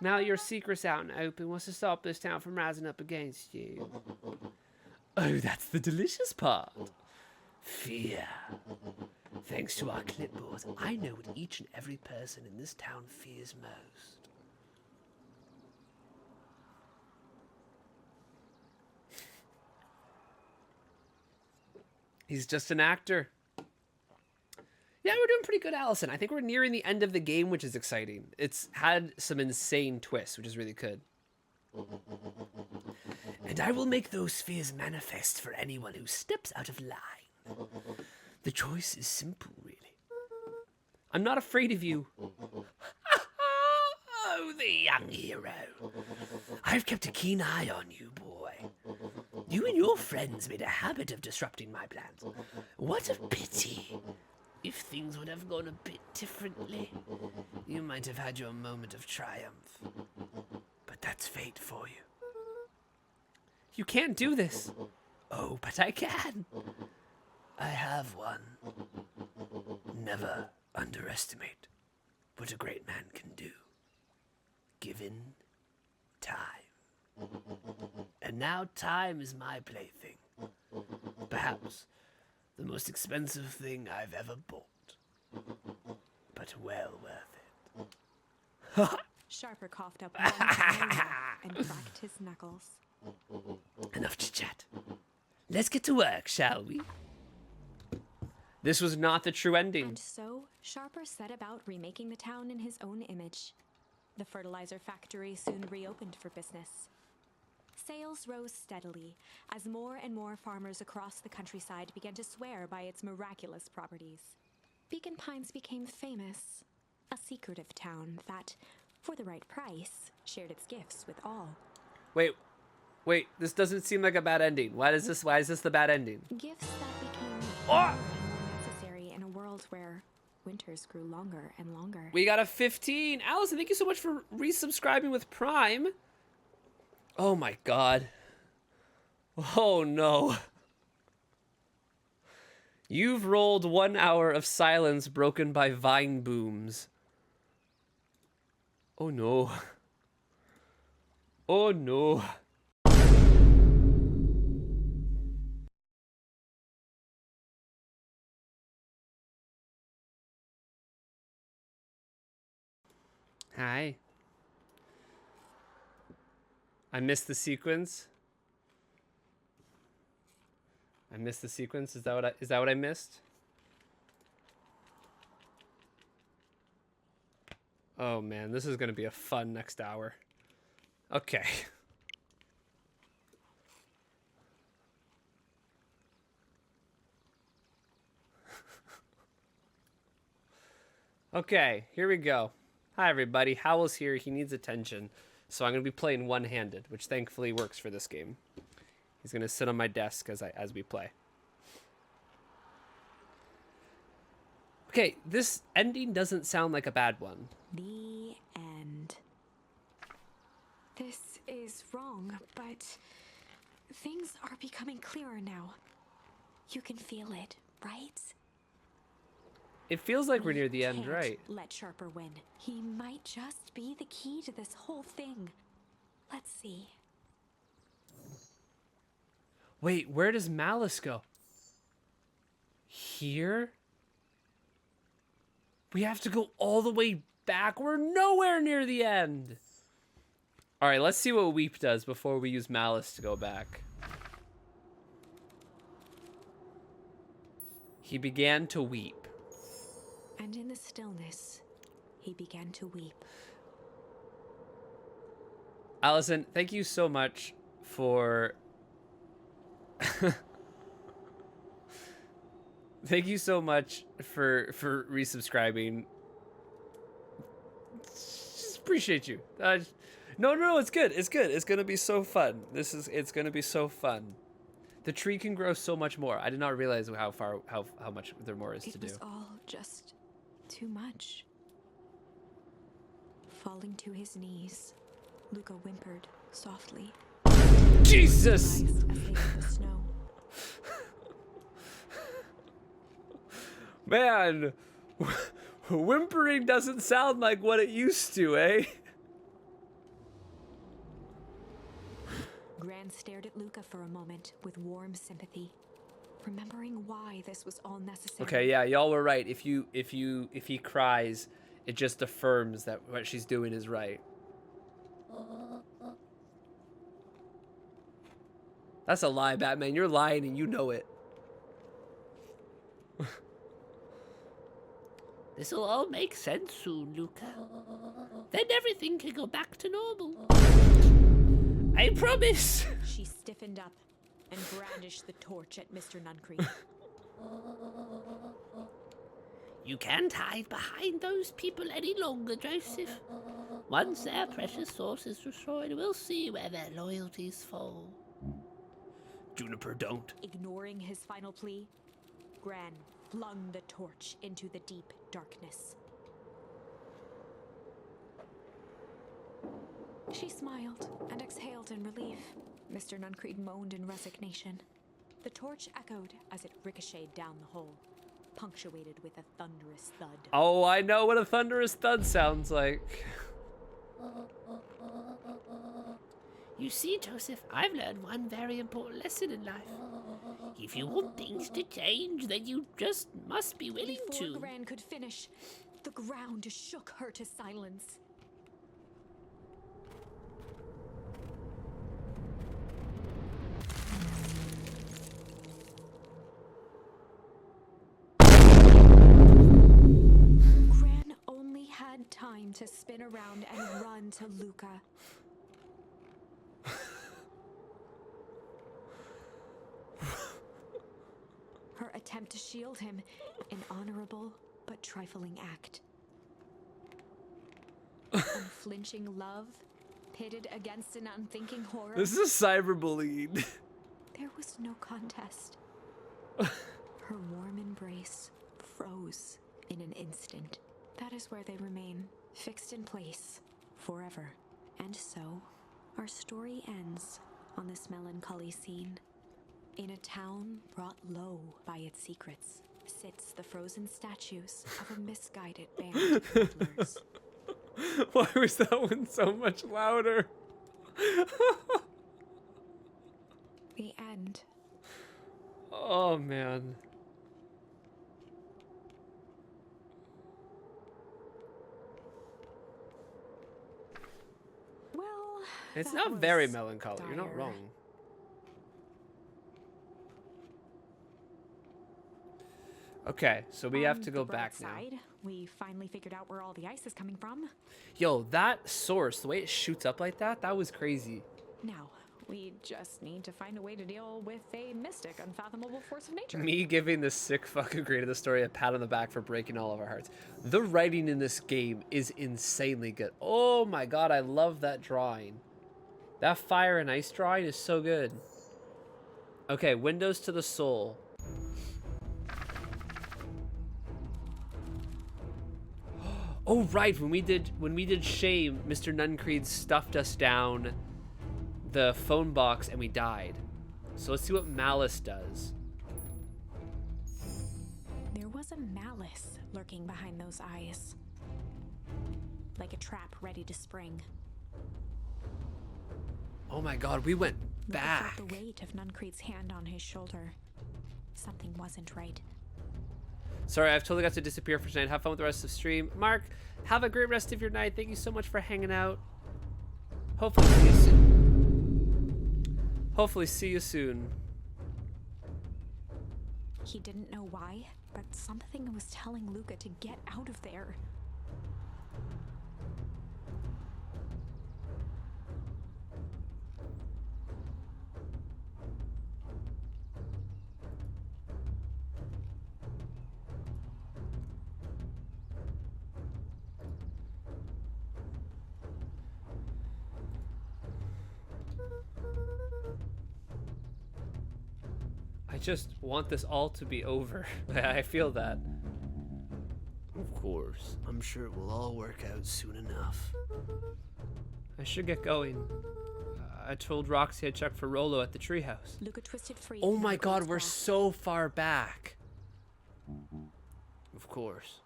Now your secret's out and open. What's to stop this town from rising up against you? Oh, that's the delicious part. Fear. Thanks to our clipboard, I know what each and every person in this town fears most. He's just an actor. Yeah, we're doing pretty good, Allison. I think we're nearing the end of the game, which is exciting. It's had some insane twists, which is really good. And I will make those fears manifest for anyone who steps out of line. The choice is simple, really. I'm not afraid of you. Oh, the young hero. I've kept a keen eye on you, boy. You and your friends made a habit of disrupting my plans. What a pity. If things would have gone a bit differently, you might have had your moment of triumph. But that's fate for you. You can't do this. Oh, but I can. I have one. Never underestimate what a great man can do, given time. And now time is my plaything. Perhaps the most expensive thing I've ever bought, but well worth it. Sharper coughed up one final laugh and cracked his knuckles. Enough chit-chat. Let's get to work, shall we? This was not the true ending. And so, Sharper set about remaking the town in his own image. The fertilizer factory soon reopened for business. Sales rose steadily as more and more farmers across the countryside began to swear by its miraculous properties. Beacon Pines became famous, a secretive town that, for the right price, shared its gifts with all. Wait, this doesn't seem like a bad ending. Why is this the bad ending? Gifts that became more necessary in a world where winters grew longer and longer. We got a 15. Allison, thank you so much for resubscribing with Prime. Oh my god. Oh no. You've rolled 1 hour of silence broken by vine booms. Oh no. Oh no. Hi. I missed the sequence. I missed the sequence. Is that what I missed? Oh man, this is gonna be a fun next hour. Okay. Okay, here we go. Hi everybody, Howell's here. He needs attention. So I'm going to be playing one-handed, which thankfully works for this game. He's going to sit on my desk as we play. Okay, this ending doesn't sound like a bad one. The end. This is wrong, but things are becoming clearer now. You can feel it, right? It feels like we're near the end, Can't right? let Sharper win. He might just be the key to this whole thing. Let's see. Wait, where does Malice go? Here? We have to go all the way back. We're nowhere near the end. All right, let's see what Weep does before we use Malice to go back. He began to weep. And in the stillness, he began to weep. Allison, thank you so much for... Thank you so much for resubscribing. Just appreciate you. No, it's good. It's good. It's gonna be so fun. It's gonna be so fun. The tree can grow so much more. I did not realize how much there more is to do. It was all just too much. Falling to his knees, Luca whimpered softly. Jesus! As they hit the snow. Man, whimpering doesn't sound like what it used to, eh? Gran stared at Luca for a moment with warm sympathy, remembering why this was all necessary. Okay, yeah, y'all were right. If he cries, it just affirms that what she's doing is right. That's a lie, Batman. You're lying and you know it. This'll all make sense soon, Luca. Then everything can go back to normal. I promise. She stiffened up and brandished the torch at Mr. Nuncreed. You can't hide behind those people any longer, Joseph. Once their precious source is destroyed, we'll see where their loyalties fall. Juniper, don't. Ignoring his final plea, Gran flung the torch into the deep darkness. She smiled and exhaled in relief. Mr. Nuncreed moaned in resignation. The torch echoed as it ricocheted down the hole, punctuated with a thunderous thud. Oh, I know what a thunderous thud sounds like. You see, Joseph, I've learned one very important lesson in life. If you want things to change, then you just must be willing Before to. Gran could finish, the ground shook her to silence. Gran only had time to spin around and run to Luca. Her attempt to shield him, an honorable but trifling act. Unflinching love, pitted against an unthinking horror. This is cyberbullying. There was no contest. Her warm embrace froze in an instant. That is where they remain, fixed in place, forever. And so, our story ends on this melancholy scene. In a town brought low by its secrets, sits the frozen statues of a misguided band of travelers. Why was that one so much louder? The end. Oh, man. Well, It's that not was very melancholy. You're not dire. wrong. Okay, so we have On to the go bright back now. side, we finally figured out where all the ice is coming from. Yo, that source, the way it shoots up like that, that was crazy. Now, we just need to find a way to deal with a mystic, unfathomable force of nature. Me giving the sick fucking creator of the story a pat on the back for breaking all of our hearts. The writing in this game is insanely good. Oh my god, I love that drawing. That fire and ice drawing is so good. Okay, windows to the soul. Oh right, when we did Shame, Mr. Nuncreed stuffed us down the phone box and we died. So let's see what Malice does. There was a malice lurking behind those eyes, like a trap ready to spring. Oh my god, we went Luca back. felt the weight of Nuncreed's hand on his shoulder. Something wasn't right. Sorry, I've totally got to disappear for tonight. Have fun with the rest of the stream. Mark, have a great rest of your night. Thank you so much for hanging out. Hopefully see you soon. Hopefully see you soon. He didn't know why, but something was telling Luca to get out of there. I just want this all to be over. I feel that. Of course, I'm sure it will all work out soon enough. I should get going. I told Roxy I'd check for Rolo at the treehouse. Luca twisted free. Oh from my god, Nuncreed's we're grasp. so far back. Of course.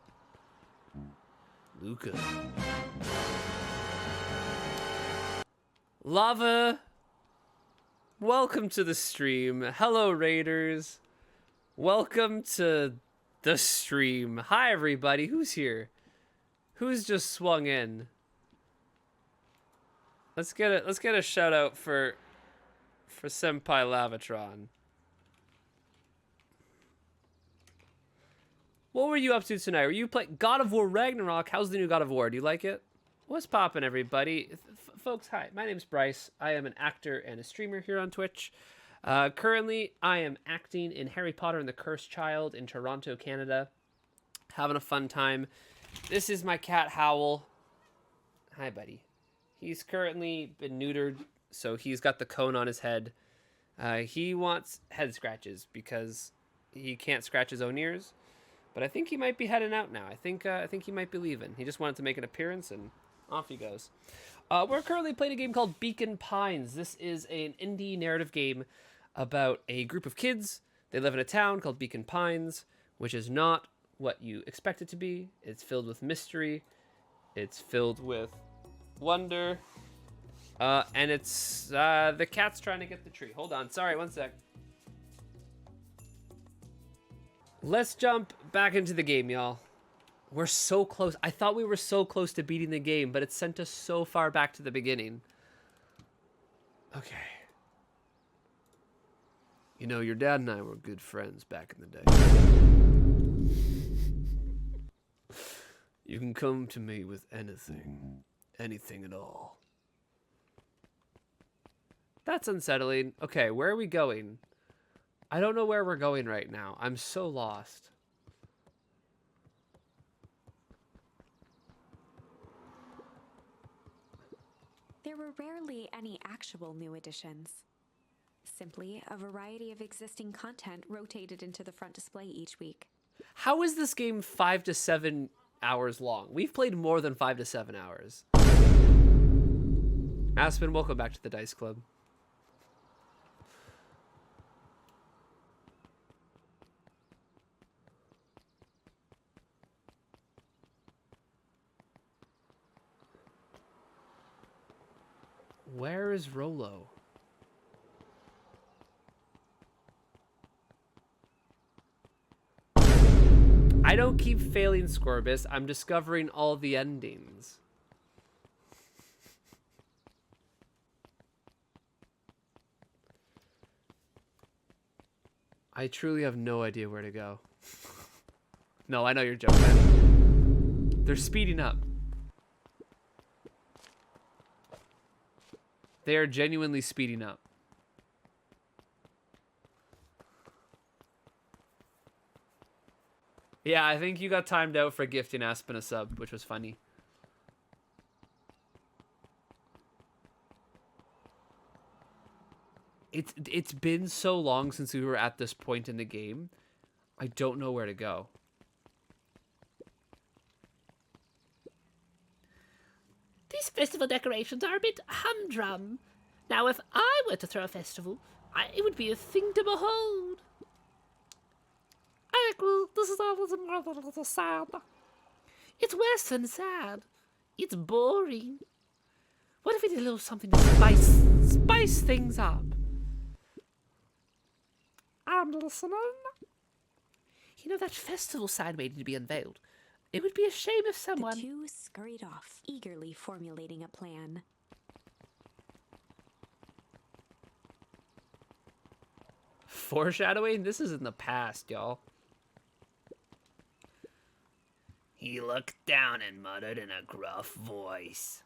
Luca. Lava. Welcome to the stream. Hello, Raiders. Welcome to the stream. Hi, everybody. Who's here? Who's just swung in? Let's get a shout out for Senpai Lavatron. What were you up to tonight? Were you playing God of War Ragnarok? How's the new God of War? Do you like it? What's poppin', everybody? Folks, hi. My name's Bryce. I am an actor and a streamer here on Twitch. Currently, I am acting in Harry Potter and the Cursed Child in Toronto, Canada. Having a fun time. This is my cat, Howl. Hi, buddy. He's currently been neutered, so he's got the cone on his head. He wants head scratches because he can't scratch his own ears. But I think he might be heading out now. I think he might be leaving. He just wanted to make an appearance, and off he goes. We're currently playing a game called Beacon Pines. This is an indie narrative game about a group of kids. They live in a town called Beacon Pines, which is not what you expect it to be. It's filled with mystery. It's filled with wonder. And it's the cat's trying to get the tree. Hold on. Sorry, one sec. Let's jump back into the game, y'all. We're so close. I thought we were so close to beating the game, but it sent us so far back to the beginning. Okay. You know, your dad and I were good friends back in the day. You can come to me with anything. Anything at all. That's unsettling. Okay, where are we going? I don't know where we're going right now. I'm so lost. There were rarely any actual new additions. Simply a variety of existing content rotated into the front display each week. How is this game 5 to 7 hours long? We've played more than 5 to 7 hours. Aspen, welcome back to the Dice Club. Where is Rolo? I don't keep failing, Scorbus. I'm discovering all the endings. I truly have no idea where to go. No, I know you're joking. They're speeding up. They are genuinely speeding up. Yeah, I think you got timed out for gifting Aspen a sub, which was funny. It's been so long since we were at this point in the game. I don't know where to go. These festival decorations are a bit humdrum. Now, if I were to throw a festival, it would be a thing to behold. I agree, this is always more than a little sad. It's worse than sad. It's boring. What if we did a little something to spice things up? I'm listening. You know, that festival sign waiting to be unveiled. It would be a shame if someone... The two scurried off, eagerly formulating a plan. Foreshadowing? This is in the past, y'all. He looked down and muttered in a gruff voice.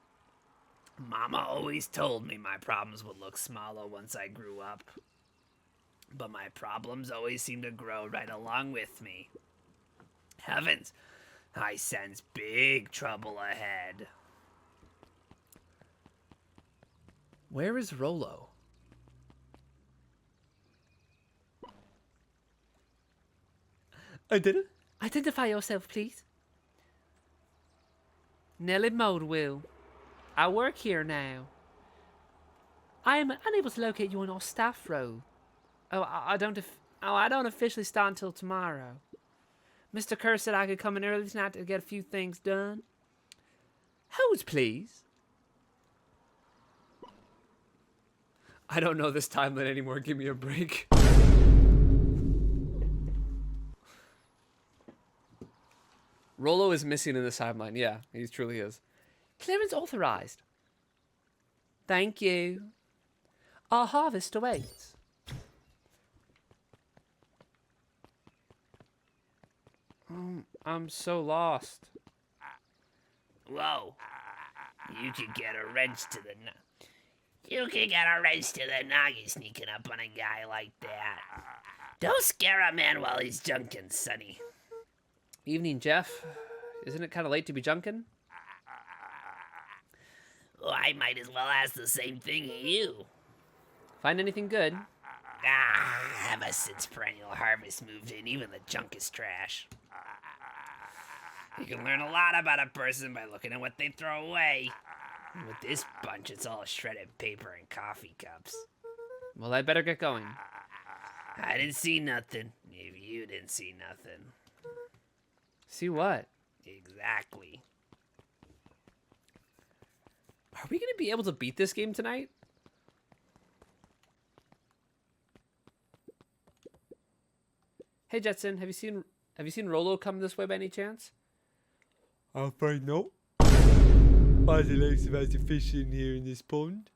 Mama always told me my problems would look smaller once I grew up. But my problems always seem to grow right along with me. Heavens, I sense big trouble ahead. Where is Rolo? I did it. Identify yourself, please. Nellie Moldwill. I work here now. I am unable to locate you on your staff roll. I don't officially start until tomorrow. Mr. Kerr said I could come in early tonight to get a few things done. Hose, please. I don't know this timeline anymore. Give me a break. Rollo is missing in this timeline. Yeah, he truly is. Clearance authorized. Thank you. Our harvest awaits. I'm so lost. Whoa. You could get a wrench to the You can get a wrench to the noggin sneaking up on a guy like that. Don't scare a man while he's junkin', Sonny. Evening, Jeff. Isn't it kind of late to be junkin'? Well, I might as well ask the same thing of you. Find anything good? Ever since Perennial Harvest moved in, even the junk is trash. You can learn a lot about a person by looking at what they throw away. With this bunch, it's all shredded paper and coffee cups. Well, I better get going. I didn't see nothing. Maybe you didn't see nothing. See what? Exactly. Are we gonna be able to beat this game tonight? Hey Jetson, have you seen Rollo come this way by any chance? I'm afraid not. By the looks of us fishing here in this pond.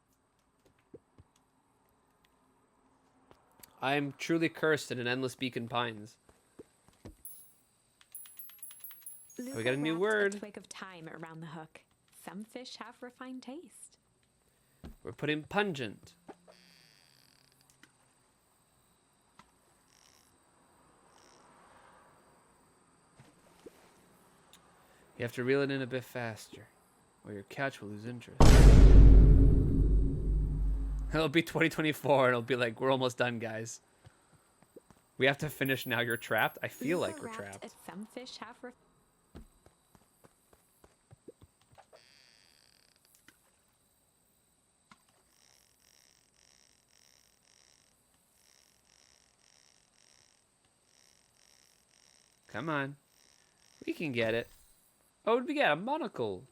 I am truly cursed in an endless beacon pines. Luca We got a new wrapped word. A twig of thyme around the hook. Some fish have refined taste. We're putting pungent. You have to reel it in a bit faster, or your catch will lose interest. It'll be 2024, and it'll be like, we're almost done, guys. We have to finish now. You're trapped? I feel like we're Luca rapped, trapped. Some fish have Come on. We can get it. Oh, we got a monocle.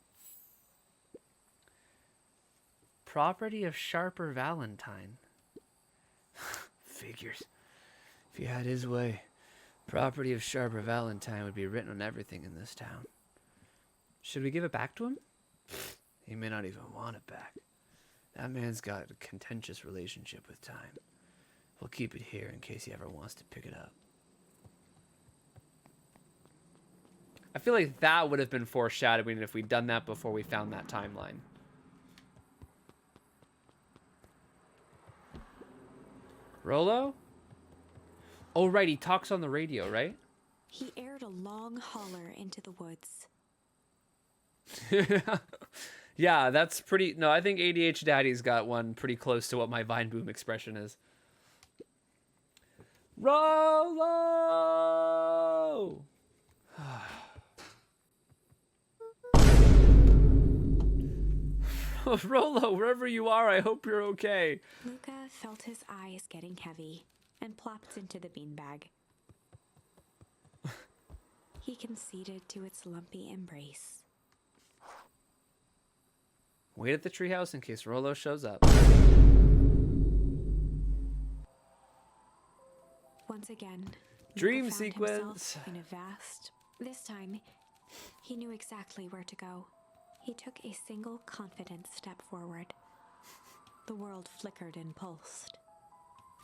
Property of Sharper Valentine. Figures. If he had his way, property of Sharper Valentine would be written on everything in this town. Should we give it back to him? He may not even want it back. That man's got a contentious relationship with time. We'll keep it here in case he ever wants to pick it up. I feel like that would have been foreshadowing if we'd done that before we found that timeline. Rollo? Oh, right, he talks on the radio, right? He aired a long holler into the woods. Yeah, that's pretty... No, I think ADH Daddy's got one pretty close to what my Vine Boom expression is. Rollo! Rollo, wherever you are, I hope you're okay. Luca felt his eyes getting heavy and plopped into the beanbag. He conceded to its lumpy embrace. Wait at the treehouse in case Rollo shows up. Once again, Dream Luca found sequence. himself in a vast... This time, he knew exactly where to go. He took a single confident step forward. The world flickered and pulsed.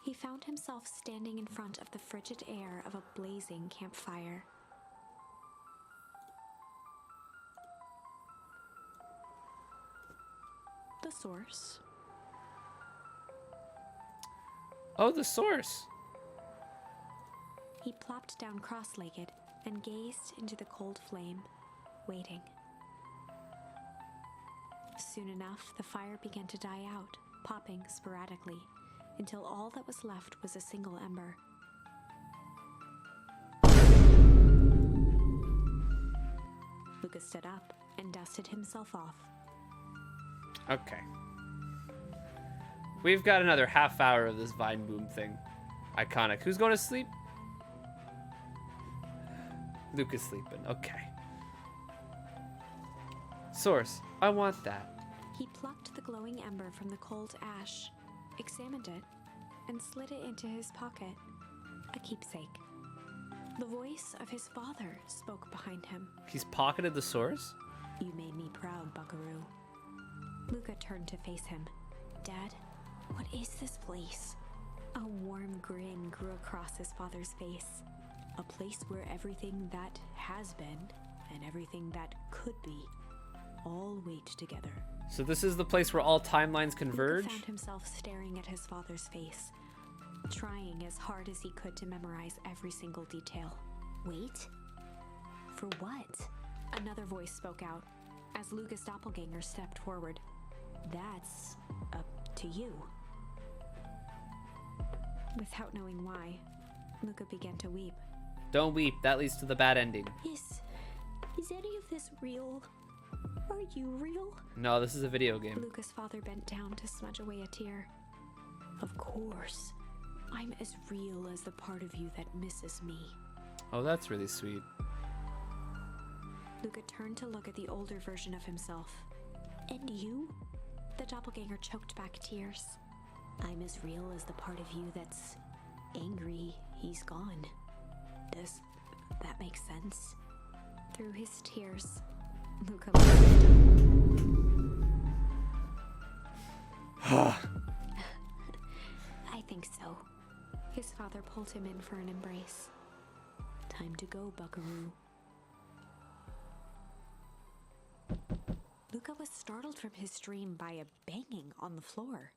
He found himself standing in front of the frigid air of a blazing campfire. The source. Oh, the source. He plopped down cross-legged and gazed into the cold flame, waiting. Soon enough, the fire began to die out, popping sporadically, until all that was left was a single ember. Lucas stood up and dusted himself off. Okay. We've got another half hour of this Vine Boom thing. Iconic. Who's going to sleep? Luca's sleeping. Okay. Source. I want that. He plucked the glowing ember from the cold ash, examined it, and slid it into his pocket. A keepsake. The voice of his father spoke behind him. He's pocketed the source? You made me proud, Buckaroo. Luca turned to face him. Dad, what is this place? A warm grin grew across his father's face. A place where everything that has been and everything that could be all wait together. So this is the place where all timelines converge? Luca found himself staring at his father's face, trying as hard as he could to memorize every single detail. Wait? For what? Another voice spoke out as Luca's doppelganger stepped forward. That's up to you. Without knowing why, Luca began to weep. Don't weep, that leads to the bad ending. Is any of this real? Are you real? No, this is a video game. Luca's father bent down to smudge away a tear. Of course. I'm as real as the part of you that misses me. Oh, that's really sweet. Luca turned to look at the older version of himself. And you? The doppelganger choked back tears. I'm as real as the part of you that's angry he's gone. Does that make sense? Through his tears, Luca laughed. I think so. His father pulled him in for an embrace. Time to go, Buckaroo. Luca was startled from his dream by a banging on the floor.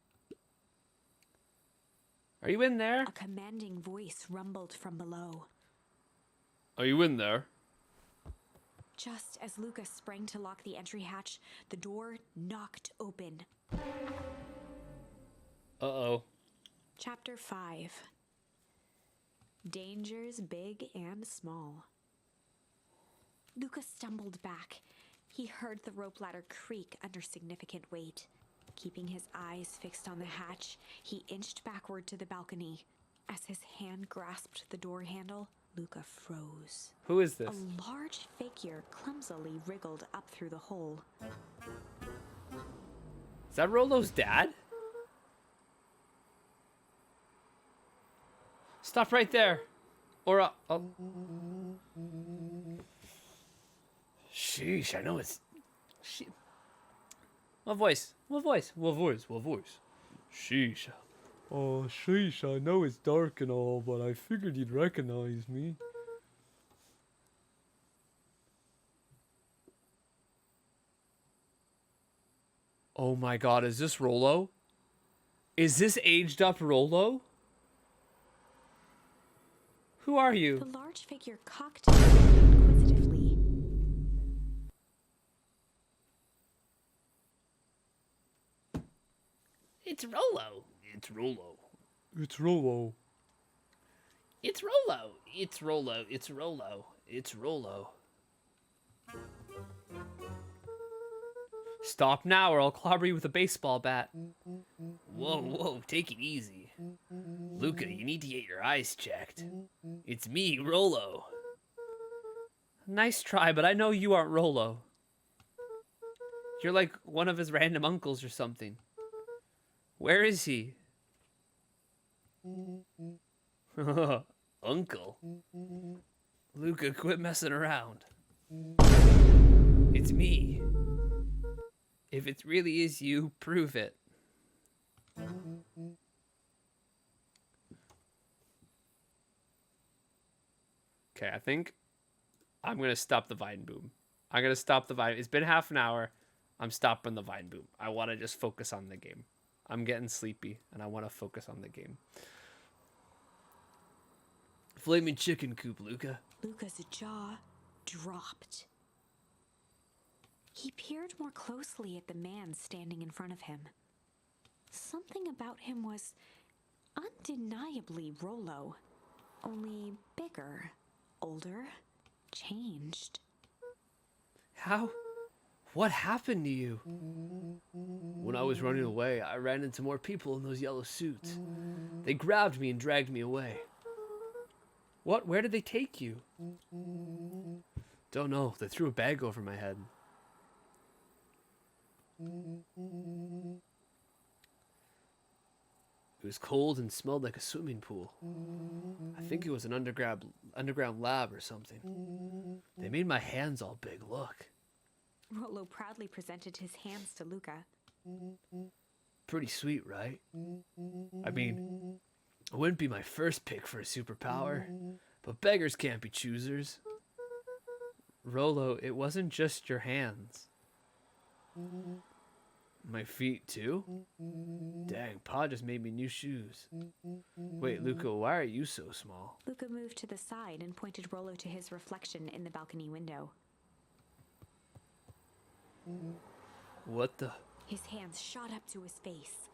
Are you in there? A commanding voice rumbled from below. Are you in there? Just as Luca sprang to lock the entry hatch, the door knocked open. Uh-oh. Chapter 5. Dangers big and small. Luca stumbled back. He heard the rope ladder creak under significant weight. Keeping his eyes fixed on the hatch, he inched backward to the balcony. As his hand grasped the door handle, Luca froze. Who is this? A large figure clumsily wriggled up through the hole. Is that Rolo's dad? Stop right there. Or Sheesh, I know it's... What voice? What voice? What voice? What voice? Sheesh. Oh, sheesh, I know it's dark and all, but I figured you'd recognize me. Oh my god, is this Rolo? Is this aged up Rolo? Who are The you? large figure cocked his head inquisitively. It's Rolo. It's Rolo. It's Rolo. It's Rolo. It's Rolo. It's Rolo. It's Rolo. Stop now or I'll clobber you with a baseball bat. Whoa, whoa, take it easy. Luca, you need to get your eyes checked. It's me, Rolo. Nice try, but I know you aren't Rolo. You're like one of his random uncles or something. Where is he? Uncle. Luca, quit messing around. It's me. If it really is you, prove it. Okay, I think I'm going to stop the Vine Boom. I'm going to stop the Vine. It's been half an hour. I'm stopping the Vine Boom. I want to just focus on the game. I'm getting sleepy, and I want to focus on the game. Flaming chicken coop, Luca. Luca's jaw dropped. He peered more closely at the man standing in front of him. Something about him was undeniably Rolo, only bigger, older, changed. How? What happened to you? When I was running away, I ran into more people in those yellow suits. They grabbed me and dragged me away. What? Where did they take you? Don't know. They threw a bag over my head. It was cold and smelled like a swimming pool. I think it was an underground lab or something. They made my hands all big, look. Rollo proudly presented his hands to Luca. Pretty sweet, right? I mean, it wouldn't be my first pick for a superpower, but beggars can't be choosers. Rollo, it wasn't just your hands. My feet, too? Dang, Pa just made me new shoes. Wait, Luca, why are you so small? Luca moved to the side and pointed Rollo to his reflection in the balcony window. What the? His hands shot up to his face.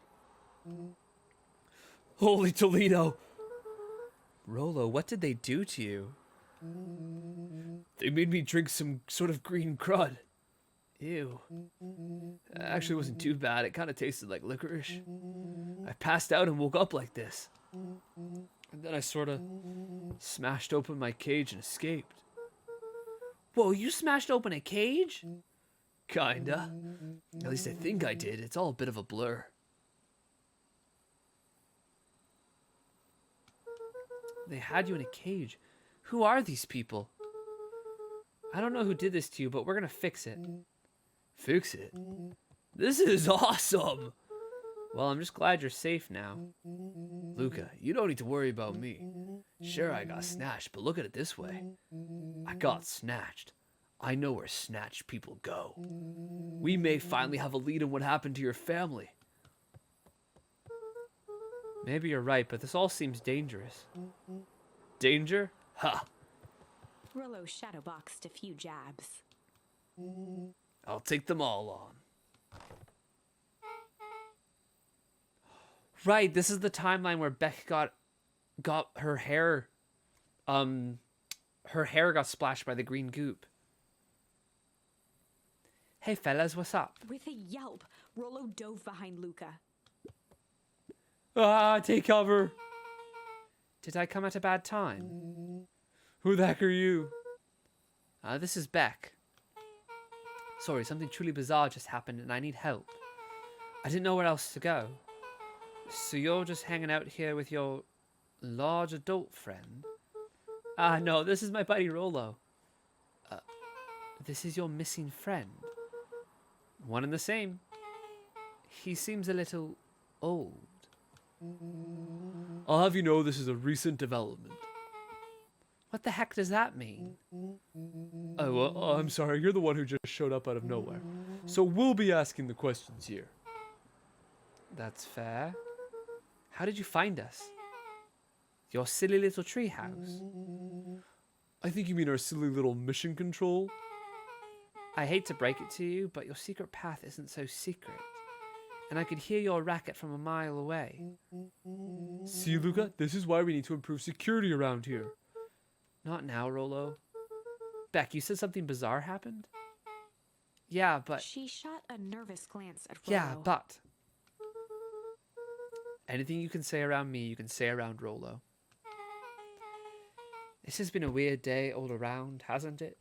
Holy Toledo! Rollo, what did they do to you? They made me drink some sort of green crud. Ew. Actually, it wasn't too bad. It kind of tasted like licorice. I passed out and woke up like this. And then I sort of smashed open my cage and escaped. Whoa, you smashed open a cage? Kinda. At least I think I did. It's all a bit of a blur. They had you in a cage. Who are these people? I don't know who did this to you, but we're gonna fix it. Fix it? This is awesome! Well, I'm just glad you're safe now. Luca, you don't need to worry about me. Sure, I got snatched, but look at it this way. I got snatched. I know where snatched people go. We may finally have a lead on what happened to your family. Maybe you're right, but this all seems dangerous. Danger? Ha! Rollo shadowboxed a few jabs. I'll take them all on. Right, this is the timeline where Beck got her hair got splashed by the green goop. Hey fellas, what's up? With a yelp, Rollo dove behind Luca. Ah, take cover. Did I come at a bad time? Who the heck are you? This is Beck. Sorry, something truly bizarre just happened and I need help. I didn't know where else to go. So you're just hanging out here with your large adult friend? No, this is my buddy Rollo. This is your missing friend? One and the same. He seems a little old. I'll have you know this is a recent development. What the heck does that mean? Oh, well, I'm sorry, you're the one who just showed up out of nowhere. So we'll be asking the questions here. That's fair. How did you find us? Your silly little treehouse. I think you mean our silly little mission control? I hate to break it to you, but your secret path isn't so secret. And I could hear your racket from a mile away. See, Luca, this is why we need to improve security around here. Not now, Rollo. Beck, you said something bizarre happened? Yeah, but... She shot a nervous glance at Rollo. Yeah, but... Anything you can say around me, you can say around Rollo. This has been a weird day all around, hasn't it?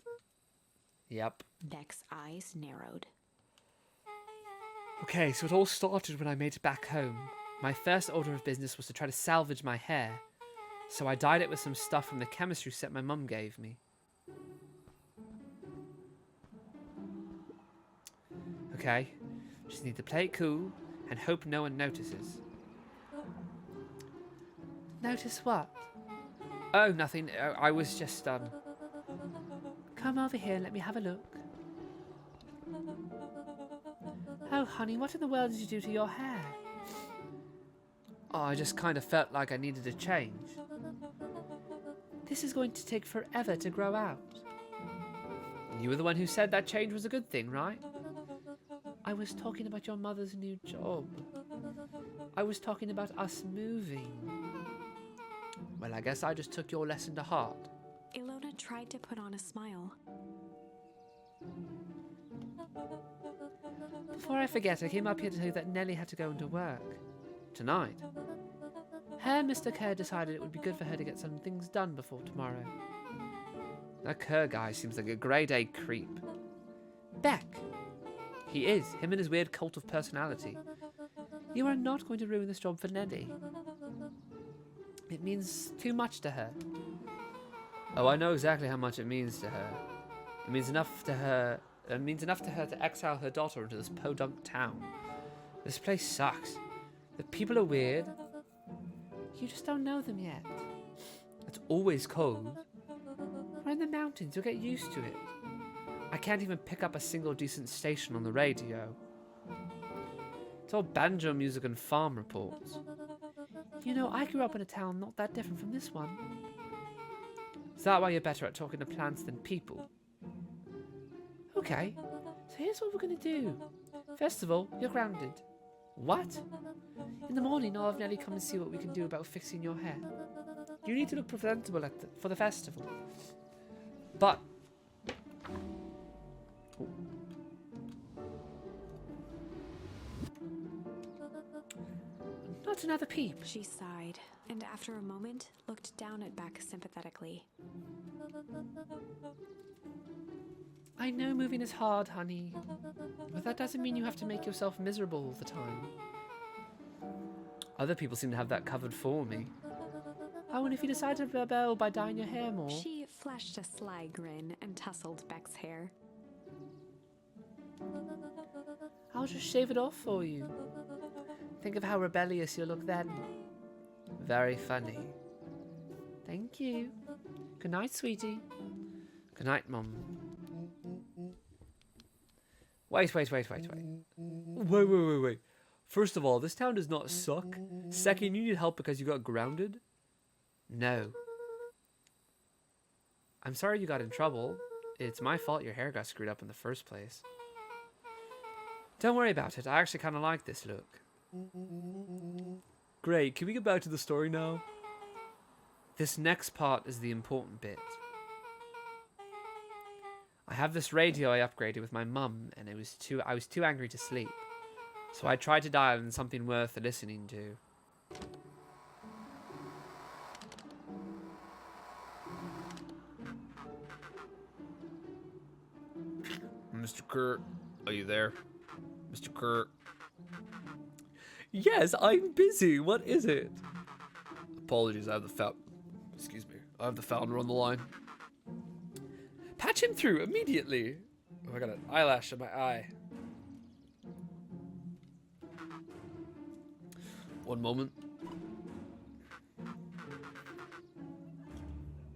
Yep. Beck's eyes narrowed. Okay, so it all started when I made it back home. My first order of business was to try to salvage my hair. So I dyed it with some stuff from the chemistry set my mum gave me. Okay, just need to play it cool and hope no one notices. Notice what? Oh, nothing. I was just, Come over here and let me have a look. Oh, honey, what in the world did you do to your hair? Oh, I just kind of felt like I needed a change. This is going to take forever to grow out. You were the one who said that change was a good thing, right? I was talking about your mother's new job. I was talking about us moving. Well, I guess I just took your lesson to heart. Ilona tried to put on a smile. Before I forget, I came up here to tell you that Nellie had to go into work. Tonight. Her Mr. Kerr decided it would be good for her to get some things done before tomorrow. That Kerr guy seems like a grade A creep. Beck, He is, him and his weird cult of personality. you are not going to ruin this job for Nellie. It means too much to her. Oh, I know exactly how much it means to her. It means enough to her. It means enough to her to exile her daughter into this podunk town. This place sucks. The people are weird. You just don't know them yet. It's always cold. We're in the mountains, you'll get used to it. I can't even pick up a single decent station on the radio. It's all banjo music and farm reports. You know, I grew up in a town not that different from this one. Is that why you're better at talking to plants than people? Okay, so here's what we're gonna do. First of all, you're grounded. What? In the morning, I'll have Nellie come and see what we can do about fixing your hair. You need to look presentable for the festival. But... Not another peep. She sighed, and after a moment, looked down at Beck sympathetically. I know moving is hard, honey, but that doesn't mean you have to make yourself miserable all the time. Other people seem to have that covered for me. Oh, and if you decide to rebel by dyeing your hair more... She flashed a sly grin and tousled Beck's hair. I'll just shave it off for you. Think of how rebellious you'll look then. Very funny. Thank you. Good night, sweetie. Good night, Mum. Wait. Wait. First of all, this town does not suck. Second, you need help because you got grounded? No. I'm sorry you got in trouble. It's my fault your hair got screwed up in the first place. Don't worry about it. I actually kind of like this look. Great. Can we get back to the story now? This next part is the important bit. I have this radio I upgraded with my mum, and I was too angry to sleep. So I tried to dial in something worth listening to. Mr. Kerr, are you there? Mr. Kerr. Yes, I'm busy. What is it? Apologies, I have the founder on the line. Patch him through immediately. Oh, I got an eyelash in my eye. One moment.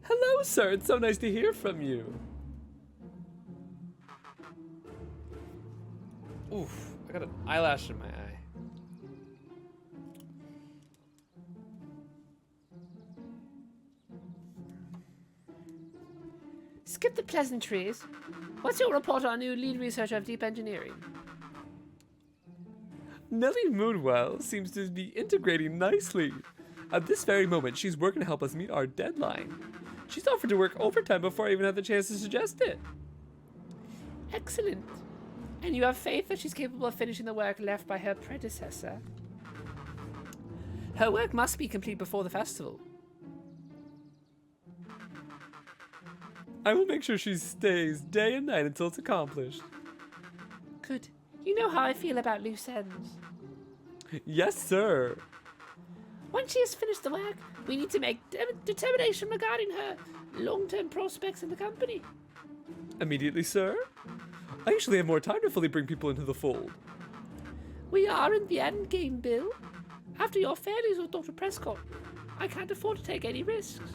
Hello, sir. It's so nice to hear from you. Oof, I got an eyelash in my eye. Skip the pleasantries. What's your report on our new lead researcher of deep engineering? Nellie Moonwell seems to be integrating nicely. At this very moment, she's working to help us meet our deadline. She's offered to work overtime before I even had the chance to suggest it. Excellent. And you have faith that she's capable of finishing the work left by her predecessor? Her work must be complete before the festival. I will make sure she stays day and night until it's accomplished. Good. You know how I feel about loose ends. Yes, sir. Once she has finished the work, we need to make determination regarding her long-term prospects in the company. Immediately, sir. I usually have more time to fully bring people into the fold. We are in the end game, Bill. After your failures with Dr. Prescott, I can't afford to take any risks.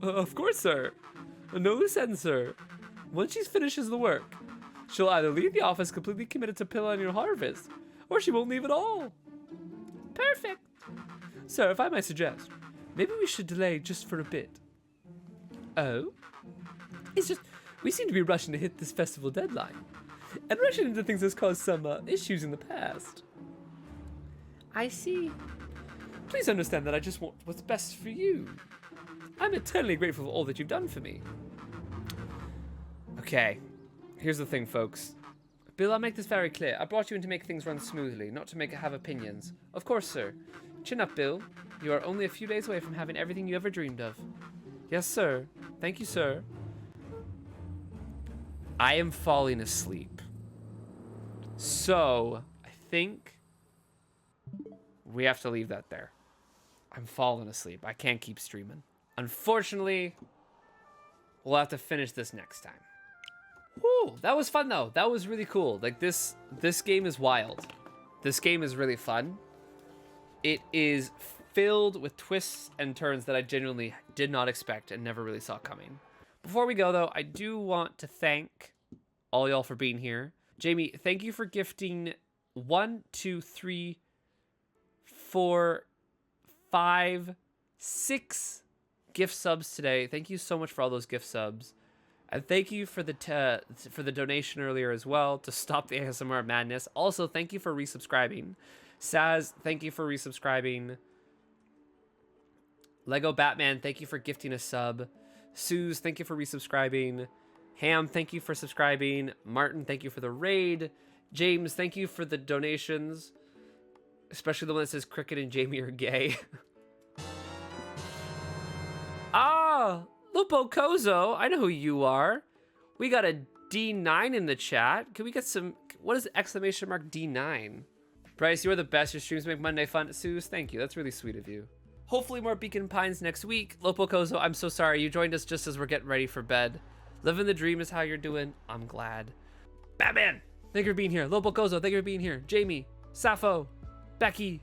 Of course, sir. No loose ends, sir. Once she finishes the work, she'll either leave the office completely committed to Pill on your harvest, or she won't leave at all. Perfect. Sir, if I might suggest, maybe we should delay just for a bit. Oh? It's just, we seem to be rushing to hit this festival deadline, and rushing into things has caused some issues in the past. I see. Please understand that I just want what's best for you. I'm eternally grateful for all that you've done for me. Okay, here's the thing, folks. Bill, I'll make this very clear. I brought you in to make things run smoothly, not to make it have opinions. Of course, sir. Chin up, Bill. You are only a few days away from having everything you ever dreamed of. Yes, sir. Thank you, sir. I am falling asleep. So, I think we have to leave that there. I'm falling asleep. I can't keep streaming. Unfortunately, we'll have to finish this next time. Whew, that was fun though. That was really cool. Like this game is wild. This game is really fun. It is filled with twists and turns that I genuinely did not expect and never really saw coming. Before we go though, I do want to thank all y'all for being here. Jamie, thank you for gifting 1, 2, 3, 4, 5, 6 gift subs today. Thank you so much for all those gift subs. And thank you for the donation earlier as well to stop the ASMR madness. Also, thank you for resubscribing. Saz, thank you for resubscribing. Lego Batman, thank you for gifting a sub. Suze, thank you for resubscribing. Ham, thank you for subscribing. Martin, thank you for the raid. James, thank you for the donations. Especially the one that says Cricket and Jamie are gay. Ah, Lupo Kozo, I know who you are. We got a D9 in the chat. Can we get some, what is exclamation mark D9? Bryce, you are the best. Your streams make Monday fun. Suze, thank you. That's really sweet of you. Hopefully more Beacon Pines next week. Lopo Kozo, I'm so sorry. You joined us just as we're getting ready for bed. Living the dream is how you're doing. I'm glad. Batman, thank you for being here. Lopo Kozo, thank you for being here. Jamie, Sappho, Becky,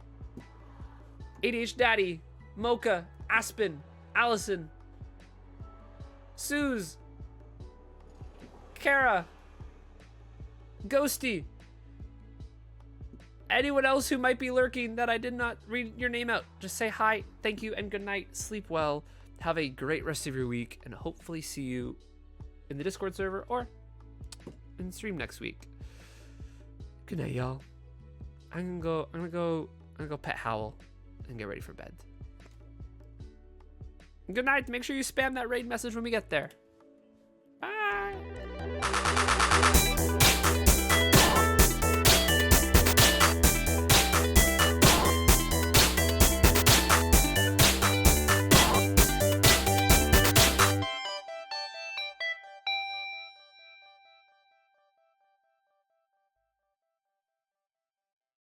ADH Daddy, Mocha, Aspen, Allison, Suze, Kara, Ghosty, anyone else who might be lurking that I did not read your name out, just say hi, thank you, and good night. Sleep well. Have a great rest of your week, and hopefully see you in the Discord server or in stream next week. Good night, y'all. I'm gonna go pet Howl and get ready for bed. Good night. Make sure you spam that raid message when we get there.